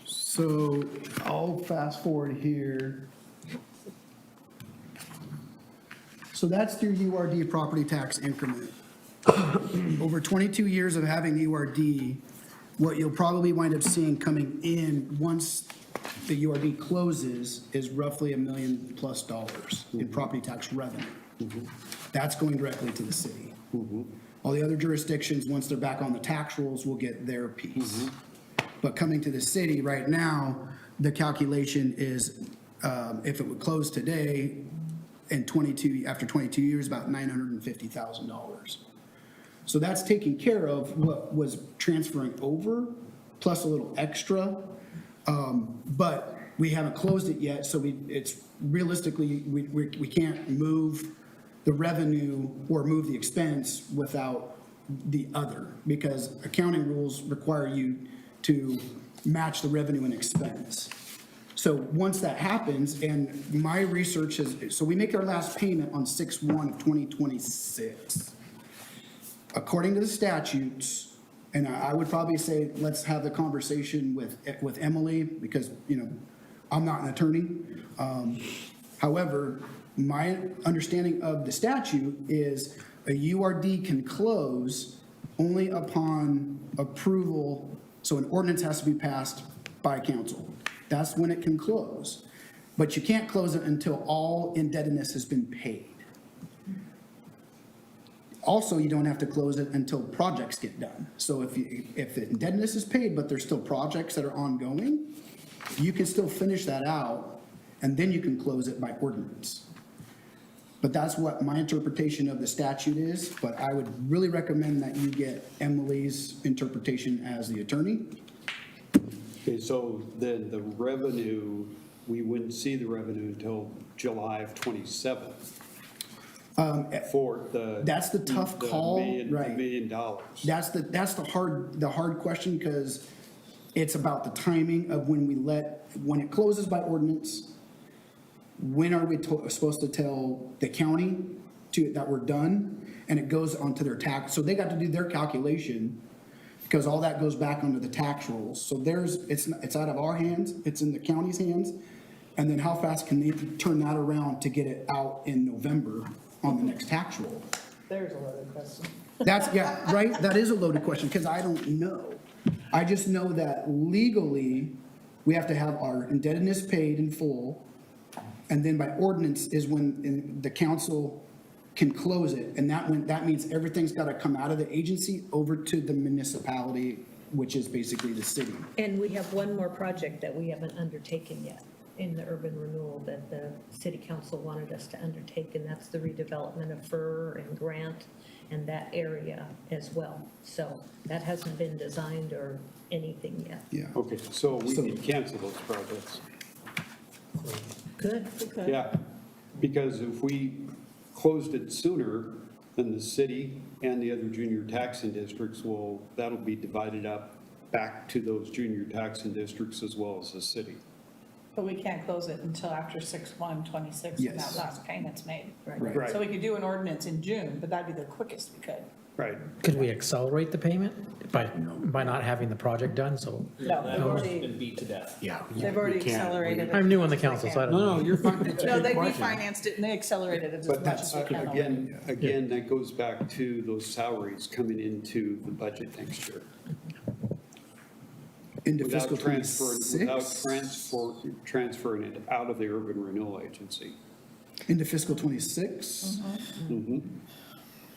So I'll fast forward here. So that's your URD property tax increment. Over 22 years of having URD, what you'll probably wind up seeing coming in once the URD closes is roughly $1 million+ in property tax revenue. That's going directly to the city. All the other jurisdictions, once they're back on the tax rolls, will get their piece. But coming to the city right now, the calculation is, if it would close today, after 22 years, about $950,000. So that's taking care of what was transferring over, plus a little extra. But we haven't closed it yet, so it's realistically, we can't move the revenue or move the expense without the other, because accounting rules require you to match the revenue and expense. So once that happens, and my research is, so we make our last payment on 6/1 of 2026. According to the statutes, and I would probably say, let's have the conversation with Emily, because, I'm not an attorney. However, my understanding of the statute is a URD can close only upon approval, so an ordinance has to be passed by council. That's when it can close. But you can't close it until all indebtedness has been paid. Also, you don't have to close it until projects get done. So if the indebtedness is paid, but there's still projects that are ongoing, you can still finish that out, and then you can close it by ordinance. But that's what my interpretation of the statute is, but I would really recommend that you get Emily's interpretation as the attorney. Okay, so then the revenue, we wouldn't see the revenue until July of '27. For the. That's the tough call, right? $1 million. That's the hard question, because it's about the timing of when it closes by ordinance. When are we supposed to tell the county that we're done? And it goes onto their tax, so they got to do their calculation because all that goes back under the tax rolls. So it's out of our hands, it's in the county's hands. And then how fast can they turn that around to get it out in November on the next tax roll? There's a loaded question. That's, yeah, right, that is a loaded question, because I don't know. I just know that legally, we have to have our indebtedness paid in full, and then by ordinance is when the council can close it, and that means everything's gotta come out of the agency over to the municipality, which is basically the city. And we have one more project that we haven't undertaken yet in the urban renewal that the city council wanted us to undertake, and that's the redevelopment of Fur and Grant and that area as well. So that hasn't been designed or anything yet. Yeah. Okay, so we can cancel those projects. Good. Yeah, because if we closed it sooner, then the city and the other junior taxing districts that'll be divided up back to those junior taxing districts as well as the city. But we can't close it until after 6/1/26 when that Yes. last payment's made. Right. So we could do an ordinance in June, but that'd be the quickest we could. Right. Could we accelerate the payment by not having the project done, so? No, they've already, Been beat to death. Yeah. they've already accelerated it. I'm new on the council, so I don't know. No, you're fine. It's a No, good they question. refinanced it and they accelerated it as But much as we can already. again, that goes back to those salaries coming into the budget next year. Into Without fiscal transferring it out of the urban renewal agency. Into fiscal 26?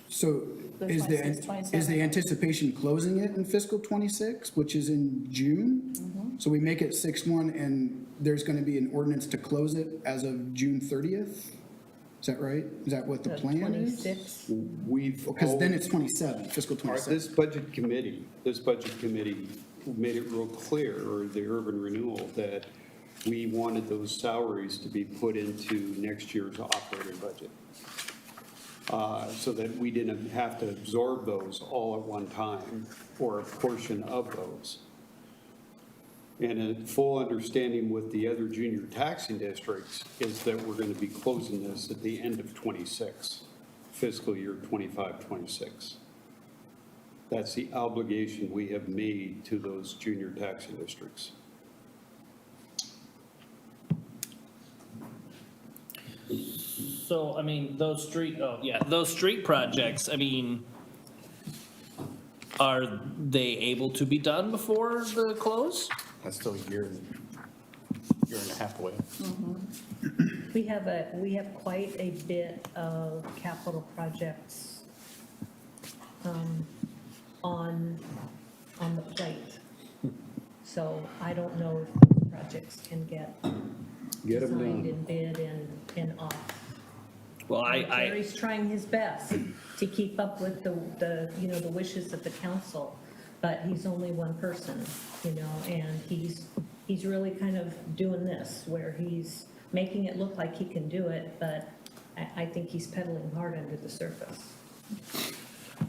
So The is 26, the 27. anticipation closing it in fiscal 26, which is in June? So we make it 6/1 and there's going to be an ordinance to close it as of June 30th? Is that right? Is that what the plan is? 26. Because then it's 27, fiscal 27. This budget committee made it real clear, or the urban renewal, that we wanted those salaries to be put into next year's operating budget. So that we didn't have to absorb those all at one time, or a portion of those. And a full understanding with the other junior taxing districts is that we're going to be closing this at the end of '26, fiscal year 25-26. That's the obligation we have made to those junior taxing districts. So, I mean, those street projects, I mean, are they able to be done before the close? That's still a year and a half away. We have quite a bit of capital projects on the plate. So I don't know if those projects can get Get 'em designed done. and bid and off. Well, Jerry's trying his best to keep up with the wishes of the council, but he's only one person, and he's really kind of doing this, where he's making it look like he can do it, but I think he's pedaling hard under the surface.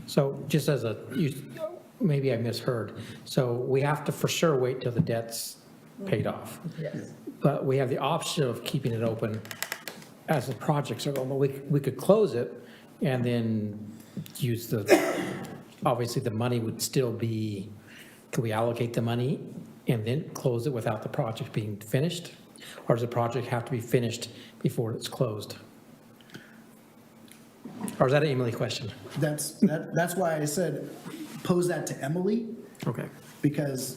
So just as maybe I misheard, so we have to for sure wait till the debt's paid off. Yes. But we have the option of keeping it open as the projects are going, but we could close it and then use obviously the money would still be, could we allocate the money and then close it without the project being finished? Or does the project have to be finished before it's closed? Or is that an Emily question? That's why I said, pose that to Emily, Okay. because,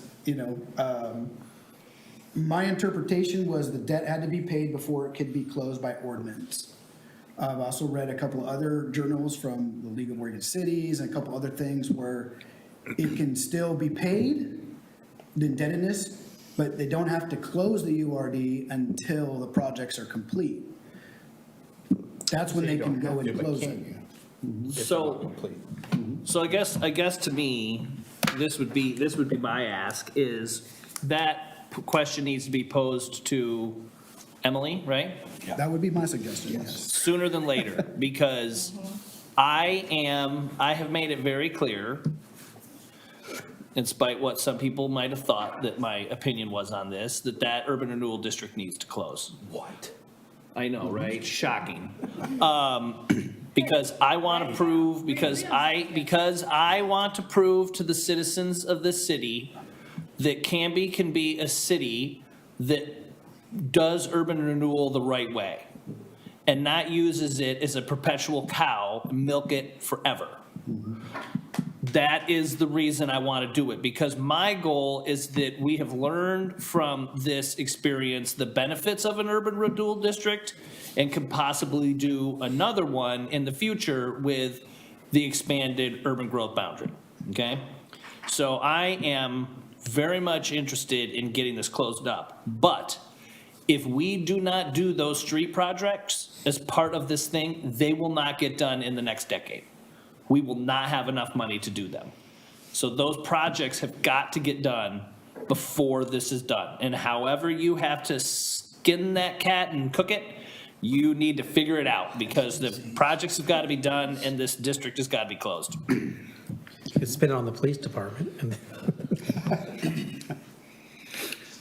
my interpretation was the debt had to be paid before it could be closed by ordinance. I've also read a couple of other journals from the League of Oregon Cities and a couple other things where it can still be paid, the indebtedness, but they don't have to close the URD until the projects are complete. That's when they can go and close it. So I guess to me, this would be my ask, is that question needs to be posed to Emily, right? That would be my suggestion, yes. Sooner than later, because I have made it very clear, in spite what some people might have thought that my opinion was on this, that urban renewal district needs to close. What? I know, right? Shocking. Because I want to prove, because I want to prove to the citizens of this city that Canby can be a city that does urban renewal the right way and not uses it as a perpetual cow, milk it forever. That is the reason I want to do it, because my goal is that we have learned from this experience the benefits of an urban renewal district and can possibly do another one in the future with the expanded urban growth boundary, okay? So I am very much interested in getting this closed up, but if we do not do those street projects as part of this thing, they will not get done in the next decade. We will not have enough money to do them. So those projects have got to get done before this is done. And however you have to skin that cat and cook it, you need to figure it out, because the projects have got to be done and this district has got to be closed. It's spin it on the police department. And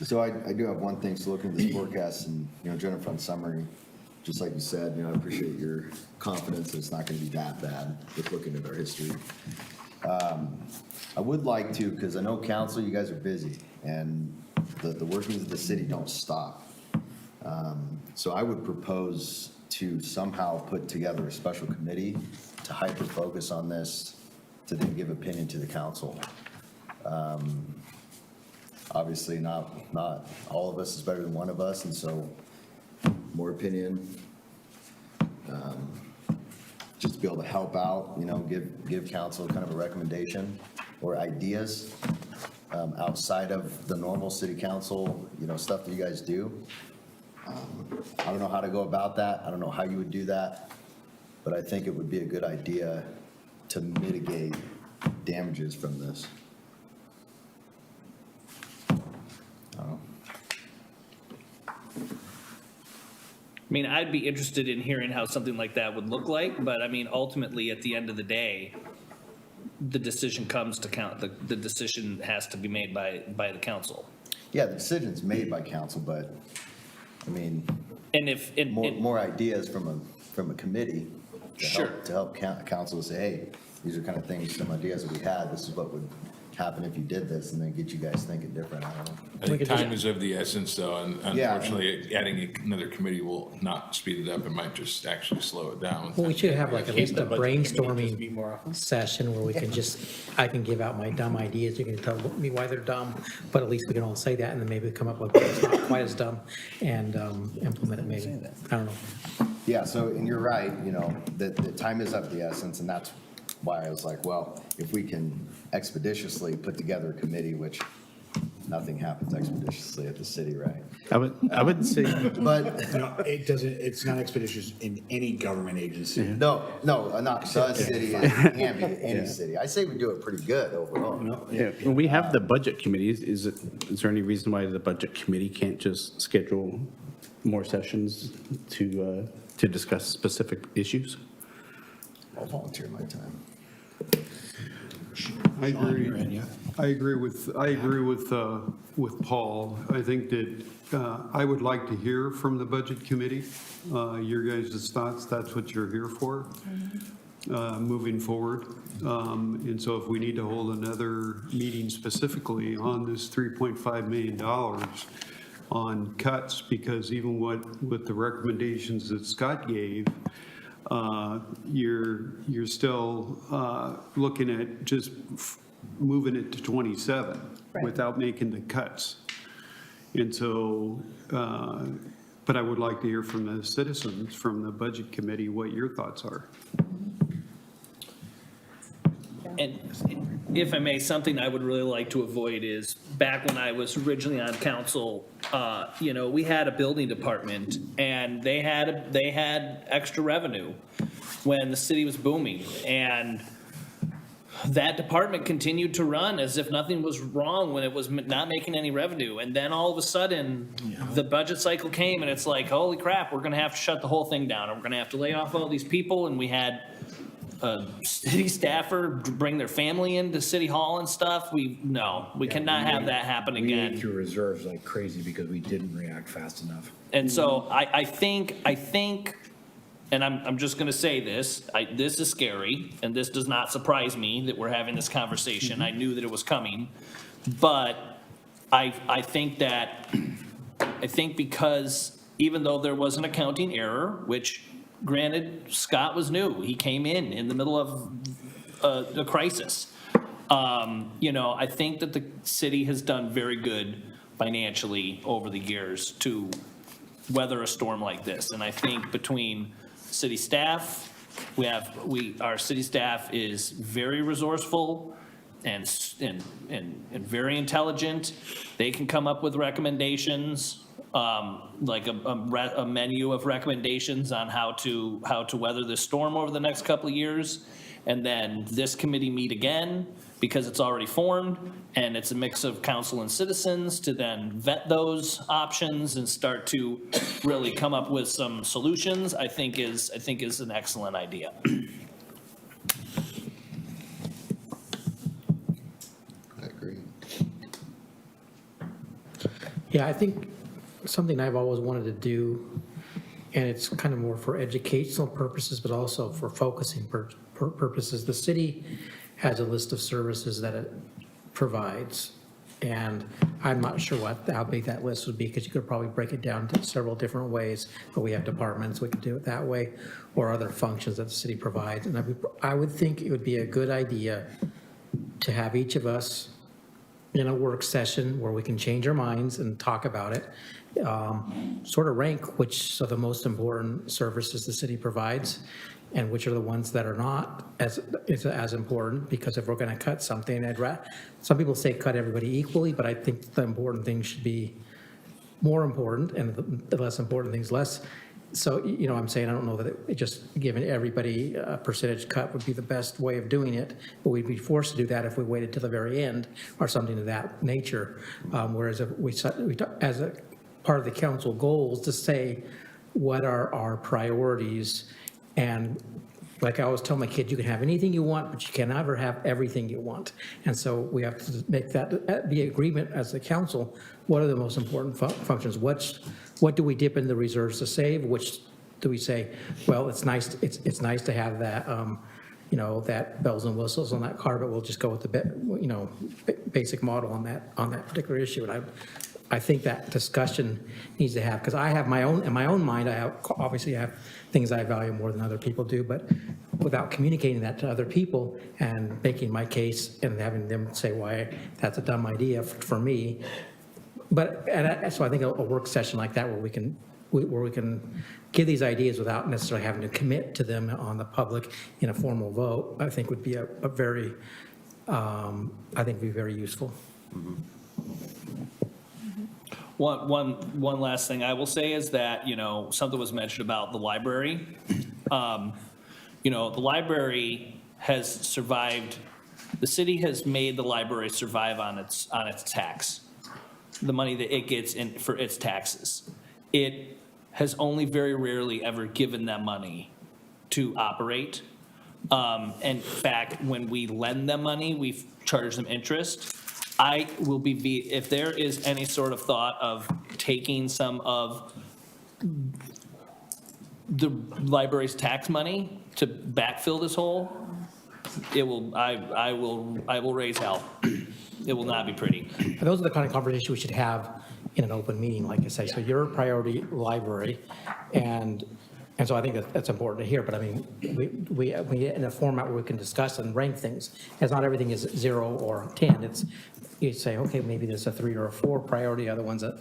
So I do have one thing, so looking at this forecast and, Jennifer, on summary, just like you said, I appreciate your confidence that it's not going to be that bad with looking at our history. I would like to, because I know council, you guys are busy, and the workings of the city don't stop. So I would propose to somehow put together a special committee to hyper-focus on this, to then give opinion to the council. Obviously, not all of us is better than one of us, and so more opinion, just to be able to help out, give council kind of a recommendation or ideas outside of the normal city council, stuff that you guys do. I don't know how to go about that. I don't know how you would do that, but I think it would be a good idea to mitigate damages from this. I mean, I'd be interested in hearing how something like that would look like, but I mean, ultimately, at the end of the day, the decision comes to count, the decision has to be made by the council. Yeah, the decision's made by council, but, I mean, And if, more ideas from a committee to Sure. help council to say, hey, these are kind of things, some ideas that we had, this is what would happen if you did this, and then get you guys thinking different, I don't know. I think time is of the essence, though, and Yeah. unfortunately, adding another committee will not speed it up. It might just actually slow it down. Well, we should have like at least a Can't the budget committee just brainstorming meet more often? session where we can I can give out my dumb ideas, you can tell me why they're dumb, but at least we can all say that, and then maybe come up with what's not quite as dumb and implement it maybe. I don't know. Yeah, so, and you're right, the time is of the essence, and that's why I was like, well, if we can expeditiously put together a committee, which nothing happens expeditiously at the city, right? I would say, But, It doesn't, it's not expeditious in any government agency. no, not the city, it can be any city. I say we do it pretty good overall. yeah, when we have the budget committees, is there any reason why the budget committee can't just schedule more sessions to discuss specific issues? I'll volunteer my time. I Sean, agree. you're in, yeah? I agree with Paul. I think that I would like to hear from the budget committee, your guys' thoughts. That's what you're here for, moving forward. And so if we need to hold another meeting specifically on this $3.5 million on cuts, because even with the recommendations that Scott gave, you're still looking at just moving it to 27 without making the cuts. And so, but I would like to hear from the citizens, from the budget committee, what your thoughts are. And if I may, something I would really like to avoid is, back when I was originally on council, we had a building department, and they had extra revenue when the city was booming, and that department continued to run as if nothing was wrong when it was not making any revenue. And then all of a sudden, the budget cycle came, and it's like, holy crap, we're gonna have to shut the whole thing down, and we're gonna have to lay off all these people, and we had a city staffer bring their family into City Hall and stuff. We cannot have that happen We again. ate through reserves like crazy because we didn't react fast enough. And so I think and I'm just gonna say this, this is scary, and this does not surprise me that we're having this conversation. I knew that it was coming, but I think because even though there was an accounting error, which granted, Scott was new, he came in the middle of a crisis. I think that the city has done very good financially over the years to weather a storm like this. And I think between city staff, our city staff is very resourceful and very intelligent. They can come up with recommendations, like a menu of recommendations on how to weather this storm over the next couple of years. And then this committee meet again, because it's already formed, and it's a mix of council and citizens to then vet those options and start to really come up with some solutions, I think is an excellent idea. I agree. Yeah, I think something I've always wanted to do, and it's kind of more for educational purposes, but also for focusing purposes. The city has a list of services that it provides, and I'm not sure how big that list would be, because you could probably break it down to several different ways, but we have departments, we could do it that way, or other functions that the city provides. And I would think it would be a good idea to have each of us in a work session where we can change our minds and talk about it, sort of rank which are the most important services the city provides and which are the ones that are not as important, because if we're going to cut something, some people say cut everybody equally, but I think the important things should be more important and the less important things less. So, I'm saying I don't know that it just giving everybody a percentage cut would be the best way of doing it, but we'd be forced to do that if we waited till the very end or something of that nature. Whereas if we as a part of the council goals to say what are our priorities, and like I always tell my kids, you can have anything you want, but you can never have everything you want. And so we have to make that the agreement as the council. What are the most important functions? What do we dip in the reserves to save? Which do we say, well, it's nice to have that, that bells and whistles on that car, but we'll just go with the basic model on that particular issue. And I think that discussion needs to have, because I have in my own mind, I have things I value more than other people do, but without communicating that to other people and making my case and having them say why that's a dumb idea for me. So I think a work session like that where we can give these ideas without necessarily having to commit to them on the public in a formal vote, I think would be very useful. Mm-hmm. One last thing I will say is that, something was mentioned about the library. The library has survived, the city has made the library survive on its tax, the money that it gets in for its taxes. It has only very rarely ever given that money to operate. In fact, when we lend them money, we've charged them interest. I will if there is any sort of thought of taking some of the library's tax money to backfill this hole, I will raise hell. It will not be pretty. Those are the kind of conversations we should have in an open meeting, like I say. So your priority library, and so I think that's important to hear. But I mean, we in a format where we can discuss and rank things, as not everything is 0 or 10. You say, okay, maybe there's a 3 or a 4 priority. Other ones that,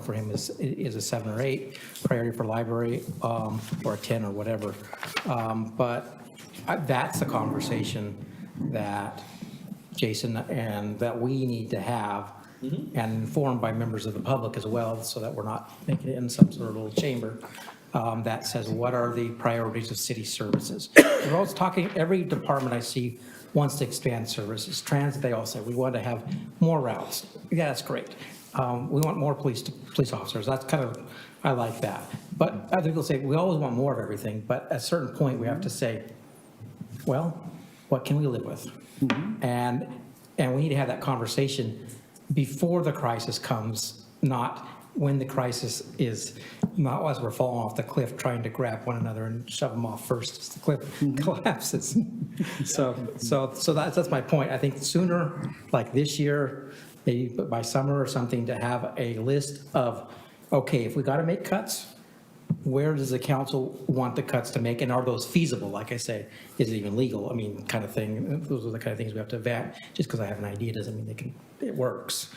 for him is a 7 or 8 priority for library, or a 10 or whatever. But that's the conversation that Jason and that we need to have, and informed by members of the public as well, so that we're not making it in some sort of little chamber that says, what are the priorities of city services? We're always talking, every department I see wants to expand services. Transit, they all say, we want to have more routes. Yeah, that's great. We want more police officers. That's kind of, I like that. But other people say, we always want more of everything, but at a certain point, we have to say, well, what can we live with? And we need to have that conversation before the crisis comes, not when the crisis is, not as we're falling off the cliff, trying to grab one another and shove them off first as the cliff collapses. So that's my point. I think sooner, like this year, maybe by summer or something, to have a list of, okay, if we got to make cuts, where does the council want the cuts to make, and are those feasible? Like I say, is it even legal? I mean, kind of thing. Those are the kind of things we have to vet. Just because I have an idea doesn't mean it works.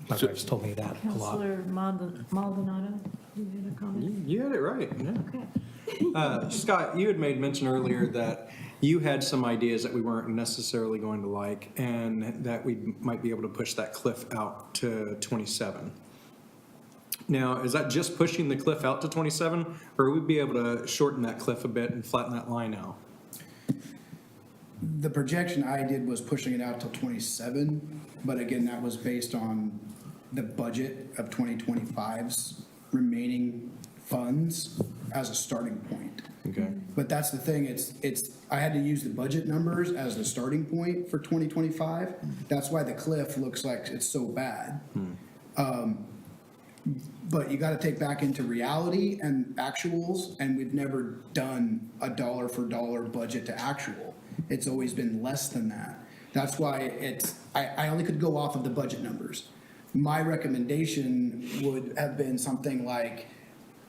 My wife's told me that a lot. Councilor Maldonado, you had a comment? You had it right, yeah. Okay. Scott, you had made mention earlier that you had some ideas that we weren't necessarily going to like, and that we might be able to push that cliff out to 27. Now, is that just pushing the cliff out to 27, or would we be able to shorten that cliff a bit and flatten that line out? The projection I did was pushing it out till 27, but again, that was based on the budget of 2025's remaining funds as a starting point. Okay. But that's the thing, I had to use the budget numbers as the starting point for 2025. That's why the cliff looks like it's so bad. But you got to take back into reality and actuals, and we've never done a dollar for dollar budget to actual. It's always been less than that. That's why I only could go off of the budget numbers. My recommendation would have been something like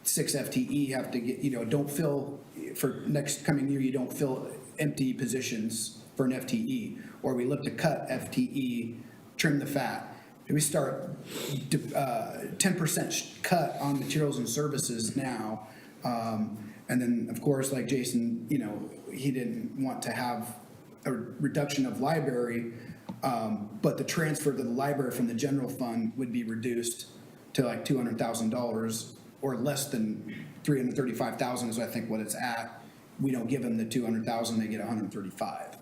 6 FTE have to get, don't fill, for next coming year, you don't fill empty positions for an FTE. Or we look to cut FTE, trim the fat. We start 10% cut on materials and services now. And then, of course, like Jason, he didn't want to have a reduction of library, but the transfer to the library from the general fund would be reduced to like $200,000 or less than $335,000 is I think what it's at. We don't give them the $200,000, they get $135,000.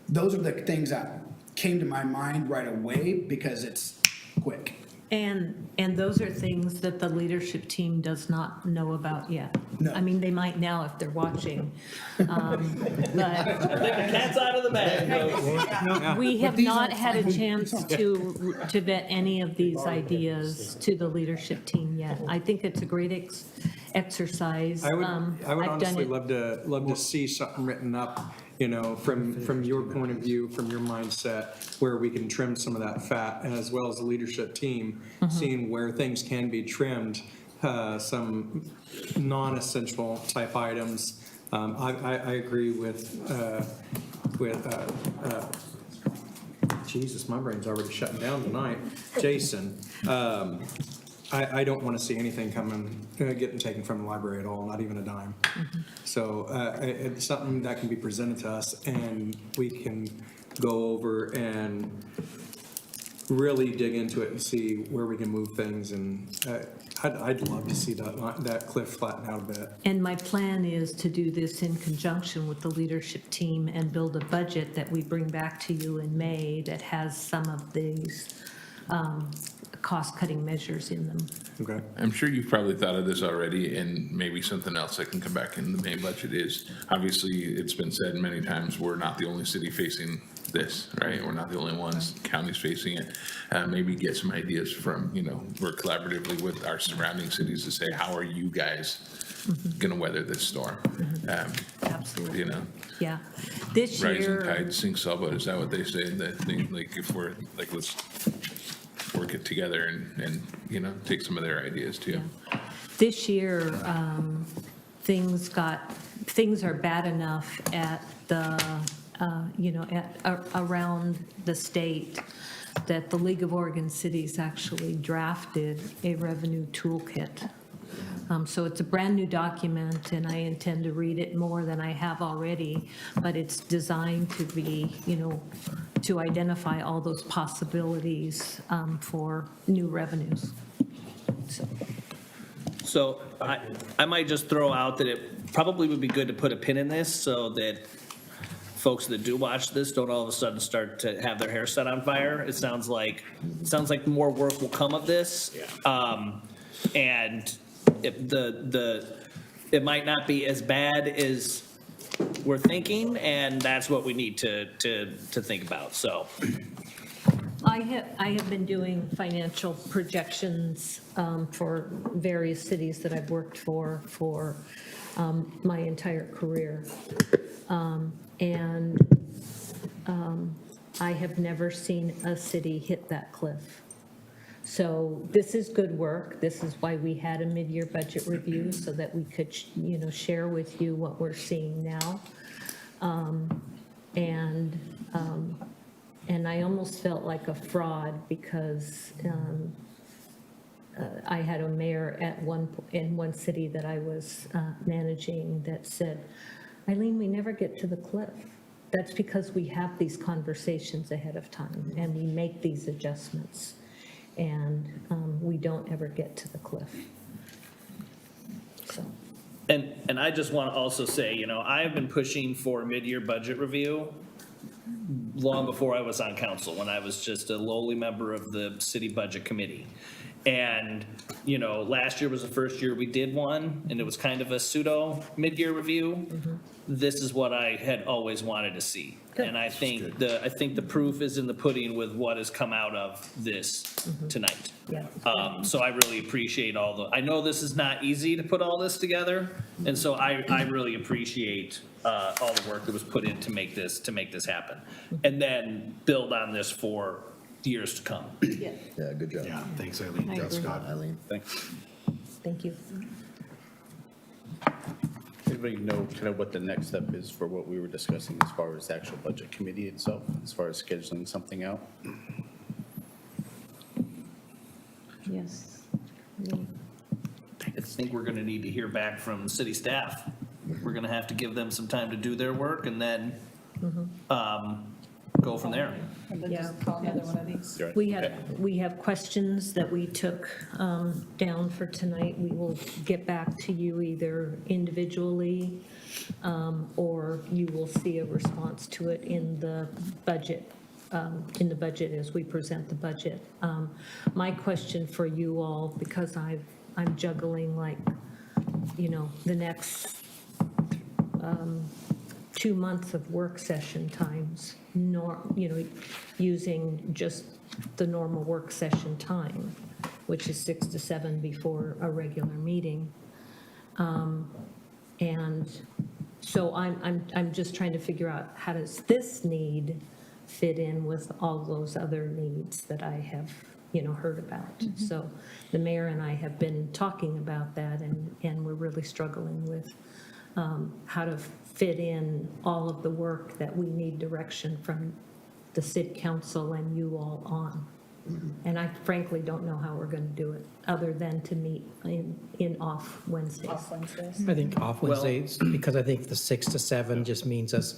Those are the things that came to my mind right away because it's quick. And those are things that the leadership team does not know about yet. No. I mean, they might now if they're watching. But Cat's out of the bag. we have not had a chance to vet any of these ideas to the leadership team yet. I think it's a great exercise. I would I've done honestly it. love to see something written up, from your point of view, from your mindset, where we can trim some of that fat, and as well as the leadership team, seeing where things can be trimmed, some non-essential type items. I agree with Jesus, my brain's already shutting down tonight. Jason, I don't want to see anything getting taken from the library at all, not even a dime. So it's something that can be presented to us, and we can go over and really dig into it and see where we can move things. And I'd love to see that cliff flatten out a bit. And my plan is to do this in conjunction with the leadership team and build a budget that we bring back to you in May that has some of these cost-cutting measures in them. Okay. I'm sure you've probably thought of this already, and maybe something else that can come back in the main budget is, obviously, it's been said many times, we're not the only city facing this, right? We're not the only ones, counties facing it. Maybe get some ideas from, work collaboratively with our surrounding cities to say, how are you guys going to weather this storm? Absolutely. Yeah. This year. Rising tide sinks all boats. Is that what they say? That thing, like, if we're, like, let's work it together and take some of their ideas too. Yeah. This year, things are bad enough at the, around the state that the League of Oregon Cities actually drafted a revenue toolkit. So it's a brand-new document, and I intend to read it more than I have already, but it's designed to be, to identify all those possibilities for new revenues. So I might just throw out that it probably would be good to put a pin in this so that folks that do watch this don't all of a sudden start to have their hair set on fire. It sounds like more work will come of this. And it might not be as bad as we're thinking, and that's what we need to think about. So I have been doing financial projections for various cities that I've worked for my entire career. And I have never seen a city hit that cliff. So this is good work. This is why we had a mid-year budget review, so that we could, share with you what we're seeing now. And I almost felt like a fraud because I had a mayor in one city that I was managing that said, Eileen, we never get to the cliff. That's because we have these conversations ahead of time and we make these adjustments. And we don't ever get to the cliff. So. And I just want to also say, I've been pushing for a mid-year budget review long before I was on council, when I was just a lowly member of the city budget committee. And, last year was the first year we did one, and it was kind of a pseudo mid-year review. Mm-hmm. This is what I had always wanted to see. And I think the proof is in the pudding with what has come out of this tonight. Yeah. So I really appreciate I know this is not easy to put all this together, and so I really appreciate all the work that was put in to make this happen. And then build on this for years to come. Yeah. Yeah, good job. Yeah, thanks, Eileen. I Thanks, agree. Scott. Eileen. Thanks. Thank you. Anybody know kind of what the next step is for what we were discussing as far as the actual budget committee itself, as far as scheduling something out? Yes. I think we're gonna need to hear back from city staff. We're gonna have to give them some time to do their work and then go from there. And then Yeah. just call another one of these. We have questions that we took down for tonight. We will get back to you either individually or you will see a response to it in the budget as we present the budget. My question for you all, because I'm juggling the next 2 months of work session times, using just the normal work session time, which is 6 to 7 before a regular meeting. And so I'm just trying to figure out, how does this need fit in with all those other needs that I have, heard about? So the mayor and I have been talking about that, and we're really struggling with how to fit in all of the work that we need direction from the city council and you all on. And I frankly don't know how we're going to do it, other than to meet in off Wednesdays. Off Wednesdays. I think off Wednesdays, because I think the 6 to 7 just means us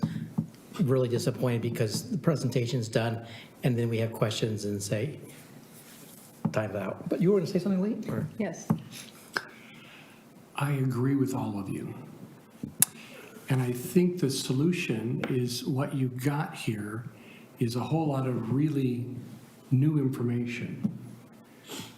really disappointed because the presentation's done, and then we have questions and say, time's out. But you were going to say something, Lee? Or? Yes. I agree with all of you. And I think the solution is what you got here is a whole lot of really new information.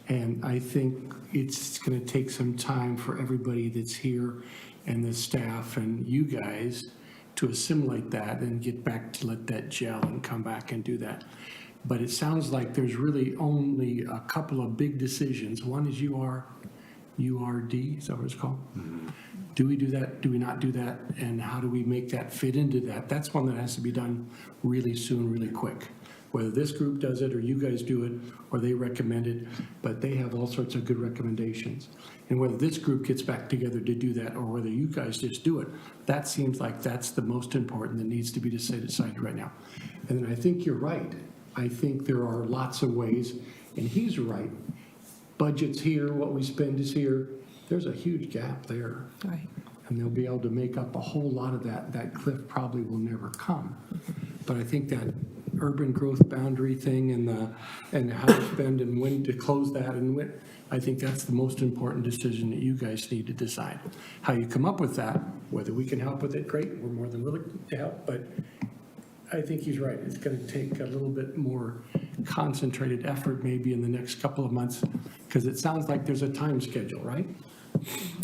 And I think it's going to take some time for everybody that's here and the staff and you guys to assimilate that and get back to let that gel and come back and do that. But it sounds like there's really only a couple of big decisions. One is URD, is that what it's called? Do we do that? Do we not do that? And how do we make that fit into that? That's one that has to be done really soon, really quick. Whether this group does it or you guys do it or they recommend it, but they have all sorts of good recommendations. And whether this group gets back together to do that or whether you guys just do it, that seems like that's the most important that needs to be decided right now. And then I think you're right. I think there are lots of ways, and he's right. Budget's here, what we spend is here. There's a huge gap there. Right. And they'll be able to make up a whole lot of that. That cliff probably will never come. But I think that urban growth boundary thing and how to spend and when to close that and when, I think that's the most important decision that you guys need to decide. How you come up with that, whether we can help with it, great, we're more than willing to help, but I think he's right. It's going to take a little bit more concentrated effort maybe in the next couple of months, because it sounds like there's a time schedule, right?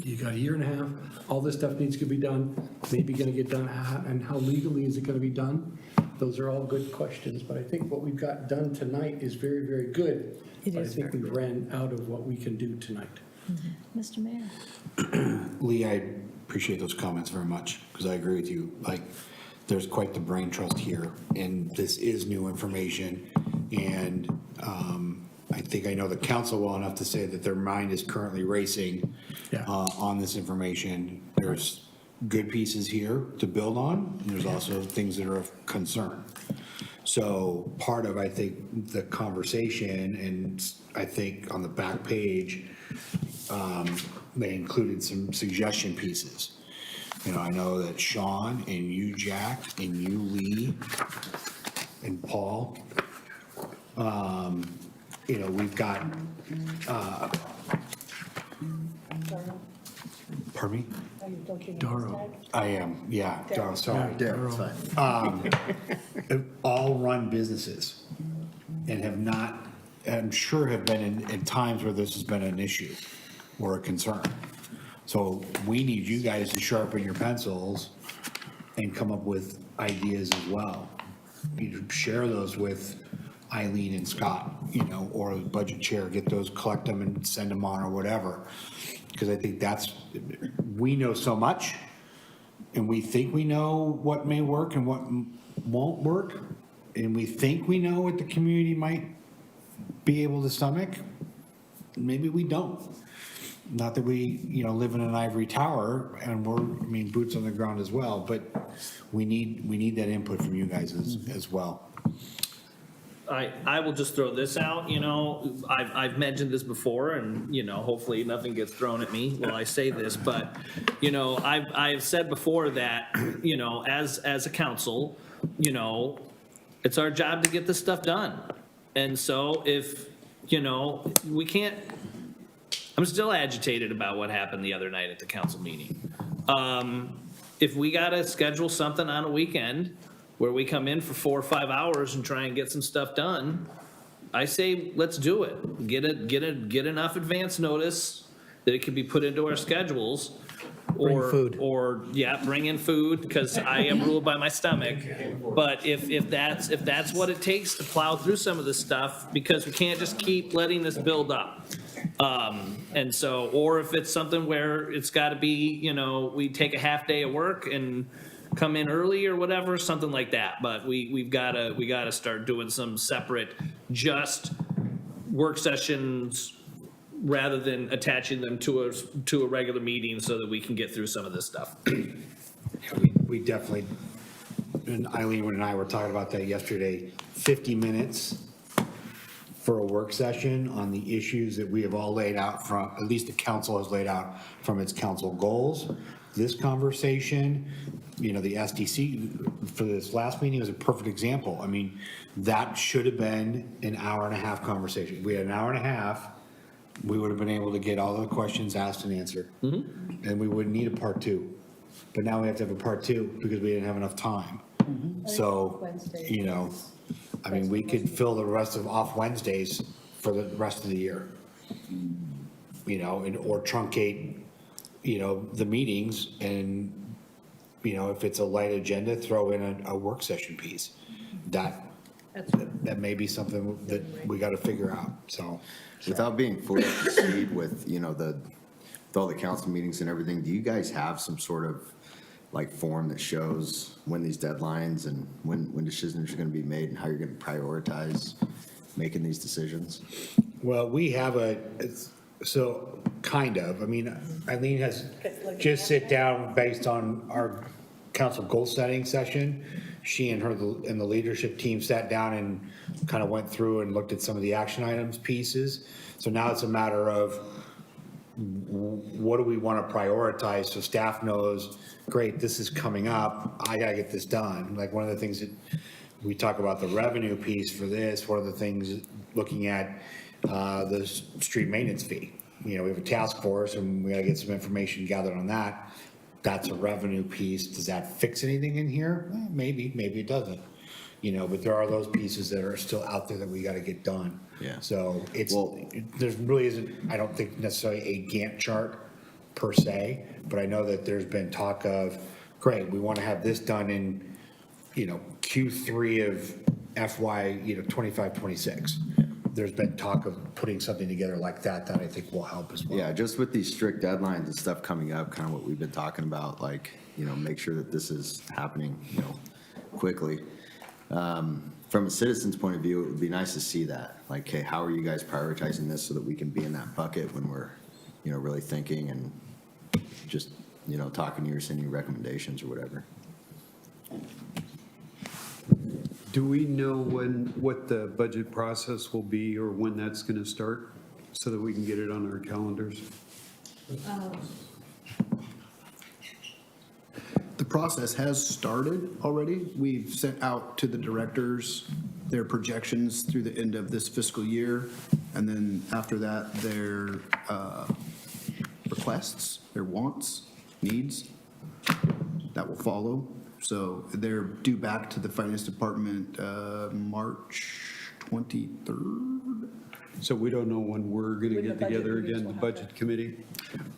You got a year and a half, all this stuff needs to be done, maybe going to get done, and how legally is it going to be done? Those are all good questions, but I think what we've got done tonight is very, very good. It But is I think very we ran out of what we can do tonight. Mr. Mayor? Lee, I appreciate those comments very much, because I agree with you. Like, there's quite the brain trust here, and this is new information. And I think I know the council well enough to say that their mind is currently racing on this information. There's good pieces here to build on, and there's also things that are of concern. So part of, I think, the conversation, and I think on the back page, they included some suggestion pieces. You know, I know that Sean and you, Jack, and you, Lee, and Paul, you know, we've got, pardon me? Are you looking Darrow. I am, yeah, Darrow, sorry. Yeah, it's fine. All run businesses and have not, I'm sure have been in times where this has been an issue or a concern. So we need you guys to sharpen your pencils and come up with ideas as well. You share those with Eileen and Scott, you know, or the budget chair, get those, collect them and send them on or whatever. Because I think that's, we know so much and we think we know what may work and what won't work. And we think we know what the community might be able to stomach. Maybe we don't. Not that we, you know, live in an ivory tower and we're, I mean, boots on the ground as well, but we need that input from you guys as well. I will just throw this out, you know, I've mentioned this before and, you know, hopefully nothing gets thrown at me while I say this, but, you know, I've said before that, you know, as a council, you know, it's our job to get this stuff done. And so if, you know, we can't, I'm still agitated about what happened the other night at the council meeting. If we gotta schedule something on a weekend where we come in for 4 or 5 hours and try and get some stuff done, I say, let's do it. Get enough advance notice that it can be put into our schedules. Bring food. Or, yeah, bring in food, because I am ruled by my stomach. But if that's what it takes to plow through some of this stuff, because we can't just keep letting this build up. And so, or if it's something where it's gotta be, you know, we take a half day of work and come in early or whatever, something like that. But we've gotta start doing some separate, just work sessions rather than attaching them to a regular meeting so that we can get through some of this stuff. We definitely, and Eileen and I were talking about that yesterday, 50 minutes for a work session on the issues that we have all laid out from, at least the council has laid out from its council goals. This conversation, you know, the SDC for this last meeting was a perfect example. I mean, that should have been an hour and a half conversation. If we had an hour and a half, we would have been able to get all the questions asked and answered. And we wouldn't need a part two. But now we have to have a part two because we didn't have enough time. So, you know, I mean, we could fill the rest of off Wednesdays for the rest of the year. You know, and, or truncate, you know, the meetings and, you know, if it's a light agenda, throw in a work session piece. That may be something that we got to figure out, so. Without being fully up to speed with, you know, with all the council meetings and everything, do you guys have some sort of like form that shows when these deadlines and when decisions are going to be made and how you're going to prioritize making these decisions? Well, we have so kind of, I mean, Eileen has just sit down based on our council goal setting session. She and the leadership team sat down and kind of went through and looked at some of the action items pieces. So now it's a matter of what do we want to prioritize so staff knows, great, this is coming up, I gotta get this done. Like one of the things that we talk about the revenue piece for this, one of the things looking at the street maintenance fee. You know, we have a task force and we gotta get some information gathered on that. That's a revenue piece. Does that fix anything in here? Well, maybe it doesn't. You know, but there are those pieces that are still out there that we got to get done. Yeah. So there's really isn't, I don't think necessarily a Gantt chart per se, but I know that there's been talk of, great, we want to have this done in, you know, Q3 of FY, 25, 26. There's been talk of putting something together like that I think will help as well. Yeah, just with these strict deadlines and stuff coming up, kind of what we've been talking about, like, make sure that this is happening, quickly. From a citizen's point of view, it would be nice to see that. Like, hey, how are you guys prioritizing this so that we can be in that bucket when we're, really thinking and just, talking to you or sending you recommendations or whatever. Do we know what the budget process will be or when that's going to start so that we can get it on our calendars? The process has started already. We've sent out to the directors their projections through the end of this fiscal year. And then after that, their requests, their wants, needs, that will follow. So they're due back to the finance department March 23rd. So we don't know when we're going to get together again, the budget committee?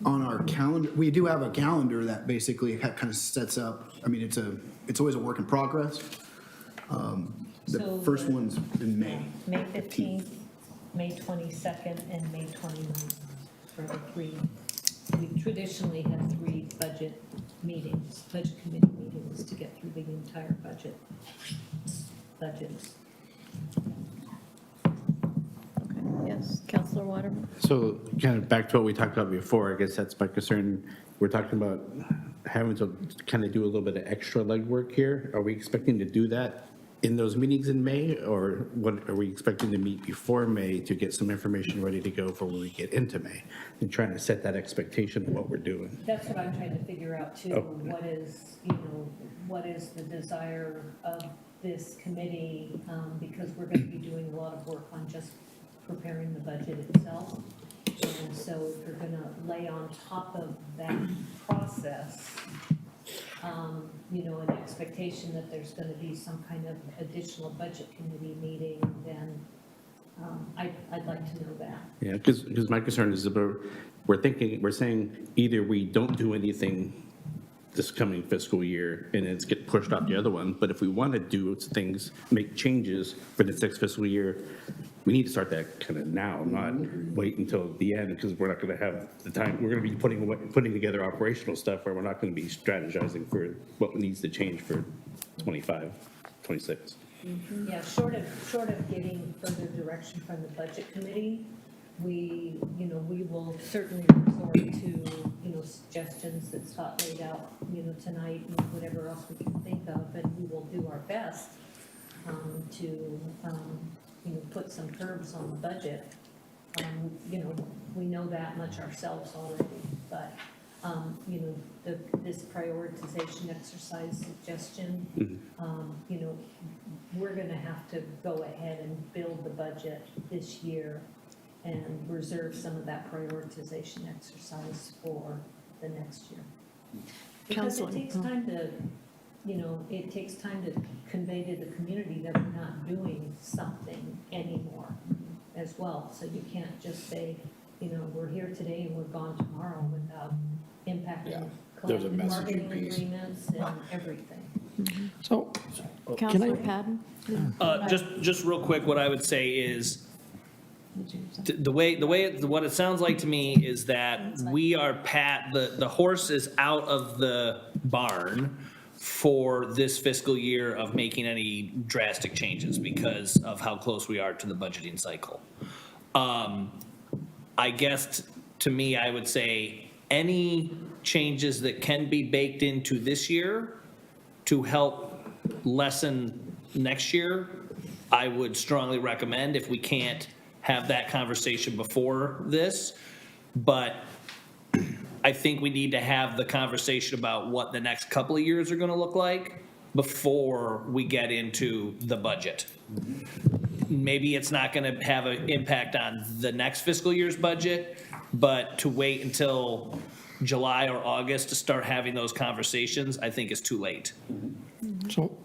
On our calendar, we do have a calendar that basically kind of sets up, it's always a work in progress. The first one's in May. May 15th, May 22nd, and May 29th for the three. We traditionally have three budget meetings, budget committee meetings to get through the entire budgets. Yes, Counselor Waterman? So kind of back to what we talked about before, I guess that's my concern. We're talking about having to kind of do a little bit of extra legwork here. Are we expecting to do that in those meetings in May, or what are we expecting to meet before May to get some information ready to go for when we get into May? And trying to set that expectation of what we're doing. That's what I'm trying to figure out too. Oh. What is the desire of this committee? Because we're going to be doing a lot of work on just preparing the budget itself. And so if you're going to lay on top of that process, an expectation that there's going to be some kind of additional budget committee meeting, then I'd like to know that. Yeah, because my concern is about, we're saying either we don't do anything this coming fiscal year and it's get pushed off the other one, but if we want to do things, make changes for the next fiscal year, we need to start that kind of now, not wait until the end, because we're not going to have the time. We're going to be putting together operational stuff where we're not going to be strategizing for what needs to change for 25, 26. Yeah, short of getting further direction from the budget committee, we will certainly resort to, suggestions that Scott laid out, tonight, and whatever else we can think of, and we will do our best to put some curbs on the budget. We know that much ourselves already, but, this prioritization exercise suggestion, we're gonna have to go ahead and build the budget this year and reserve some of that prioritization exercise for the next year. Because it takes time to, it takes time to convey to the community that we're not doing something anymore as well. So you can't just say, we're here today and we're gone tomorrow without impacting There's a collective messaging bargaining piece. agreements and everything. So, Counselor Patton? Just real quick, what I would say is, what it sounds like to me is that we are the horse is out of the barn for this fiscal year of making any drastic changes because of how close we are to the budgeting cycle. I guess to me, I would say any changes that can be baked into this year to help lessen next year, I would strongly recommend if we can't have that conversation before this. But I think we need to have the conversation about what the next couple of years are going to look like before we get into the budget. Maybe it's not going to have an impact on the next fiscal year's budget, but to wait until July or August to start having those conversations, I think is too late. So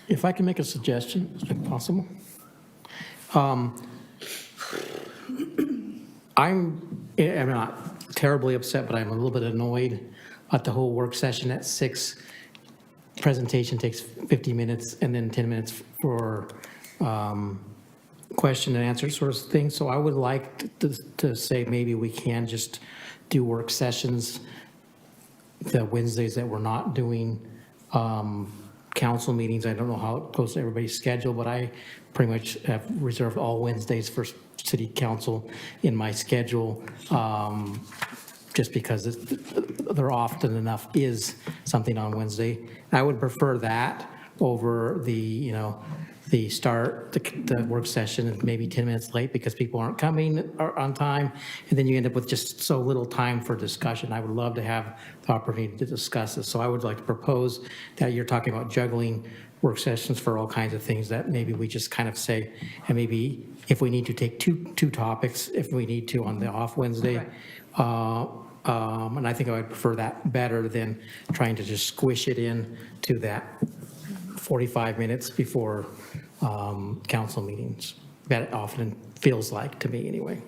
if I can make a suggestion, if possible. I'm not terribly upset, but I'm a little bit annoyed at the whole work session at 6 presentation takes 50 minutes and then 10 minutes for question and answer sort of thing. So I would like to say maybe we can just do work sessions the Wednesdays that we're not doing council meetings. I don't know how it goes to everybody's schedule, but I pretty much have reserved all Wednesdays for city council in my schedule, just because there often enough is something on Wednesday. I would prefer that over the work session and maybe 10 minutes late because people aren't coming on time, and then you end up with just so little time for discussion. I would love to have the opportunity to discuss this. So I would like to propose that you're talking about juggling work sessions for all kinds of things, that maybe we just kind of say, and maybe if we need to take two topics, if we need to on the off Wednesday. And I think I would prefer that better than trying to just squish it in to that 45 minutes before council meetings. That often feels like to me anyway.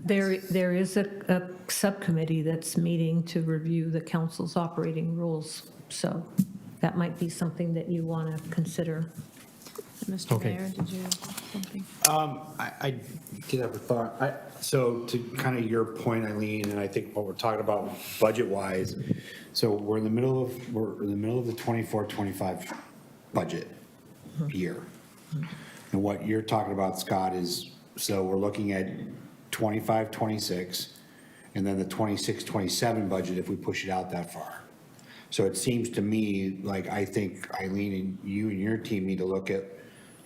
There is a subcommittee that's meeting to review the council's operating rules, so that might be something that you want to consider. Mr. Okay. Mayor, did you have something? I did have a thought. So to kind of your point, Eileen, and I think what we're talking about budget-wise, so we're in the middle of the 24-25 budget year. And what you're talking about, Scott, is, so we're looking at 25-26, and then the 26-27 budget if we push it out that far. So it seems to me like I think Eileen and you and your team need to look at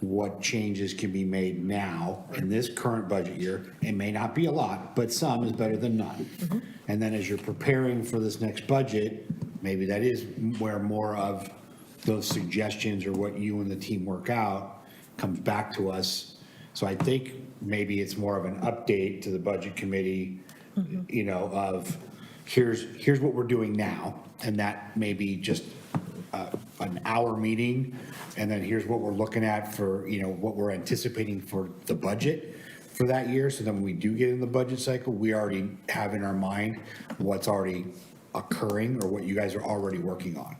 what changes can be made now in this current budget year. It may not be a lot, but some is better than none. And then as you're preparing for this next budget, maybe that is where more of those suggestions or what you and the team work out comes back to us. So I think maybe it's more of an update to the budget committee, of here's what we're doing now. And that may be just an hour meeting. And then here's what we're looking at for, what we're anticipating for the budget for that year. So then when we do get in the budget cycle, we already have in our mind what's already occurring or what you guys are already working on.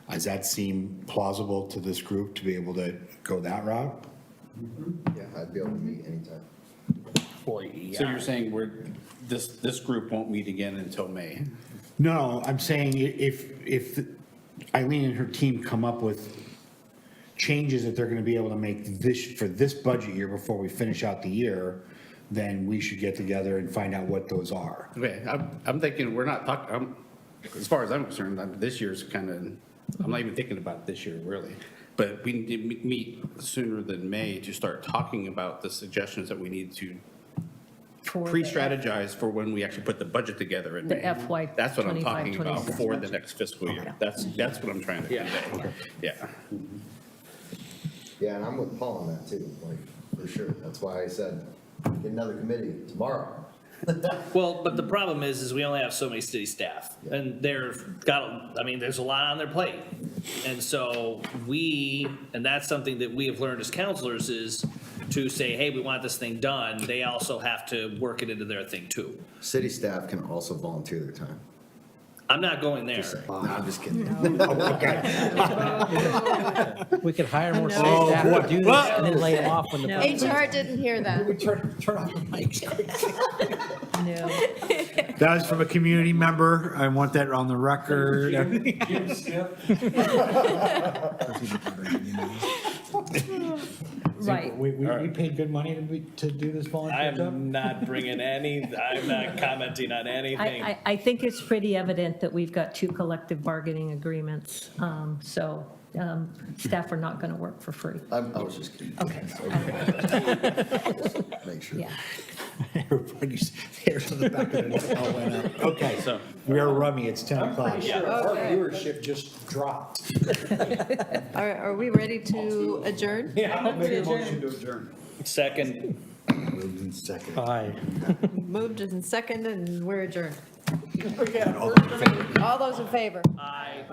Does that seem plausible to this group to be able to go that route? Yeah, I'd be able to meet anytime. So you're saying this group won't meet again until May? No, I'm saying if Eileen and her team come up with changes that they're going to be able to make for this budget year before we finish out the year, then we should get together and find out what those are. Okay, I'm thinking, we're not talking, as far as I'm concerned, this year's kind of, I'm not even thinking about this year really. But we need to meet sooner than May to start talking about the suggestions that we need to pre-strategize for when we actually put the budget together in The May. FY That's what I'm talking about 25-26 for the next fiscal year. That's what I'm trying to convey. Yeah. Yeah, and I'm with Paul on that too, like, for sure. That's why I said, get another committee tomorrow. Well, but the problem is we only have so many city staff, and there's a lot on their plate. And so and that's something that we have learned as counselors is to say, hey, we want this thing done. They also have to work it into their thing too. City staff can also volunteer their time. I'm not going there. No, I'm just kidding. We could hire more city staff to do this and then lay them off when the. HR didn't hear that. Turn off the mics. No. That was from a community member. I want that on the record. Right. We paid good money to do this volunteer job? I'm not commenting on anything. I think it's pretty evident that we've got 2 collective bargaining agreements, so staff are not going to work for free. I was just kidding. Okay. Make sure. Yeah. Everybody's hairs on the back of their neck all went up. Okay, so we are rummy. It's 10 o'clock. Our viewership just dropped. Are we ready to adjourn? Yeah, I'll make a motion to adjourn. Second. Moved in second. Aye. Moved and seconded, and we're adjourned. All those in favor? Aye.